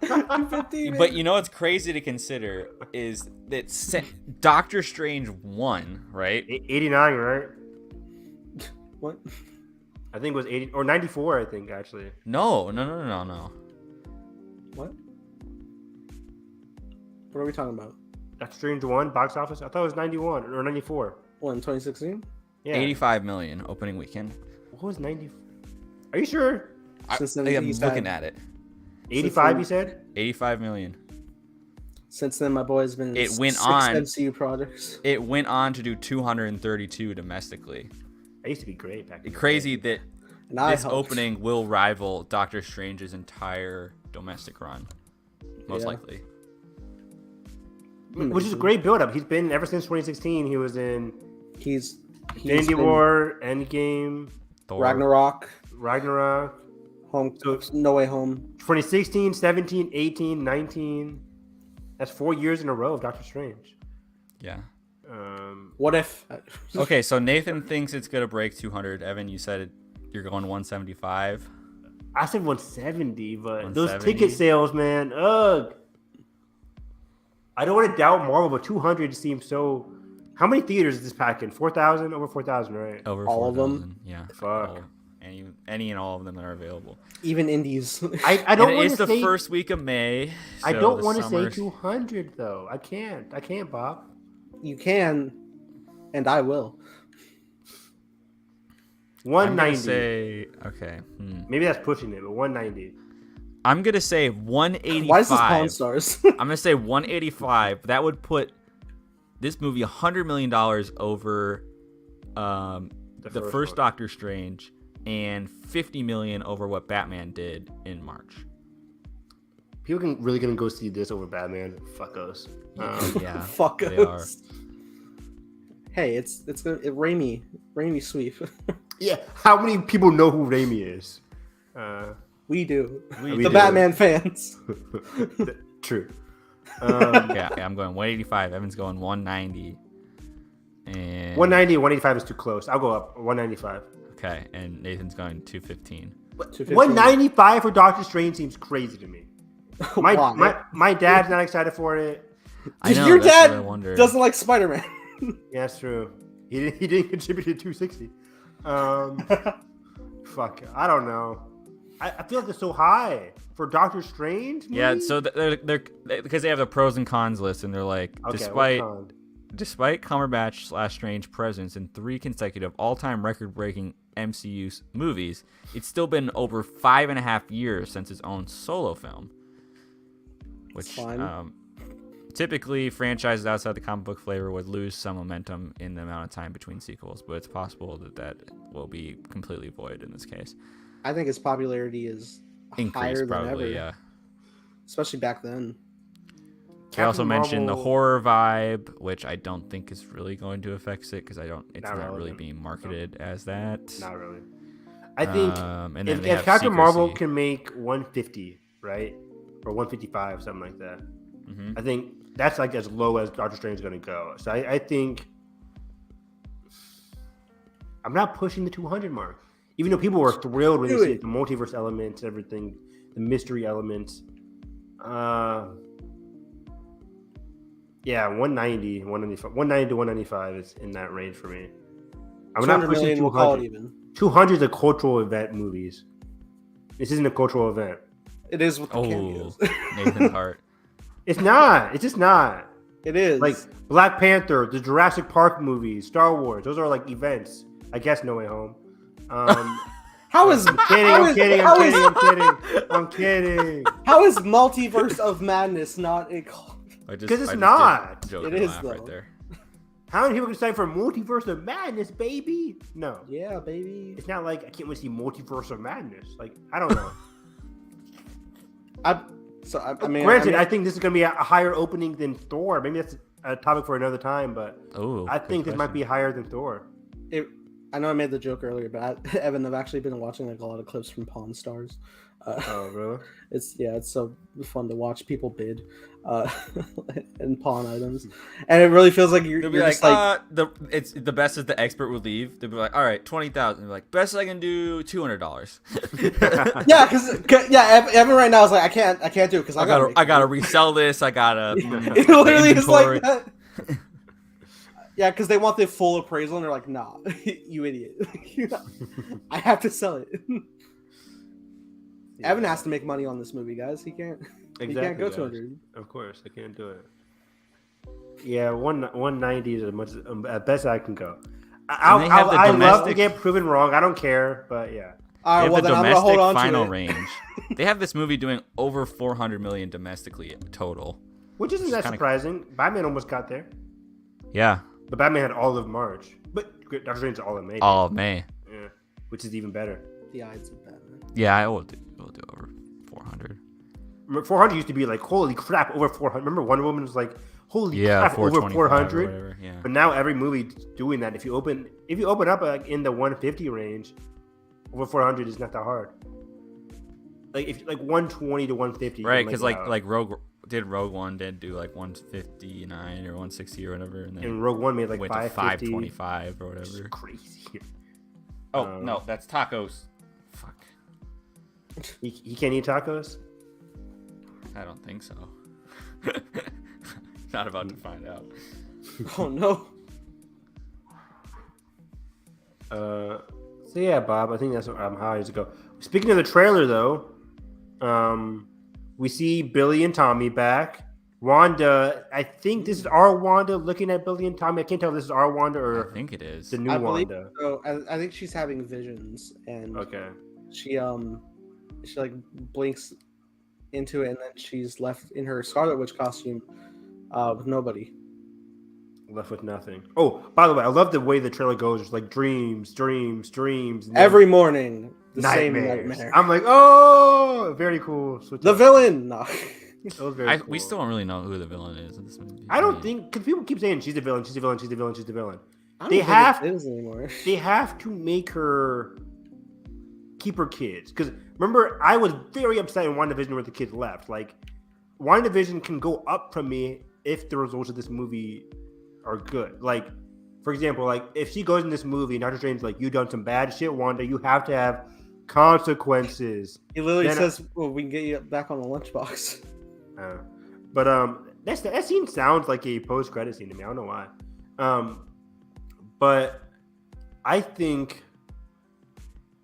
S1: 215,
S3: But you know what's crazy to consider is that Doctor Strange won, right?
S2: 89, right?
S1: What?
S2: I think it was 80 or 94. I think actually.
S3: No.
S1: What? What are we talking about?
S2: Doctor Strange 1 box office. I thought it was 91 or 94.
S1: What, in 2016?
S2: Yeah.
S3: 85 million opening weekend.
S2: What was 90? Are you sure?
S1: Since then,
S3: I'm
S1: he's
S3: looking
S1: had-
S3: at it.
S2: 85. You said.
S3: 85 million.
S1: Since then, my boy's been in
S3: It went
S1: 6
S3: on.
S1: MCU projects.
S3: It went on to do 232 domestically.
S2: I used to be great back then.
S3: Crazy that
S1: And I
S3: this
S1: helped.
S3: opening will rival Doctor Strange's entire domestic run, most
S1: Yeah.
S3: likely.
S2: Which is a great build-up. He's been ever since 2016. He was in
S1: He's
S2: Infinity
S1: been
S2: War, Endgame,
S3: Thor.
S1: Ragnarok,
S2: Ragnarok.
S1: Home,
S2: So-
S1: No Way Home.
S2: 2016, 17, 18, 19. That's 4 years in a row of Doctor Strange.
S3: Yeah.
S1: What if?
S3: Okay, so Nathan thinks it's gonna break 200. Evan, you said you're going 175.
S2: I said 170, but
S3: 170?
S2: those ticket sales, man. Ugh. I don't want to doubt Marvel, but 200 seems so. How many theaters is this pack in? 4,000? Over 4,000, right?
S3: Over
S1: all
S3: 4,000.
S1: of them?
S3: Yeah.
S2: Fuck.
S3: Any and all of them that are available.
S1: Even indies.
S2: I don't want
S3: It's
S2: to
S3: the
S2: say.
S3: first week of May.
S2: I
S3: so
S2: don't
S3: the
S2: want to say
S3: summer's-
S2: 200 though. I can't, Bob.
S1: You can, and I will.
S3: I'm
S2: 190.
S3: gonna say okay.
S2: Maybe that's pushing it, but 190.
S3: I'm gonna say 185.
S1: Why is this Pawn Stars?
S3: I'm gonna say 185. That would put this movie $100 million over the first
S2: one.
S3: Doctor Strange and $50 million over what Batman did in March.
S2: People really gonna go see this over Batman? Fuck us.
S3: Yeah,
S1: Fuck
S3: they
S1: us. Hey, it's Raimi sweep.
S2: Yeah. How many people know who Raimi is?
S1: We do.
S3: We
S1: The
S3: do.
S1: Batman fans.
S2: True.
S3: Yeah, I'm going 185. Evan's going 190. And
S2: 190 and 185 is too close. I'll go up 195.
S3: okay, and Nathan's going 215.
S2: 195 for Doctor Strange seems crazy to me.
S1: Why?
S2: My dad's not excited for it.
S3: I know,
S1: Your
S3: that's what I
S1: dad
S3: wonder.
S1: doesn't like Spider-Man.
S2: Yeah, that's true. He didn't contribute to 260. Fuck. I don't know. I feel like it's so high for Doctor Strange. Movie?
S3: Yeah, so they're because they have the pros and cons list, and they're like,
S2: Okay,
S3: despite Cumberbatch/Strange presence in 3 consecutive all-time record-breaking MCU movies, it's still been over 5.5 years since his own solo film. Which typically franchises outside the comic book flavor would lose some momentum in the amount of time between sequels, but it's possible that will be completely void in this case.
S1: I think his popularity is higher than ever.
S3: Yeah.
S1: Especially back then.
S3: I also mentioned the
S2: Marvel-
S3: horror vibe, which I don't think is really going to affect it because it's not really
S2: relevant.
S3: being marketed as that.
S2: Not really. I think
S3: and then
S2: if
S3: they have
S2: Captain Marvel
S3: secrecy.
S2: can make 150, right, or 155, something like that,
S3: Mhm.
S2: I think that's like as low as Doctor Strange is going to go. So I think I'm not pushing the 200 mark, even though people were thrilled when they see the multiverse elements, everything, the mystery elements. Yeah, 190, 195, 190 to 195 is in that range for me. I'm not
S1: 200
S2: pushing
S1: million, we'll call it
S2: 200.
S1: even.
S2: 200 is a cultural event movies. This isn't a cultural event.
S1: It is with the
S3: Oh,
S1: cameos.
S3: Nathan's heart.
S2: It's not. It's just not.
S1: It is.
S2: Like Black Panther, the Jurassic Park movies, Star Wars. Those are like events. I guess No Way Home.
S1: how is
S2: I'm kidding. I'm kidding.
S1: how is Multiverse of Madness not a
S2: Because it's not.
S1: It is, though.
S3: right there.
S2: How many people can sign for Multiverse of Madness, baby? No.
S1: Yeah, baby.
S2: It's not like I can't wait to see Multiverse of Madness. Like, I don't know.
S1: I mean,
S2: Granted, I think this is going to be a higher opening than Thor. Maybe that's a topic for another time, but I think this might be higher than Thor.
S1: I know I made the joke earlier, but Evan, I've actually been watching like a lot of clips from Pawn Stars.
S2: Oh, really?
S1: It's so fun to watch people bid and pawn items, and it really feels like you're
S3: They'll be
S1: just
S3: like, it's the best is the expert would leave. They'll be like, all right, 20,000. They're like, best I can do $200.
S1: yeah, because Evan right now is like, I can't do it because
S3: I gotta resell this. I gotta.
S1: It literally is
S3: inventory.
S1: like that. Yeah, because they want the full appraisal, and they're like, "Nah, you idiot! I have to sell it." Evan has to make money on this movie, guys. He can't. He can't go 200.
S2: Of course, I can't do it. Yeah, 190 is as best I can go. I love to get proven wrong. I don't care, but yeah.
S1: All right,
S3: They have
S1: well
S3: the
S1: then I'm gonna hold on
S3: domestic final
S1: to it.
S3: range. They have this movie doing over 400 million domestically total.
S2: Which isn't that surprising. Batman almost got there.
S3: Yeah,
S2: But Batman had all of March. But Doctor Strange all of May.
S3: all of May.
S2: Yeah, which is even better.
S1: Yeah, it's Batman.
S3: Yeah, I will do over 400.
S2: 400 used to be like, holy crap, over 400. Remember Wonder Woman was like, holy
S3: Yeah,
S2: crap, over
S3: 425 or
S2: 400.
S3: whatever, yeah.
S2: But now every movie's doing that. If you open up like in the 150 range, over 400 is not that hard. Like if 120 to 150.
S3: Right, because like did Rogue One do like 159 or 160 or whatever, and then
S2: And Rogue One made like
S3: went to
S2: 550.
S3: 525 or whatever.
S2: Which is crazy.
S3: Oh no, that's tacos. Fuck.
S2: He can't eat tacos?
S3: I don't think so. Not about to find out.
S1: Oh no.
S2: So yeah, Bob, I think that's how I to go. Speaking of the trailer, though, we see Billy and Tommy back. Wanda, I think this is our Wanda looking at Billy and Tommy. I can't tell if this is our Wanda or
S3: I think it is.
S2: the new
S1: I believe
S2: Wanda.
S1: so. I think she's having visions, and
S2: Okay.
S1: she like blinks into it, and then she's left in her Scarlet Witch costume, with nobody.
S2: Left with nothing. Oh, by the way, I love the way the trailer goes. It's like dreams. And
S1: Every morning, the same
S2: nightmares.
S1: nightmare.
S2: I'm like, oh, very cool. Switch
S1: The
S2: up.
S1: villain. No.
S2: That was very cool.
S3: We still don't really know who the villain is in this movie.
S2: I don't think, because people keep saying she's the villain. She's the villain. She's the villain. She's the villain.
S1: I don't
S2: They
S1: think
S2: have-
S1: it is anymore.
S2: They have to make her keep her kids. Because remember, I was very upset in WandaVision where the kids left. Like, WandaVision can go up from me if the results of this movie are good. Like, for example, like if she goes in this movie and Doctor Strange's like, you done some bad shit, Wanda, you have to have consequences.
S1: He literally
S2: Then
S1: says, "Well, we can get you back on the lunchbox."
S2: But that scene sounds like a post-credit scene to me. I don't know why. But I think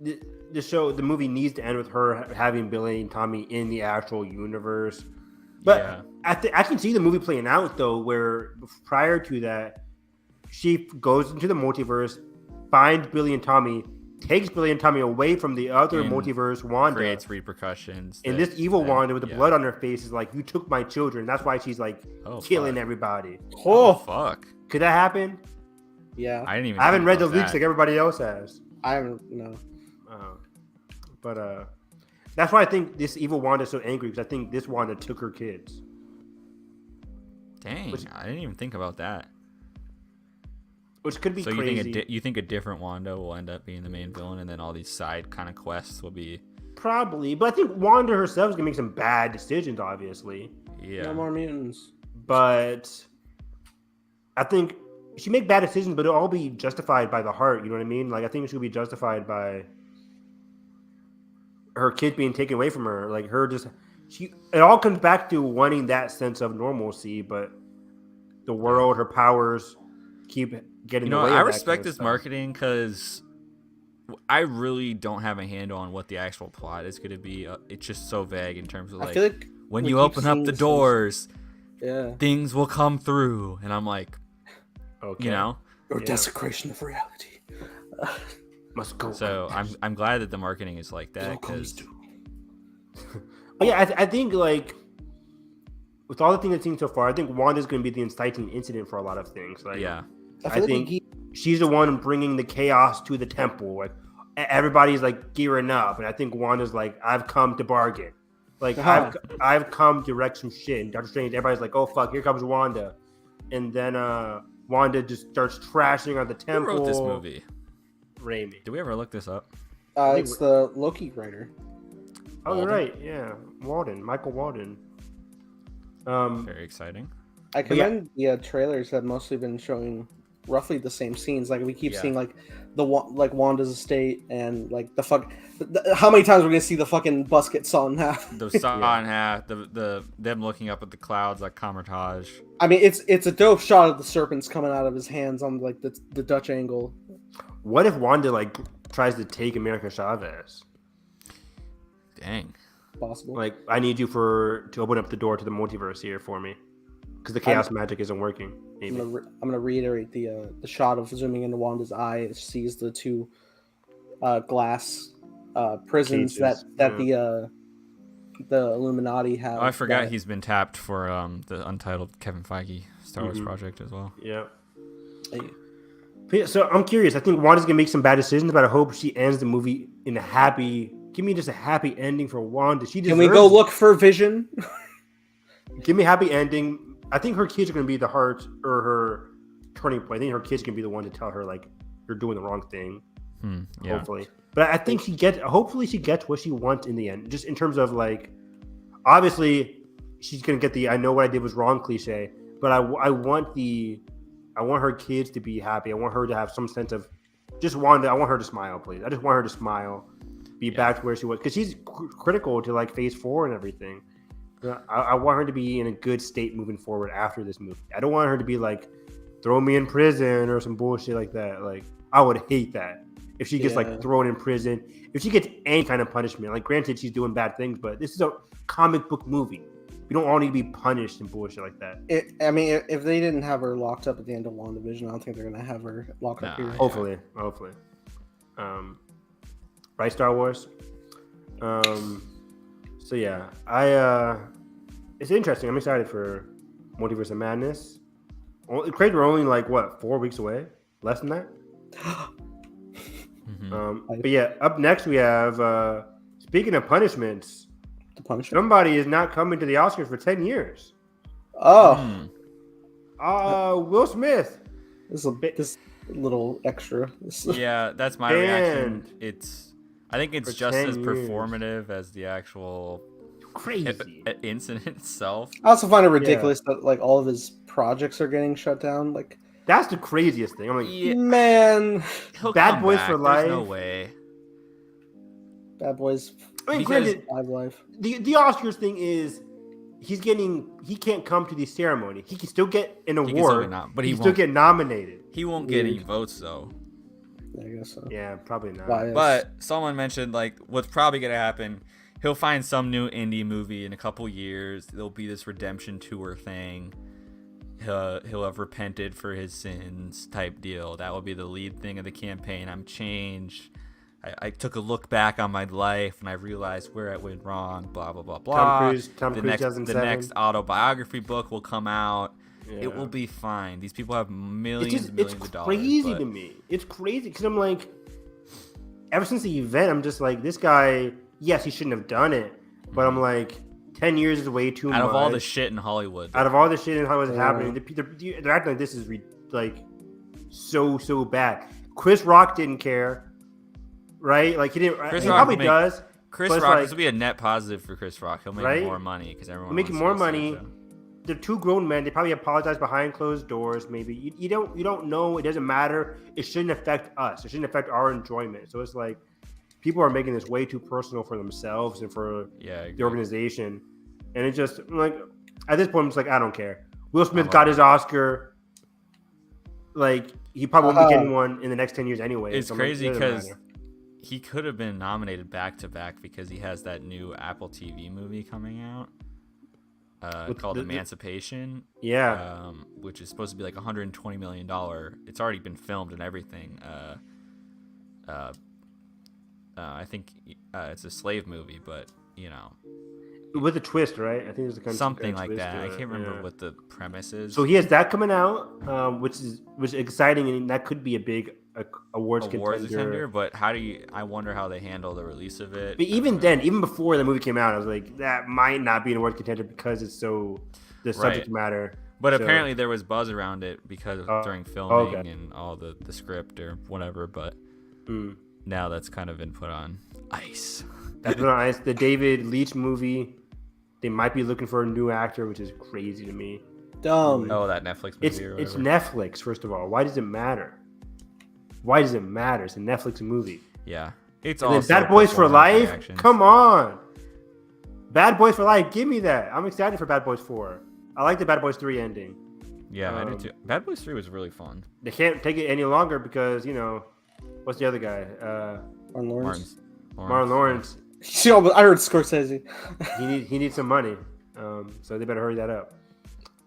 S2: the movie needs to end with her having Billy and Tommy in the actual universe. But
S3: Yeah.
S2: I can see the movie playing out though, where prior to that, she goes into the multiverse, finds Billy and Tommy, takes Billy and Tommy away from the other
S3: And
S2: multiverse Wanda.
S3: creates repercussions.
S2: And
S3: that-
S2: this evil
S3: that-
S2: Wanda with the
S3: yeah.
S2: blood on her face is like, you took my children. That's why she's like
S3: Oh,
S2: killing
S3: fuck.
S2: everybody.
S3: Oh fuck!
S2: Could that happen?
S1: Yeah,
S3: I didn't even.
S2: I haven't
S3: think
S2: read the
S3: about
S2: leaks
S3: that.
S2: like everybody else has.
S1: I haven't. No.
S2: But that's why I think this evil Wanda is so angry, because I think this Wanda took her kids.
S3: Dang, I didn't even think about that.
S2: Which could be
S3: So
S2: crazy.
S3: you think a different Wanda will end up being the main villain, and then all these side kind of quests will be.
S2: Probably. But I think Wanda herself is going to make some bad decisions, obviously.
S3: Yeah.
S1: No more mutants.
S2: But I think she make bad decisions, but it'll all be justified by the heart. You know what I mean? Like, I think she'll be justified by her kid being taken away from her. Like, her just... It all comes back to wanting that sense of normalcy, but the world, her powers keep getting in the way of
S3: I
S2: that
S3: respect
S2: kind of
S3: this
S2: stuff.
S3: marketing because I really don't have a handle on what the actual plot is going to be. It's just so vague in terms of
S1: I
S3: like,
S1: feel like
S3: when
S1: we
S3: you
S1: keep
S3: open up
S1: seeing
S3: the
S1: this-
S3: doors,
S1: Yeah.
S3: things will come through, and I'm like,
S2: Okay.
S3: you know.
S1: Or
S2: Yeah.
S1: desecration of reality.
S2: Must go.
S3: So I'm glad that the marketing is like
S1: It all
S3: that
S1: comes
S3: because
S1: to.
S2: But yeah, I think like with all the things I've seen so far, I think Wanda's going to be the inciting incident for a lot of things. Like,
S3: yeah,
S1: I
S2: I
S1: feel like
S2: think
S1: we
S2: she's the one bringing the chaos to the temple. Like everybody's like gearing up, and I think Wanda's like, "I've come to bargain." Like
S1: Uh-huh.
S2: I've come to wreck some shit. And Doctor Strange, everybody's like, "Oh fuck, here comes Wanda," and then Wanda just starts trashing on the
S3: who
S2: temple.
S3: wrote this movie?
S2: Raimi.
S3: Did we ever look this up?
S1: it's the Loki writer.
S2: Oh, you're
S3: Walden?
S2: right. Yeah, Michael Walden.
S3: Very exciting.
S1: I
S2: But yeah.
S1: commend the trailers have mostly been showing roughly the same scenes. Like we keep
S3: Yeah.
S1: seeing like like Wanda's estate and like the fuck. How many times we're gonna see the fucking bus get sawn in half?
S3: The saw in half, the them looking up at the clouds like camouflage.
S1: I mean, it's a dope shot of the serpents coming out of his hands on like the Dutch angle.
S2: What if Wanda like tries to take America Chavez?
S3: Dang.
S1: Possible.
S2: Like, I need you to open up the door to the multiverse here for me, because the chaos magic isn't working. Maybe.
S1: I'm gonna reiterate the shot of zooming into Wanda's eye. It sees the two glass prisons
S2: Cages,
S1: that the Illuminati have.
S3: Oh, I forgot
S1: that-
S3: he's been tapped for the untitled Kevin Feige Star Wars
S2: Mhm.
S3: project as well.
S2: Yeah. But yeah, so I'm curious. I think Wanda's gonna make some bad decisions, but I hope she ends the movie in a happy. Give me just a happy ending for Wanda. She
S1: Can we
S2: deserves
S1: go
S2: it.
S1: look for Vision?
S2: Give me a happy ending. I think her kids are gonna be the heart or her turning point. I think her kids can be the one to tell her like you're doing the wrong thing.
S3: Yeah.
S2: Hopefully, but I think hopefully she gets what she wants in the end. Just in terms of like, obviously, she's gonna get the "I know what I did was wrong" cliche. But I want her kids to be happy. I want her to have some sense of I want her to smile, please. I just want her to smile, be back to where she was, because she's critical to like phase 4 and everything. I want her to be in a good state moving forward after this movie. I don't want her to be like, throw me in prison or some bullshit like that. Like, I would hate that if she gets like thrown in prison. If she gets any kind of punishment, like granted she's doing bad things, but this is a comic book movie. We don't all need to be punished and bullshit like that.
S1: I mean, if they didn't have her locked up at the end of WandaVision, I don't think they're gonna have her locked up here.
S2: Hopefully. Right, Star Wars. So yeah, it's interesting. I'm excited for Multiverse of Madness. Crazy, we're only like 4 weeks away, less than that. But yeah, up next we have. Speaking of punishments. Somebody is not coming to the Oscars for 10 years.
S1: Oh.
S2: Will Smith.
S1: This little extra.
S3: Yeah, that's my reaction. I think it's just as performative as the actual incident itself.
S1: I also find it ridiculous that like all of his projects are getting shut down. Like
S2: that's the craziest thing. I'm like,
S1: man,
S2: Bad Boys for Life.
S3: There's no way.
S1: Bad Boys.
S2: I mean, granted, the Oscars thing is he can't come to the ceremony. He can still get an award, but he still get nominated.
S3: He won't get any votes though.
S1: I guess so.
S2: Yeah, probably not.
S3: But someone mentioned like what's probably gonna happen. He'll find some new indie movie in a couple years. There'll be this redemption tour thing. He'll have repented for his sins type deal. That will be the lead thing of the campaign. I'm changed. I took a look back on my life and I realized where I went wrong. Blah blah blah blah.
S2: Tom Cruise
S3: the next autobiography book will come out. Yeah. It will be fine. These people have millions of dollars.
S2: It's crazy to me. It's crazy because I'm like, ever since the event, I'm just like, this guy. Yes, he shouldn't have done it, but I'm like, 10 years is way too much.
S3: Out of all the shit in Hollywood.
S2: Out of all the shit in Hollywood that's happening, they're acting like this is like so bad. Chris Rock didn't care, right? Like he didn't. He probably does.
S3: Chris Rock, this will be a net positive for Chris Rock. He'll make more money because everyone
S2: making more money. They're two grown men. They probably apologize behind closed doors. Maybe you don't know. It doesn't matter. It shouldn't affect us. It shouldn't affect our enjoyment. So it's like people are making this way too personal for themselves and for the organization. And it just like at this point, I'm just like, I don't care. Will Smith got his Oscar. Like he probably won't be getting one in the next 10 years anyway.
S3: It's crazy because he could have been nominated back to back because he has that new Apple TV movie coming out. Called Emancipation, which is supposed to be like $120 million. It's already been filmed and everything. I think it's a slave movie, but you know,
S2: with a twist, right? I think there's a kind of
S3: something like that. I can't remember what the premise is.
S2: So he has that coming out, which is exciting, and that could be a big awards contender.
S3: But I wonder how they handle the release of it.
S2: But even before the movie came out, I was like, that might not be an award contender because it's so the subject matter.
S3: But apparently there was buzz around it because during filming and all the script or whatever. But now that's kind of been put on ice.
S2: That's put on ice. The David Leitch movie, they might be looking for a new actor, which is crazy to me.
S1: Dumb.
S3: Oh, that Netflix movie.
S2: It's Netflix, first of all. Why does it matter? Why does it matter? It's a Netflix movie.
S3: Yeah. It's
S2: all Bad Boys for Life?
S3: Reactions.
S2: Come on. Bad Boys for Life. Give me that. I'm excited for Bad Boys 4. I like the Bad Boys 3 ending.
S3: Yeah, I do too. Bad Boys 3 was really fun.
S2: They can't take it any longer because, what's the other guy? Martin Lawrence.
S1: I heard Scorsese.
S2: he needs some money. So they better hurry that up.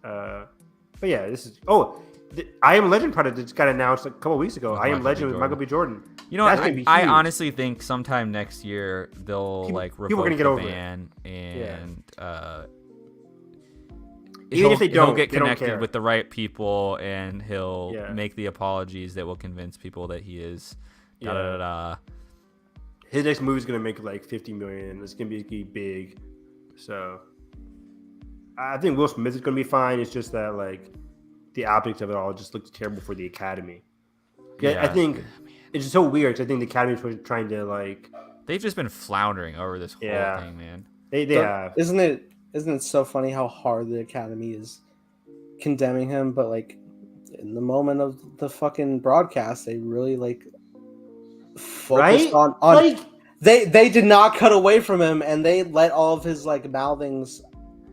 S2: But yeah, this is... the I Am Legend product just got announced a couple weeks ago. I Am Legend with Michael B. Jordan.
S3: You know what? I honestly think sometime next year they'll revoke the ban and
S2: even if they don't
S3: he'll get connected with the right people and he'll make the apologies that will convince people that he is.
S2: His next movie is gonna make like $50 million. It's gonna be big. So I think Will Smith is gonna be fine. It's just that like the optics of it all just looks terrible for the Academy. I think it's so weird because I think the Academy is trying to like.
S3: They've just been floundering over this whole thing, man.
S2: They have.
S1: Isn't it isn't it so funny how hard the Academy is condemning him, but like in the moment of the fucking broadcast, they really like focused
S2: Right?
S1: on
S2: Like,
S1: they did not cut away from him, and they let all of his like mouthings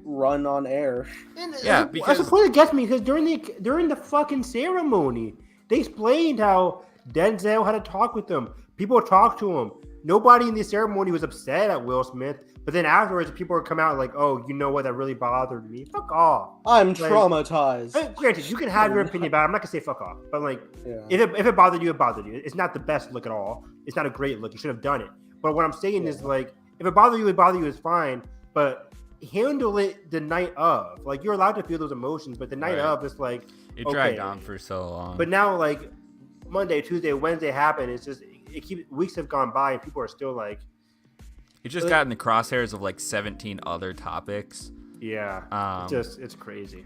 S1: run on air.
S3: Yeah,
S2: that's
S3: because
S2: the point that gets me, because during the fucking ceremony, they explained how Denzel had a talk with them. People talked to him. Nobody in the ceremony was upset at Will Smith, but then afterwards, people would come out like, "Oh, you know what? That really bothered me. Fuck off."
S1: I'm
S2: Like,
S1: traumatized.
S2: Granted, you can have your opinion about it. I'm not gonna say fuck off, but like,
S1: Yeah.
S2: if it bothered you, it bothered you. It's not the best look at all. It's not a great look. You should have done it. But what I'm saying is, like, if it bothered you, it's fine. But handle it the night of. Like, you're allowed to feel those emotions, but the night of, it's like,
S3: it dragged on for so long.
S2: But now, like, Monday, Tuesday, Wednesday happened. It's just weeks have gone by and people are still like,
S3: it just got in the crosshairs of like 17 other topics.
S2: Yeah, it's crazy.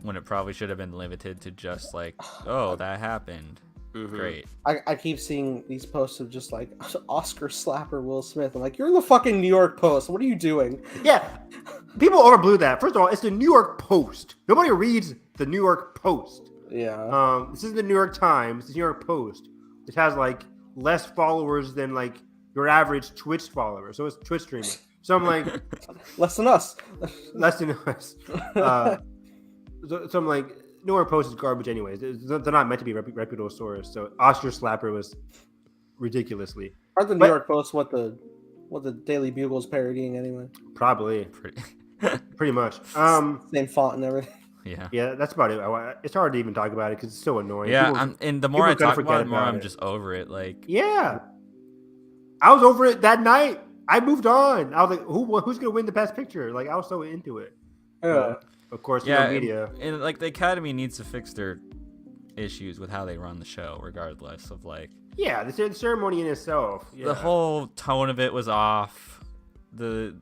S3: When it probably should have been limited to just like, oh, that happened. Mm-hmm. Great.
S1: I keep seeing these posts of just like Oscar slapper Will Smith. I'm like, you're in the fucking New York Post. What are you doing?
S2: Yeah, people overblew that. First of all, it's the New York Post. Nobody reads the New York Post.
S1: Yeah.
S2: This is the New York Times, the New York Post, which has like less followers than like your average Twitch follower. So it's Twitch streamer. So I'm like,
S1: less than us.
S2: Less than us. So I'm like, New York Post is garbage anyways. They're not meant to be reputable source. So Oscar slapper was ridiculously.
S1: Aren't the New York Post what the Daily Bugle's parodying anyway?
S2: Probably. Pretty much.
S1: Same font and everything.
S2: Yeah, that's about it. It's hard to even talk about it because it's so annoying.
S3: Yeah, and the more I talk about it, the more I'm just over it. Like,
S2: yeah, I was over it that night. I moved on. I was like, who's gonna win the best picture? Like, I was so into it.
S1: Yeah.
S2: Of course, media.
S3: And like the Academy needs to fix their issues with how they run the show, regardless of like.
S2: Yeah, the ceremony in itself. Yeah.
S3: The whole tone of it was off. They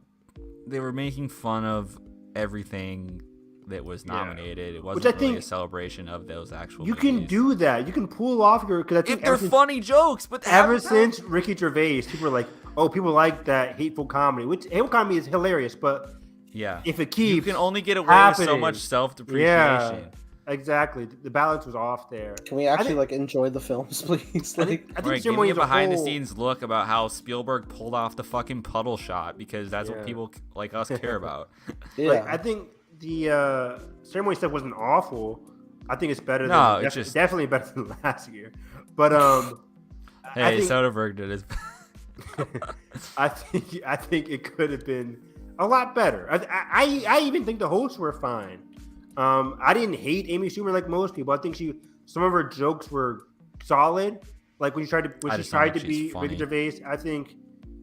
S3: were making fun of everything that was nominated. It wasn't really a celebration of those actual movies.
S2: Can do that. You can pull off your, because I think
S3: if they're funny jokes, but
S2: ever since Ricky Gervais, people are like, oh, people like that hateful comedy, which hateful comedy is hilarious, but if it keeps,
S3: you can only get away with so much self-depreciation.
S2: Yeah, exactly. The balance was off there.
S1: Can we actually enjoy the films, please?
S3: I think give me a behind-the-scenes look about how Spielberg pulled off the fucking puddle shot, because that's what people like us care about.
S2: Like, I think the ceremony stuff wasn't awful. I think it's better.
S3: It's just
S2: definitely better than last year. But
S3: hey, Soderbergh did his.
S2: I think it could have been a lot better. I even think the hosts were fine. I didn't hate Amy Schumer like most people. I think some of her jokes were solid. Like when she tried to be Ricky Gervais, I think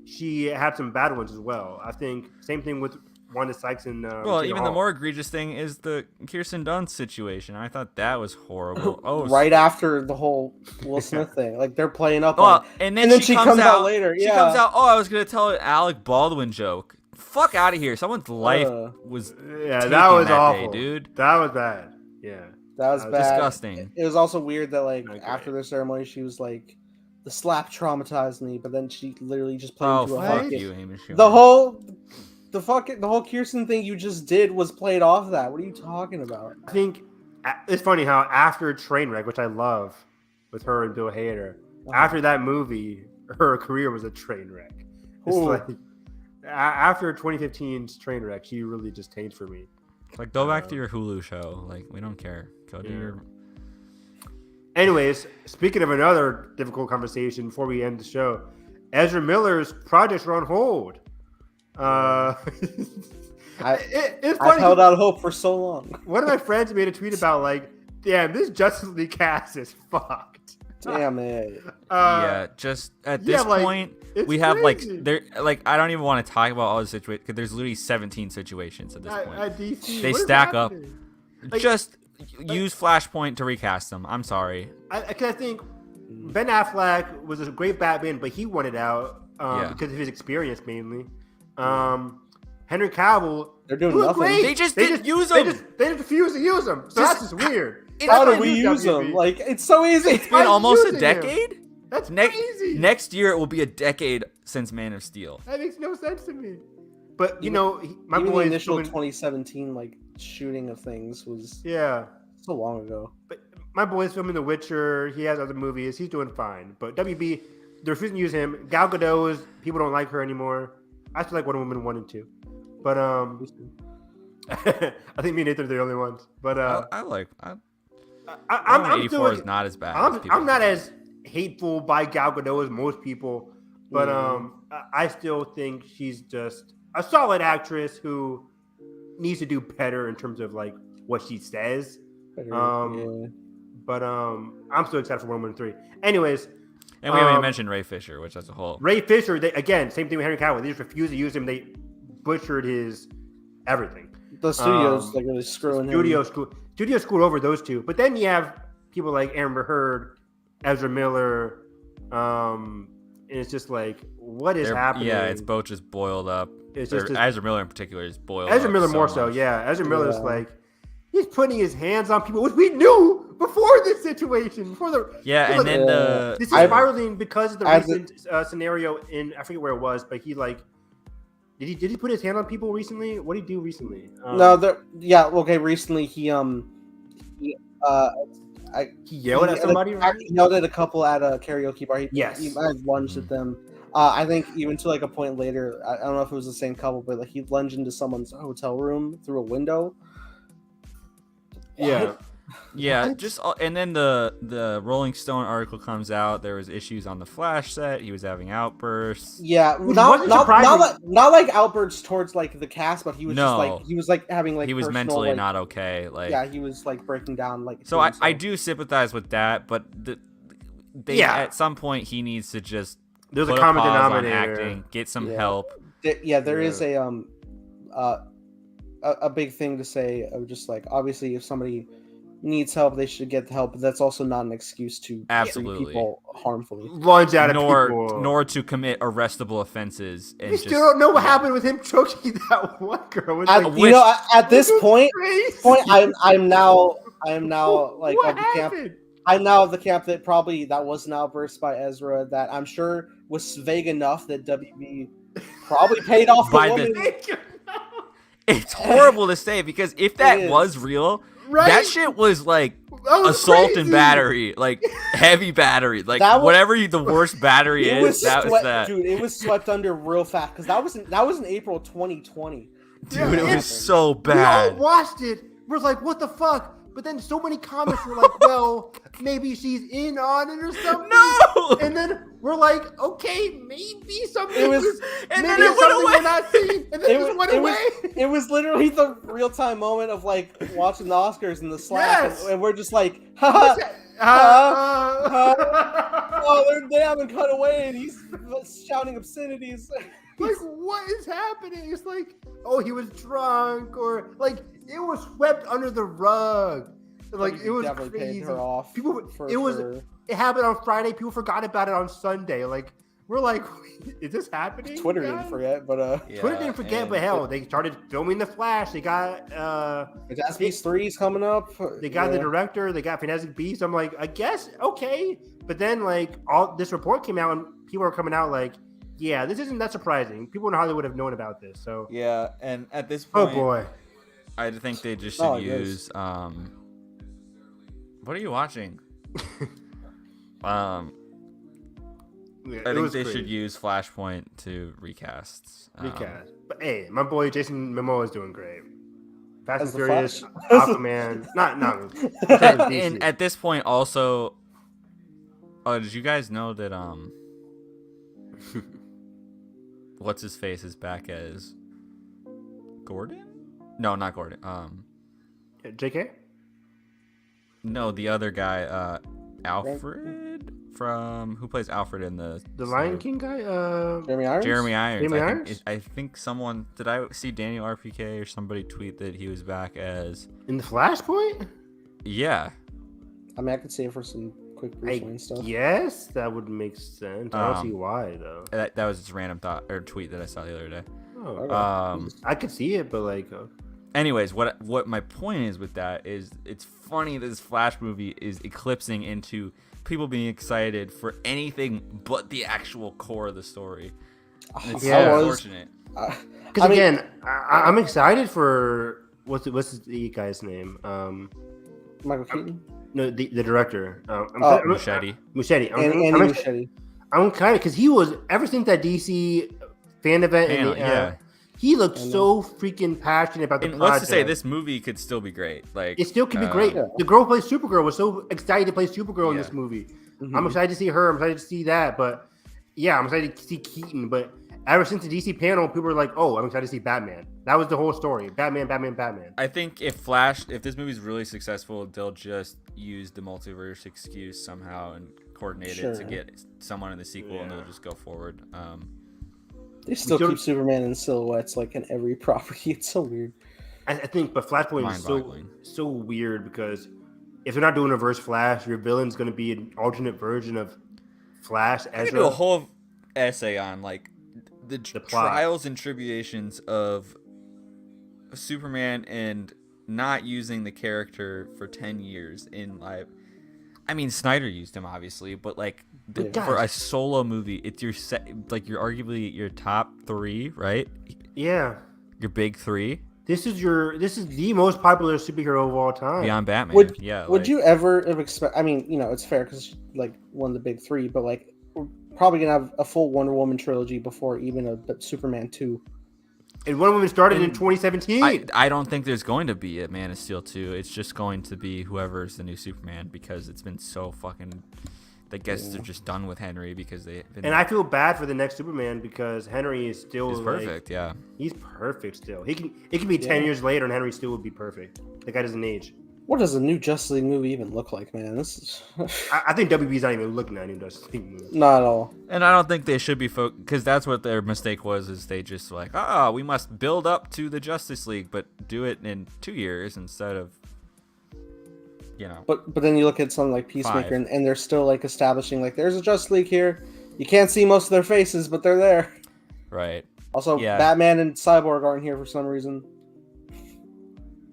S2: she had some bad ones as well. I think same thing with Wanda Sykes and
S3: even the more egregious thing is the Kirsten Dunst situation. I thought that was horrible.
S1: Right after the whole Will Smith thing, like they're playing up.
S3: And then she comes out later.
S1: She
S3: comes out. Oh, I was gonna tell an Alec Baldwin joke. Fuck out of here! Someone's life was
S2: that was awful,
S3: day, dude.
S2: That was bad. Yeah,
S1: that was bad.
S3: Disgusting.
S1: It was also weird that after the ceremony, she was like, "The slap traumatized me," but then she literally just played into a fucking the whole Kirsten thing you just did was played off that. What are you talking about?
S2: I think it's funny how after Trainwreck, which I love, with her and Bill Hader, after that movie, her career was a train wreck. It's like after 2015's Trainwreck, she really just tanked for me.
S3: Like, go back to your Hulu show. Like, we don't care. Go to your.
S2: Anyways, speaking of another difficult conversation before we end the show, Ezra Miller's projects are on hold. It's funny.
S1: I've held out hope for so long.
S2: One of my friends made a tweet about like, damn, this Justice League cast is fucked.
S1: Damn it.
S3: Just at this point, we have I don't even want to talk about all the situations because there's literally 17 situations at this point.
S2: DC,
S3: they stack up. Just use Flashpoint to recast them. I'm sorry.
S2: I think Ben Affleck was a great Batman, but he wanted out because of his experience mainly. Henry Cavill,
S1: they're doing nothing.
S3: Great. They just use them.
S2: They just refuse to use them. So that's just weird.
S1: How do we use them? Like, it's so easy.
S3: It's been almost a decade.
S2: Him. That's crazy.
S3: Next year it will be a decade since Man of Steel.
S2: That makes no sense to me. But my
S1: even
S2: boy
S1: the
S2: is
S1: initial
S2: filming,
S1: 2017 like shooting of things was
S2: yeah.
S1: so long ago.
S2: But my boy's filming The Witcher. He has other movies. He's doing fine. But WB, they're refusing to use him. Gal Gadot is people don't like her anymore. I still like Wonder Woman 1 and 2. But I think me and Nathan are the only ones. But I'm
S3: 84
S2: still
S3: is not as bad.
S2: I'm not as hateful by Gal Gadot as most people. But I still think she's just a solid actress who needs to do better in terms of like what she says. But I'm still excited for Wonder Woman 3. Anyways,
S3: and we haven't even mentioned Ray Fisher, which as a whole.
S2: Ray Fisher, again, same thing with Henry Cavill. They just refused to use him. They butchered his everything.
S1: The studio's like really screwing him.
S2: Studio screwed over those two. But then you have people like Amber Heard, Ezra Miller, and it's just like, what is happening?
S3: Yeah, it's both just boiled up.
S2: It's just
S3: Ezra Miller in particular is boiled
S2: Ezra
S3: up
S2: Miller
S3: so
S2: more
S3: much.
S2: so, yeah. Ezra Miller's like, he's putting his hands on people, which we knew before this situation. This is spiraling because of the recent scenario in, I forget where it was, but he like, did he put his hand on people recently? What did he do recently?
S1: Recently he
S2: yelled at somebody, right?
S1: He yelled at a couple at a karaoke bar. He lunged at them. I think even to like a point later, I don't know if it was the same couple, but like he lunged into someone's hotel room through a window.
S2: Yeah.
S3: Yeah, and then the Rolling Stone article comes out. There was issues on the Flash set. He was having outbursts.
S1: Yeah, not like outbursts towards like the cast, but he was having like
S3: he was mentally not okay. Like
S1: he was like breaking down. Like
S3: so, I do sympathize with that, but at some point he needs to just
S2: there's a common denominator.
S3: Acting, get some help.
S1: There is a big thing to say of just like obviously if somebody needs help, they should get the help, but that's also not an excuse to treat people harmfully.
S2: Lunge at people.
S3: Nor to commit arrestable offenses. And
S2: we still don't know what happened with him choking that one girl.
S1: At this point, I'm now like of the camp. I'm now of the camp that probably that was an outburst by Ezra that I'm sure was vague enough that WB probably paid off the woman.
S3: It's horrible to say because if that was real. Right? That shit was like assault and battery, like heavy battery, like whatever the worst battery is. That was that.
S1: Dude, it was swept under real fast because that was in April 2020.
S3: Dude, it was so bad.
S2: We all watched it. We're like, what the fuck? But then so many comments were like, well, maybe she's in on it or something.
S3: No!
S2: And then we're like, okay, maybe something.
S3: And then it went away.
S2: We're not seeing. And then it just went away.
S1: It was literally the real-time moment of like watching the Oscars in the Slack. Yes. And we're just like, oh, they haven't cut away and he's shouting obscenities.
S2: Like, what is happening? It's like, oh, he was drunk, or like it was swept under the rug. Like it was
S1: definitely
S2: crazy.
S1: Paid her off.
S2: It happened on Friday. People forgot about it on Sunday. Like we're like, is this happening?
S1: Twitter didn't forget, but
S2: Twitter didn't forget. But hell, they started filming the Flash. They got
S1: Fantastic Beasts 3's coming up.
S2: They got the director. They got Fantastic Beasts. I'm like, I guess okay. But then like all this report came out and people are coming out like, yeah, this isn't that surprising. People in Hollywood have known about this. So
S3: yeah, and at this point,
S2: oh boy,
S3: I think they just should use. What are you watching? I think they should use Flashpoint to recast.
S2: But hey, my boy Jason Momoa is doing great. Fast and Furious, Aquaman, not.
S3: And at this point, also, did you guys know that what's his face is back as Gordon? No, not Gordon.
S2: JK?
S3: No, the other guy, Alfred from who plays Alfred in the
S2: Lion King guy?
S3: Jeremy Irons. I think someone did I see Daniel RPK or somebody tweet that he was back as
S2: in the Flashpoint?
S3: Yeah.
S1: I mean, I could see it for some quick Bruce Wayne stuff.
S2: Yes, that would make sense. I don't see why though.
S3: That was just a random thought or tweet that I saw the other day.
S2: Oh, okay. I could see it, but like.
S3: Anyways, what my point is with that is it's funny that this Flash movie is eclipsing into people being excited for anything but the actual core of the story. It's so unfortunate.
S2: Because again, I'm excited for what's the guy's name?
S1: Michael Keaton.
S2: No, the director.
S3: Muschietti.
S2: Muschietti.
S1: Andy Muschietti.
S2: I'm excited because he was ever since that DC fan event. He looked so freaking passionate about the project.
S3: What's to say this movie could still be great? Like
S2: it still could be great. The girl who plays Supergirl was so excited to play Supergirl in this movie. Mm-hmm. I'm excited to see her. I'm excited to see that. But yeah, I'm excited to see Keaton. But ever since the DC panel, people were like, "Oh, I'm excited to see Batman." That was the whole story. Batman.
S3: I think if this movie's really successful, they'll just use the multiverse excuse somehow and coordinate it to get someone in the sequel, and they'll just go forward.
S1: They still keep Superman in silhouettes like in every property. It's so weird.
S2: I think, but Flashpoint is so weird because if they're not doing reverse Flash, your villain's going to be an alternate version of Flash.
S3: I could do a whole essay on like the trials and tribulations of Superman and not using the character for 10 years in life. I mean, Snyder used him obviously, but like for a solo movie, it's you're arguably your top 3, right?
S2: Yeah,
S3: your big 3. This is
S2: the most popular superhero of all time.
S3: Beyond Batman.
S1: Would you ever have expect? I mean, it's fair because like one of the big 3, but like we're probably gonna have a full Wonder Woman trilogy before even a Superman 2.
S2: And Wonder Woman started in 2017.
S3: I don't think there's going to be a Man of Steel 2. It's just going to be whoever's the new Superman because it's been so fucking. I guess they're just done with Henry because they've been.
S2: And I feel bad for the next Superman because Henry is still.
S3: He's perfect, yeah.
S2: He's perfect still. It can be 10 years later and Henry still would be perfect. The guy doesn't age.
S1: What does a new Justice League movie even look like, man? This is.
S2: I think WB's not even looking at a new Justice League movie.
S1: Not at all.
S3: And I don't think they should be because that's what their mistake was. Is they just like, we must build up to the Justice League, but do it in 2 years instead of,
S1: But then you look at something like Peacemaker, and they're still like establishing like there's a Justice League here. You can't see most of their faces, but they're there.
S3: Right.
S1: Also, Batman and Cyborg aren't here for some reason.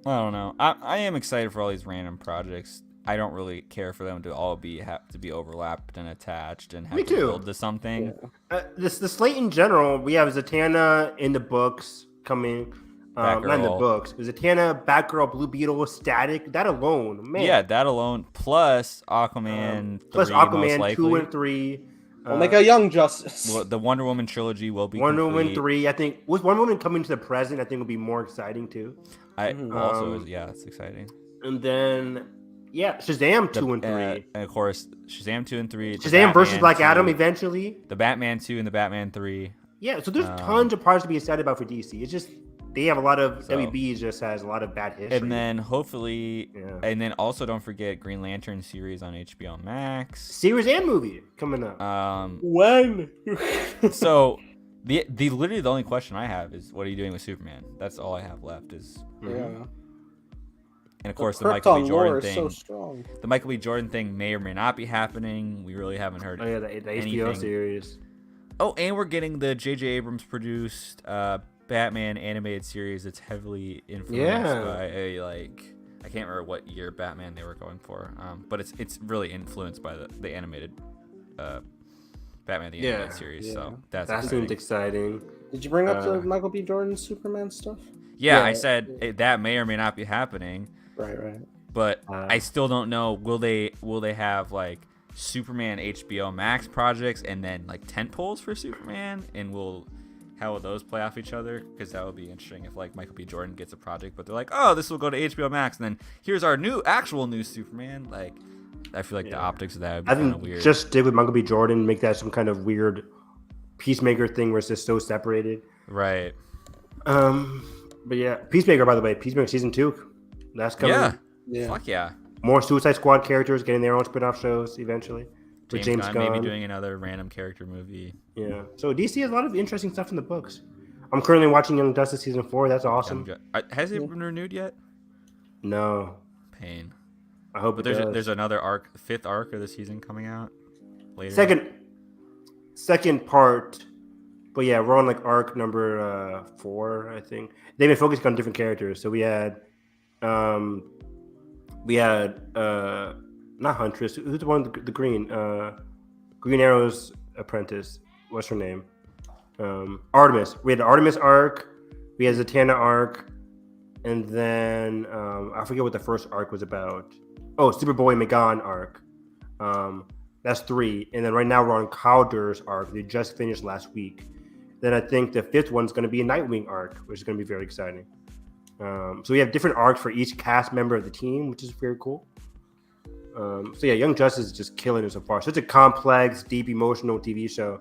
S3: I don't know. I am excited for all these random projects. I don't really care for them to all have to be overlapped and attached and have to build to something.
S2: Yeah. The slate in general, we have Zatanna in the books coming. Not in the books. Zatanna, Batgirl, Blue Beetle, Static. That alone, man.
S3: Yeah, that alone. Plus Aquaman 3,
S2: plus Aquaman
S3: most likely.
S2: 2 and 3.
S1: We'll make a Young Justice.
S3: Well, the Wonder Woman trilogy will be
S2: Wonder
S3: complete.
S2: Woman 3. I think with Wonder Woman coming to the present, I think will be more exciting too.
S3: It's exciting.
S2: And then Shazam 2 and 3.
S3: And of course, Shazam 2 and 3.
S2: Shazam versus Black Adam eventually.
S3: The Batman 2 and the Batman 3.
S2: Yeah, so there's tons of projects to be excited about for DC. It's just they have a lot of WB just has a lot of bad history.
S3: And then hopefully, and then also don't forget Green Lantern series on HBO Max.
S2: Series and movie coming up.
S1: When?
S3: So the literally the only question I have is what are you doing with Superman? That's all I have left is.
S1: Yeah.
S3: And of course, the Michael B. Jordan thing.
S1: So strong.
S3: The Michael B. Jordan thing may or may not be happening. We really haven't heard.
S2: Oh yeah, the HBO series.
S3: Oh, and we're getting the J.J. Abrams produced Batman animated series that's heavily influenced by I can't remember what year Batman they were going for. But it's really influenced by the animated Batman the animated series. Yeah. So that
S2: seems exciting.
S1: Did you bring up the Michael B. Jordan Superman stuff?
S3: Yeah, I said that may or may not be happening.
S1: Right.
S3: But I still don't know. Will they have like Superman HBO Max projects and then like tent poles for Superman, and how will those play off each other? Because that would be interesting if like Michael B. Jordan gets a project, but they're like, oh, this will go to HBO Max, and then here's our actual new Superman. Like, I feel like the optics of that would be kind of weird.
S2: Just stick with Michael B. Jordan, make that some kind of weird Peacemaker thing where it's just so separated.
S3: Right.
S2: But yeah, Peacemaker, by the way, Peacemaker season 2, that's coming.
S3: Yeah. Fuck yeah.
S2: More Suicide Squad characters getting their own spin-off shows eventually.
S3: James Gunn maybe doing another random character movie.
S2: Yeah. So DC has a lot of interesting stuff in the books. I'm currently watching Young Justice season 4. That's awesome.
S3: Has it been renewed yet?
S2: No.
S3: Pain.
S2: I hope it does.
S3: There's another arc, the 5th arc of the season coming out later.
S2: Second part. But yeah, we're on like arc number 4, I think. They've been focusing on different characters. So we had not Huntress. Who's the one? The Green Arrow's apprentice. What's her name? Artemis. We had the Artemis arc. We had Zatanna arc. And then I forget what the first arc was about. Oh, Superboy Megan arc. That's 3. And then right now we're on Calder's arc. They just finished last week. Then I think the 5th one's going to be a Nightwing arc, which is going to be very exciting. So we have different arcs for each cast member of the team, which is very cool. So yeah, Young Justice is just killing it so far. Such a complex, deep, emotional TV show.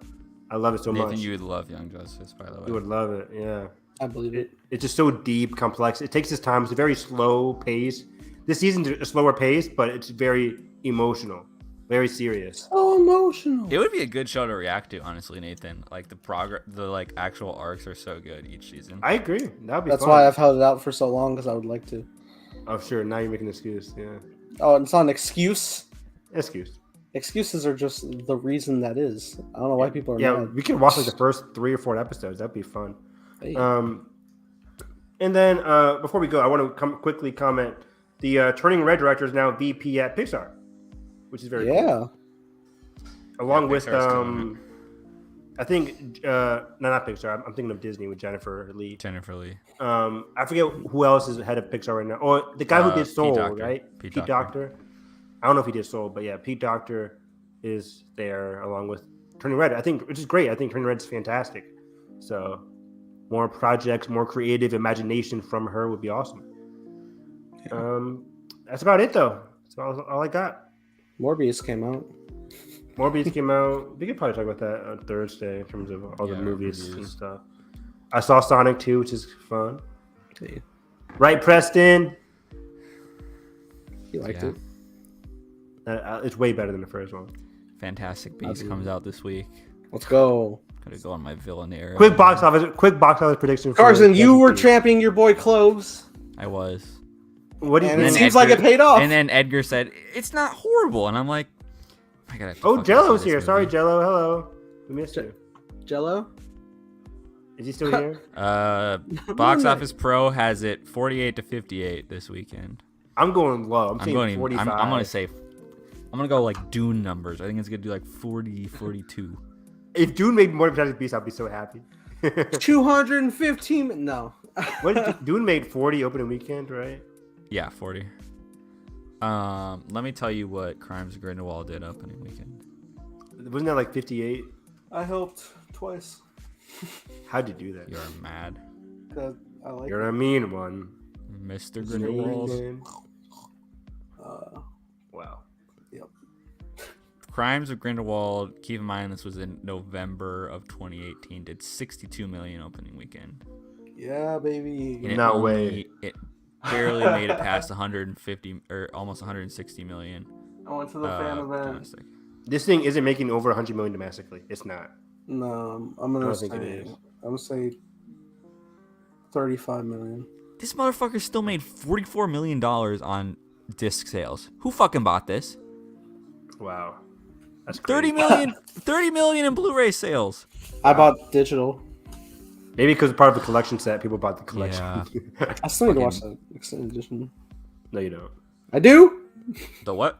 S2: I love it so much.
S3: Nathan, you would love Young Justice, by the way.
S2: You would love it, yeah.
S1: I believe it.
S2: It's just so deep, complex. It takes its time. It's a very slow pace. This season's a slower pace, but it's very emotional, very serious.
S1: So emotional.
S3: It would be a good show to react to, honestly, Nathan. Like the like actual arcs are so good each season.
S2: I agree. That'd be
S1: That's
S2: fun.
S1: why I've held it out for so long, because I would like to.
S2: Oh, sure. Now you're making an excuse. Yeah.
S1: Oh, it's not an excuse.
S2: Excuse.
S1: Excuses are just the reason that is. I don't know why people are mad.
S2: We could watch like the first 3 or 4 episodes. That'd be fun.
S1: Hey.
S2: And then before we go, I want to quickly comment. The Turning Red director is now VP at Pixar, which is very cool. Along with I think not Pixar. I'm thinking of Disney with Jennifer Lee. I forget who else is head of Pixar right now. Oh, the guy who did Soul, right? Pete Docter. I don't know if he did Soul, but yeah, Pete Docter is there along with Turning Red. I think, which is great. I think Turning Red's fantastic. So more projects, more creative imagination from her would be awesome. Yeah. That's about it, though. That's all I got.
S1: Morbius came out.
S2: We could probably talk about that on Thursday in terms of all the movies and stuff. I saw Sonic 2, which is fun.
S1: Yeah.
S2: Right, Preston?
S1: He liked it.
S2: It's way better than the first one.
S3: Fantastic Beasts comes out this week.
S1: Let's go.
S3: Gotta go on my villain era.
S2: Quick box office prediction.
S1: Carson, you were championing your boy Cloves.
S3: I was.
S2: What do you
S1: think? It seems like it paid off.
S3: And then Edgar said, it's not horrible. And I'm like, I gotta.
S2: Oh, Jello's here. Sorry, Jello. Hello. We missed you.
S1: Jello?
S2: Is he still here?
S3: Box Office Pro has it 48 to 58 this weekend.
S2: I'm going low. I'm saying 45.
S3: I'm gonna go like Dune numbers. I think it's gonna do like 40, 42.
S2: If Dune made more Fantastic Beasts, I'd be so happy.
S1: 215. No.
S2: Dune made 40 opening weekend, right?
S3: Yeah, 40. Let me tell you what Crimes of Grindelwald did opening weekend.
S2: Wasn't that like 58?
S1: I helped twice.
S2: How'd you do that?
S3: You're mad.
S1: I like
S2: You're a mean one.
S3: Mr. Grindelwald.
S2: Wow.
S1: Yep.
S3: Crimes of Grindelwald, keep in mind this was in November of 2018, did 62 million opening weekend.
S1: Yeah, baby.
S2: No way.
S3: It barely made it past 150 or almost 160 million.
S1: I went to the fan event.
S3: Domestic.
S2: This thing isn't making over 100 million domestically. It's not.
S1: No, I'm gonna say 35 million.
S3: This motherfucker still made $44 million on disc sales. Who fucking bought this?
S2: Wow. That's crazy.
S3: 30 million in Blu-ray sales.
S1: I bought digital.
S2: Maybe because it's part of the collection set, people bought the collection.
S3: Yeah.
S1: I still need to watch the extended edition.
S2: No, you don't.
S1: I do?
S3: The what?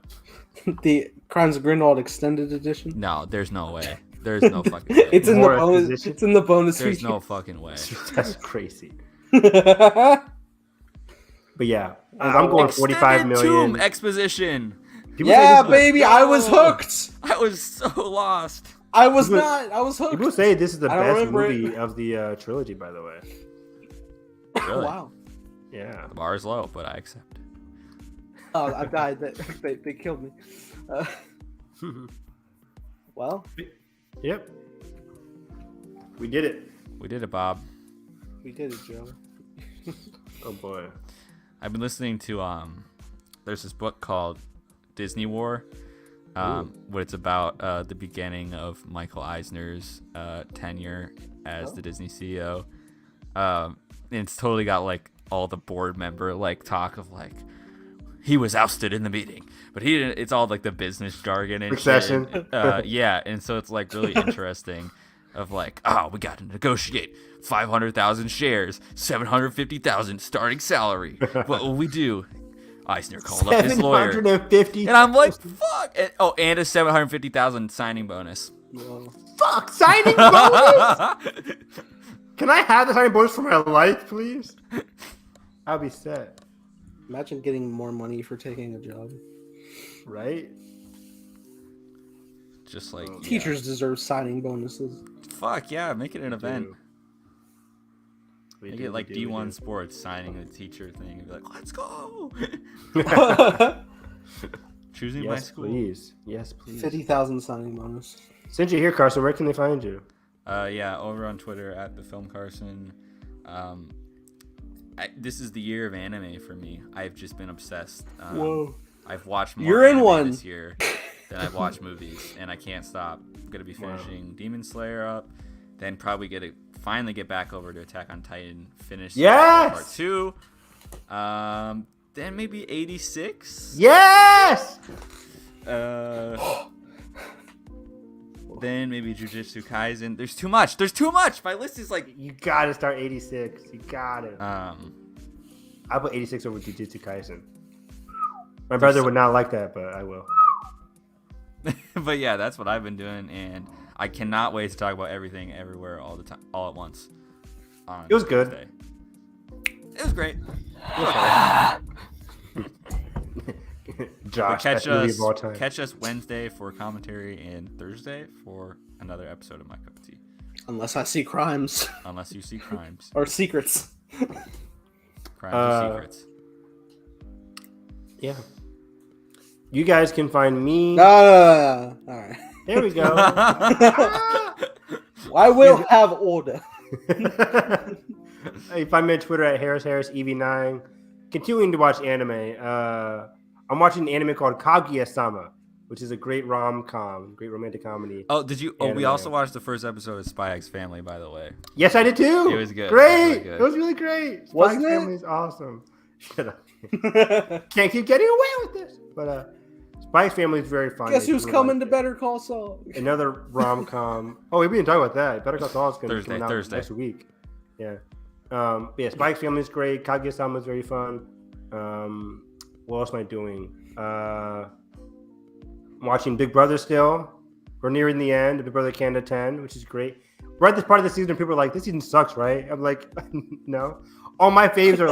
S1: The Crimes of Grindelwald extended edition?
S3: No, there's no way. There's no fucking way.
S1: It's in the bonus. It's in the bonus.
S3: There's
S1: feature.
S3: no fucking way.
S2: That's crazy. But yeah, I'm going 45 million.
S3: Tomb exposition.
S1: Yeah, baby, I was hooked.
S3: I was so lost.
S1: I was hooked.
S2: People say this is the best movie of the trilogy, by the way.
S3: Really?
S1: Wow.
S2: Yeah.
S3: The bar is low, but I accept.
S1: Oh, I died. They killed me. Well.
S2: Yep. We did it.
S3: We did it, Bob.
S1: We did it, Joe.
S2: Oh boy.
S3: I've been listening to there's this book called Disney War. What it's about the beginning of Michael Eisner's tenure as the Disney CEO. And it's totally got like all the board member like talk of like he was ousted in the meeting, but he didn't. It's all like the business jargon and
S2: Succession.
S3: Yeah, and so it's like really interesting. Of like, we got to negotiate 500,000 shares, 750,000 starting salary. What will we do? Eisner called up his lawyer,
S2: 750,
S3: and I'm like, fuck. And a 750,000 signing bonus.
S1: Whoa.
S2: Fuck, signing bonus! Can I have the signing bonus for my life, please? I'll be set.
S1: Imagine getting more money for taking a job.
S2: Right?
S3: Just like
S1: Teachers deserve signing bonuses.
S3: Fuck yeah, make it an event.
S2: We
S3: Make
S2: do,
S3: it like
S2: we do, we
S3: D1
S2: do.
S3: sports signing a teacher thing and be like, let's go. Choosing my
S2: Yes,
S3: school.
S2: please. Yes, please.
S1: 50,000 signing bonus.
S2: Since you're here, Carson, where can they find you?
S3: Yeah, over on Twitter at the Film Carson. This is the year of anime for me. I've just been obsessed.
S1: Whoa.
S3: I've watched more
S1: You're in
S3: anime
S1: one.
S3: this year than I've watched movies, and I can't stop. I'm gonna be finishing Demon Slayer up, then probably finally get back over to Attack on Titan. Finish
S2: Yes!
S3: part 2. Then maybe 86.
S2: Yes!
S3: Then maybe Jujutsu Kaisen. There's too much. There's too much. My list is like.
S2: You gotta start 86. You got it.
S3: I
S2: put 86 over Jujutsu Kaisen. My brother would not like that, but I will.
S3: But yeah, that's what I've been doing, and I cannot wait to talk about everything, everywhere, all the time, all at once.
S2: It was good.
S3: Thursday. It was great.
S2: Josh,
S3: Catch
S2: best movie
S3: us,
S2: of all time.
S3: catch us Wednesday for commentary and Thursday for another episode of My Cup of Tea.
S1: Unless I see crimes.
S3: Unless you see crimes,
S1: Or secrets.
S3: crimes or secrets.
S2: Yeah. You guys can find me.
S1: All right.
S2: There we go.
S1: I will have order.
S2: You find me on Twitter at HarrisEV9. Continuing to watch anime. I'm watching an anime called Kaguya-sama, which is a great rom-com, great romantic comedy.
S3: Oh, did you? Oh, we
S2: Anime.
S3: also watched the first episode of Spy X Family, by the way.
S2: Yes, I did too.
S3: It was good.
S2: Great.
S3: It was really good.
S2: It was really great. Spy
S1: Wasn't it?
S2: Family is awesome. Shut up. Can't keep getting away with this. But Spy Family is very fun.
S1: Guess
S2: I
S1: who's
S2: really
S1: coming
S2: liked
S1: to
S2: it.
S1: Better Call Saul?
S2: Another rom-com. Oh, we didn't talk about that. Better Call Saul is going to
S3: Thursday,
S2: come out
S3: Thursday.
S2: next week. Yeah. Yeah, Spike's Family is great. Kaguya-sama is very fun. What else am I doing? I'm watching Big Brother still. We're nearing the end of Big Brother Canada 10, which is great. We're at this part of the season, people are like, this season sucks, right? I'm like, no. All my faves are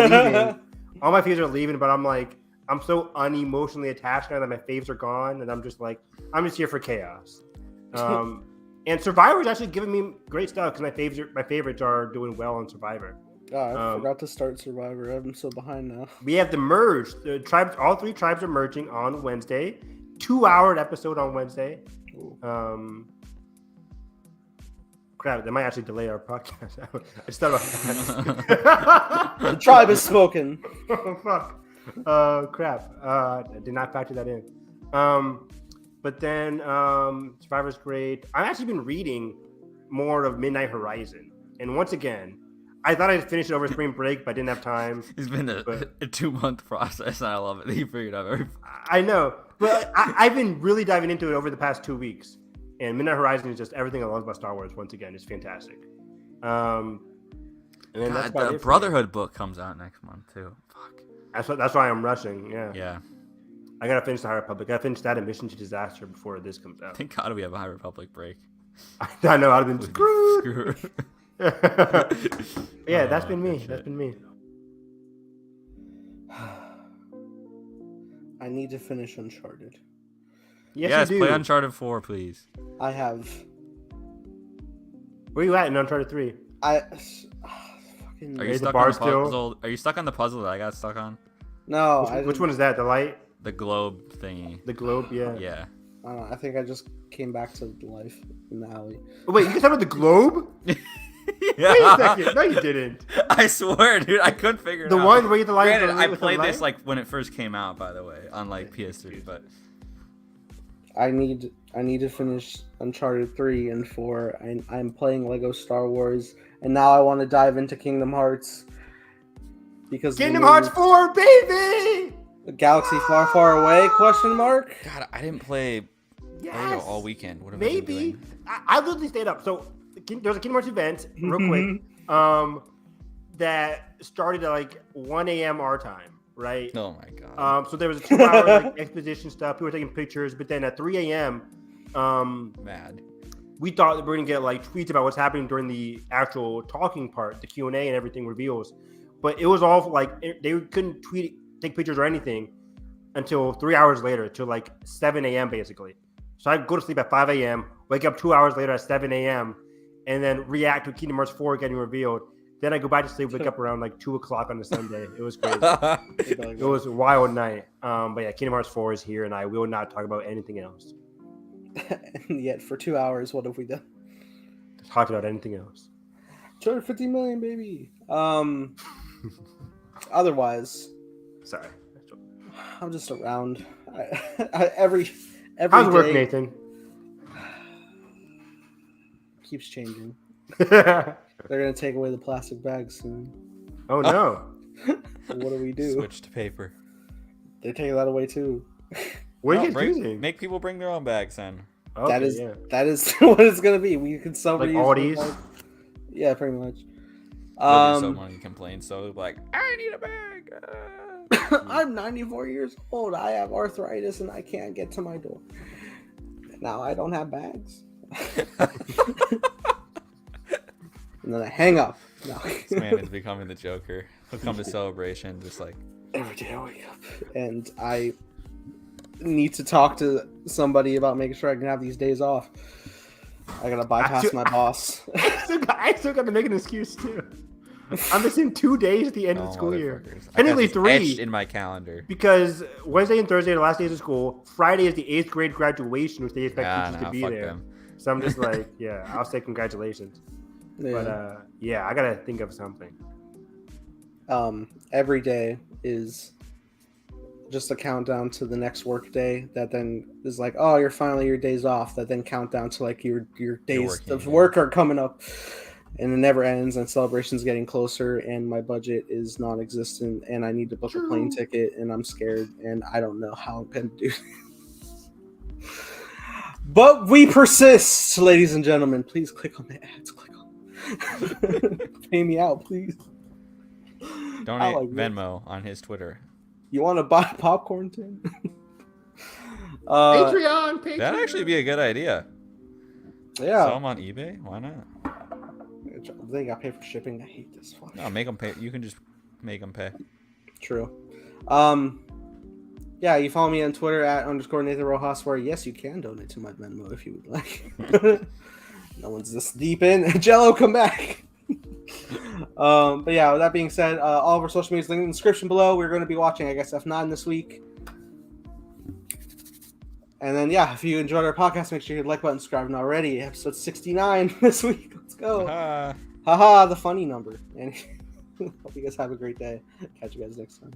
S2: leaving. But I'm like, I'm so unemotionally attached now that my faves are gone, and I'm just like, I'm just here for chaos. And Survivor's actually giving me great stuff because my favorites are doing well on Survivor.
S1: God, I forgot to start Survivor. I'm so behind now.
S2: We have the merge. The tribes, all 3 tribes are merging on Wednesday. 2-hour episode on Wednesday. Crap, that might actually delay our podcast. I just thought about that.
S1: The tribe has spoken.
S2: Oh, fuck. Crap. I did not factor that in. But then Survivor's great. I've actually been reading more of Midnight Horizon. And once again, I thought I'd finish it over spring break, but I didn't have time.
S3: It's been a 2-month process, and I love it. You figured out every.
S2: I know. But I've been really diving into it over the past 2 weeks. And Midnight Horizon is just everything I love about Star Wars. Once again, it's fantastic. And then that's about
S3: the
S2: it for me.
S3: Brotherhood book comes out next month too. Fuck.
S2: That's why I'm rushing. Yeah.
S3: Yeah.
S2: I gotta finish the High Republic. I gotta finish that and Mission to Disaster before this comes out.
S3: Thank God we have a High Republic break.
S2: I know I've been screwed.
S3: Screwed.
S2: Yeah, that's been me.
S3: good
S2: That's
S3: shit.
S2: been me.
S1: I need to finish Uncharted.
S2: Yes, you do.
S3: play Uncharted 4, please.
S1: I have.
S2: Where you at in Uncharted 3?
S1: Fucking.
S3: Are you
S2: Is the
S3: stuck
S2: bar
S3: on the
S2: still-
S3: puzzle? Are you stuck on the puzzle that I got stuck on?
S1: No,
S2: Which one is that? The light?
S3: The globe thingy.
S2: The globe? Yeah.
S3: Yeah.
S1: I don't know. I think I just came back to life in the alley.
S2: Oh, wait, you can talk about the globe?
S3: Yeah.
S2: Wait a second. No, you didn't.
S3: I swear, dude, I couldn't figure it
S2: The
S3: out.
S2: one where you get the light.
S3: Granted, I
S2: with the
S3: played this
S2: light?
S3: like when it first came out, by the way, on like PS3. But
S1: I need to finish Uncharted 3 and 4. I'm playing Lego Star Wars, and now I want to dive into Kingdom Hearts because
S2: Kingdom Hearts 4, baby!
S1: A Galaxy Far Far Away? Question mark.
S3: God, I didn't play
S2: Yes.
S3: Lego all weekend. What have I been
S2: Maybe.
S3: doing?
S2: I literally stayed up. So there was a Kingdom Hearts event, real quick, that started at like 1 a.m. our time, right?
S3: Oh my god.
S2: So there was a 2-hour like, exposition stuff. People were taking pictures, but then at 3 a.m.,
S3: Mad.
S2: we thought that we were gonna get like tweets about what's happening during the actual talking part, the Q&A and everything reveals, but it was all like they couldn't take pictures or anything until 3 hours later, till like 7 a.m. basically. So I go to sleep at 5 a.m., wake up 2 hours later at 7 a.m., and then react to Kingdom Hearts 4 getting revealed. Then I go back to sleep, wake up around like 2 o'clock on a Sunday. It was crazy. It was a wild night. But yeah, Kingdom Hearts 4 is here, and I will not talk about anything else.
S1: And yet, for 2 hours, what have we done?
S2: Talked about anything else.
S1: 250 million, baby. Otherwise,
S2: sorry,
S1: I'm just around. Every
S2: how's
S1: day
S2: work, Nathan?
S1: Keeps changing. They're gonna take away the plastic bags soon.
S2: Oh no!
S1: What do we do?
S3: Switch to paper.
S1: They take that away too.
S2: What are you guys using?
S3: Make people bring their own bags then.
S2: Okay,
S1: that is what it's gonna be. We can sell
S2: like
S1: reusable
S2: Aldi's.
S1: bags. Yeah, pretty much.
S3: Someone complains, so like, I need a bag.
S1: I'm 94 years old. I have arthritis and I can't get to my door. Now I don't have bags. And then I hang up. No.
S3: This man is becoming the Joker. He'll come to Celebration just like
S1: every day I wake up and I need to talk to somebody about making sure I can have these days off. I gotta bypass my boss.
S2: I still got to make an excuse too. I'm missing 2 days at the end of the school year.
S3: Technically
S2: 3
S3: etched in my calendar.
S2: Because Wednesday and Thursday are the last days of school. Friday is the 8th grade graduation, which they expect teachers to be there.
S3: Them.
S2: So I'm just like, yeah, I'll say congratulations. Yeah. But yeah, I gotta think of something.
S1: Every day is just a countdown to the next work day that then is like, oh, you're finally your days off, that then count down to like your days of work are coming up, and it never ends, and Celebration's getting closer, and my budget is non-existent, and I need to book a plane ticket, and I'm scared, and I don't know how I'm gonna do this. But we persist, ladies and gentlemen. Please click on the ads. Click on pay me out, please.
S3: Donate Venmo on his Twitter.
S1: You want to buy popcorn, Tim?
S2: Patreon.
S3: That'd actually be a good idea.
S1: Yeah.
S3: Sell them on eBay? Why not?
S1: They got paid for shipping. I hate this.
S3: No, make them pay. You can just make them pay.
S1: True. Yeah, you follow me on Twitter at _Nathan Rojas, where yes, you can donate to my Venmo if you would like. No one's this deep in. Jello, come back. But yeah, with that being said, all of our social media is linked in the description below. We're going to be watching, I guess, F9 this week. And then, yeah, if you enjoyed our podcast, make sure you hit the like button, subscribe not already. Episode 69 this week. Let's go. Haha, the funny number. And hope you guys have a great day. Catch you guys next time.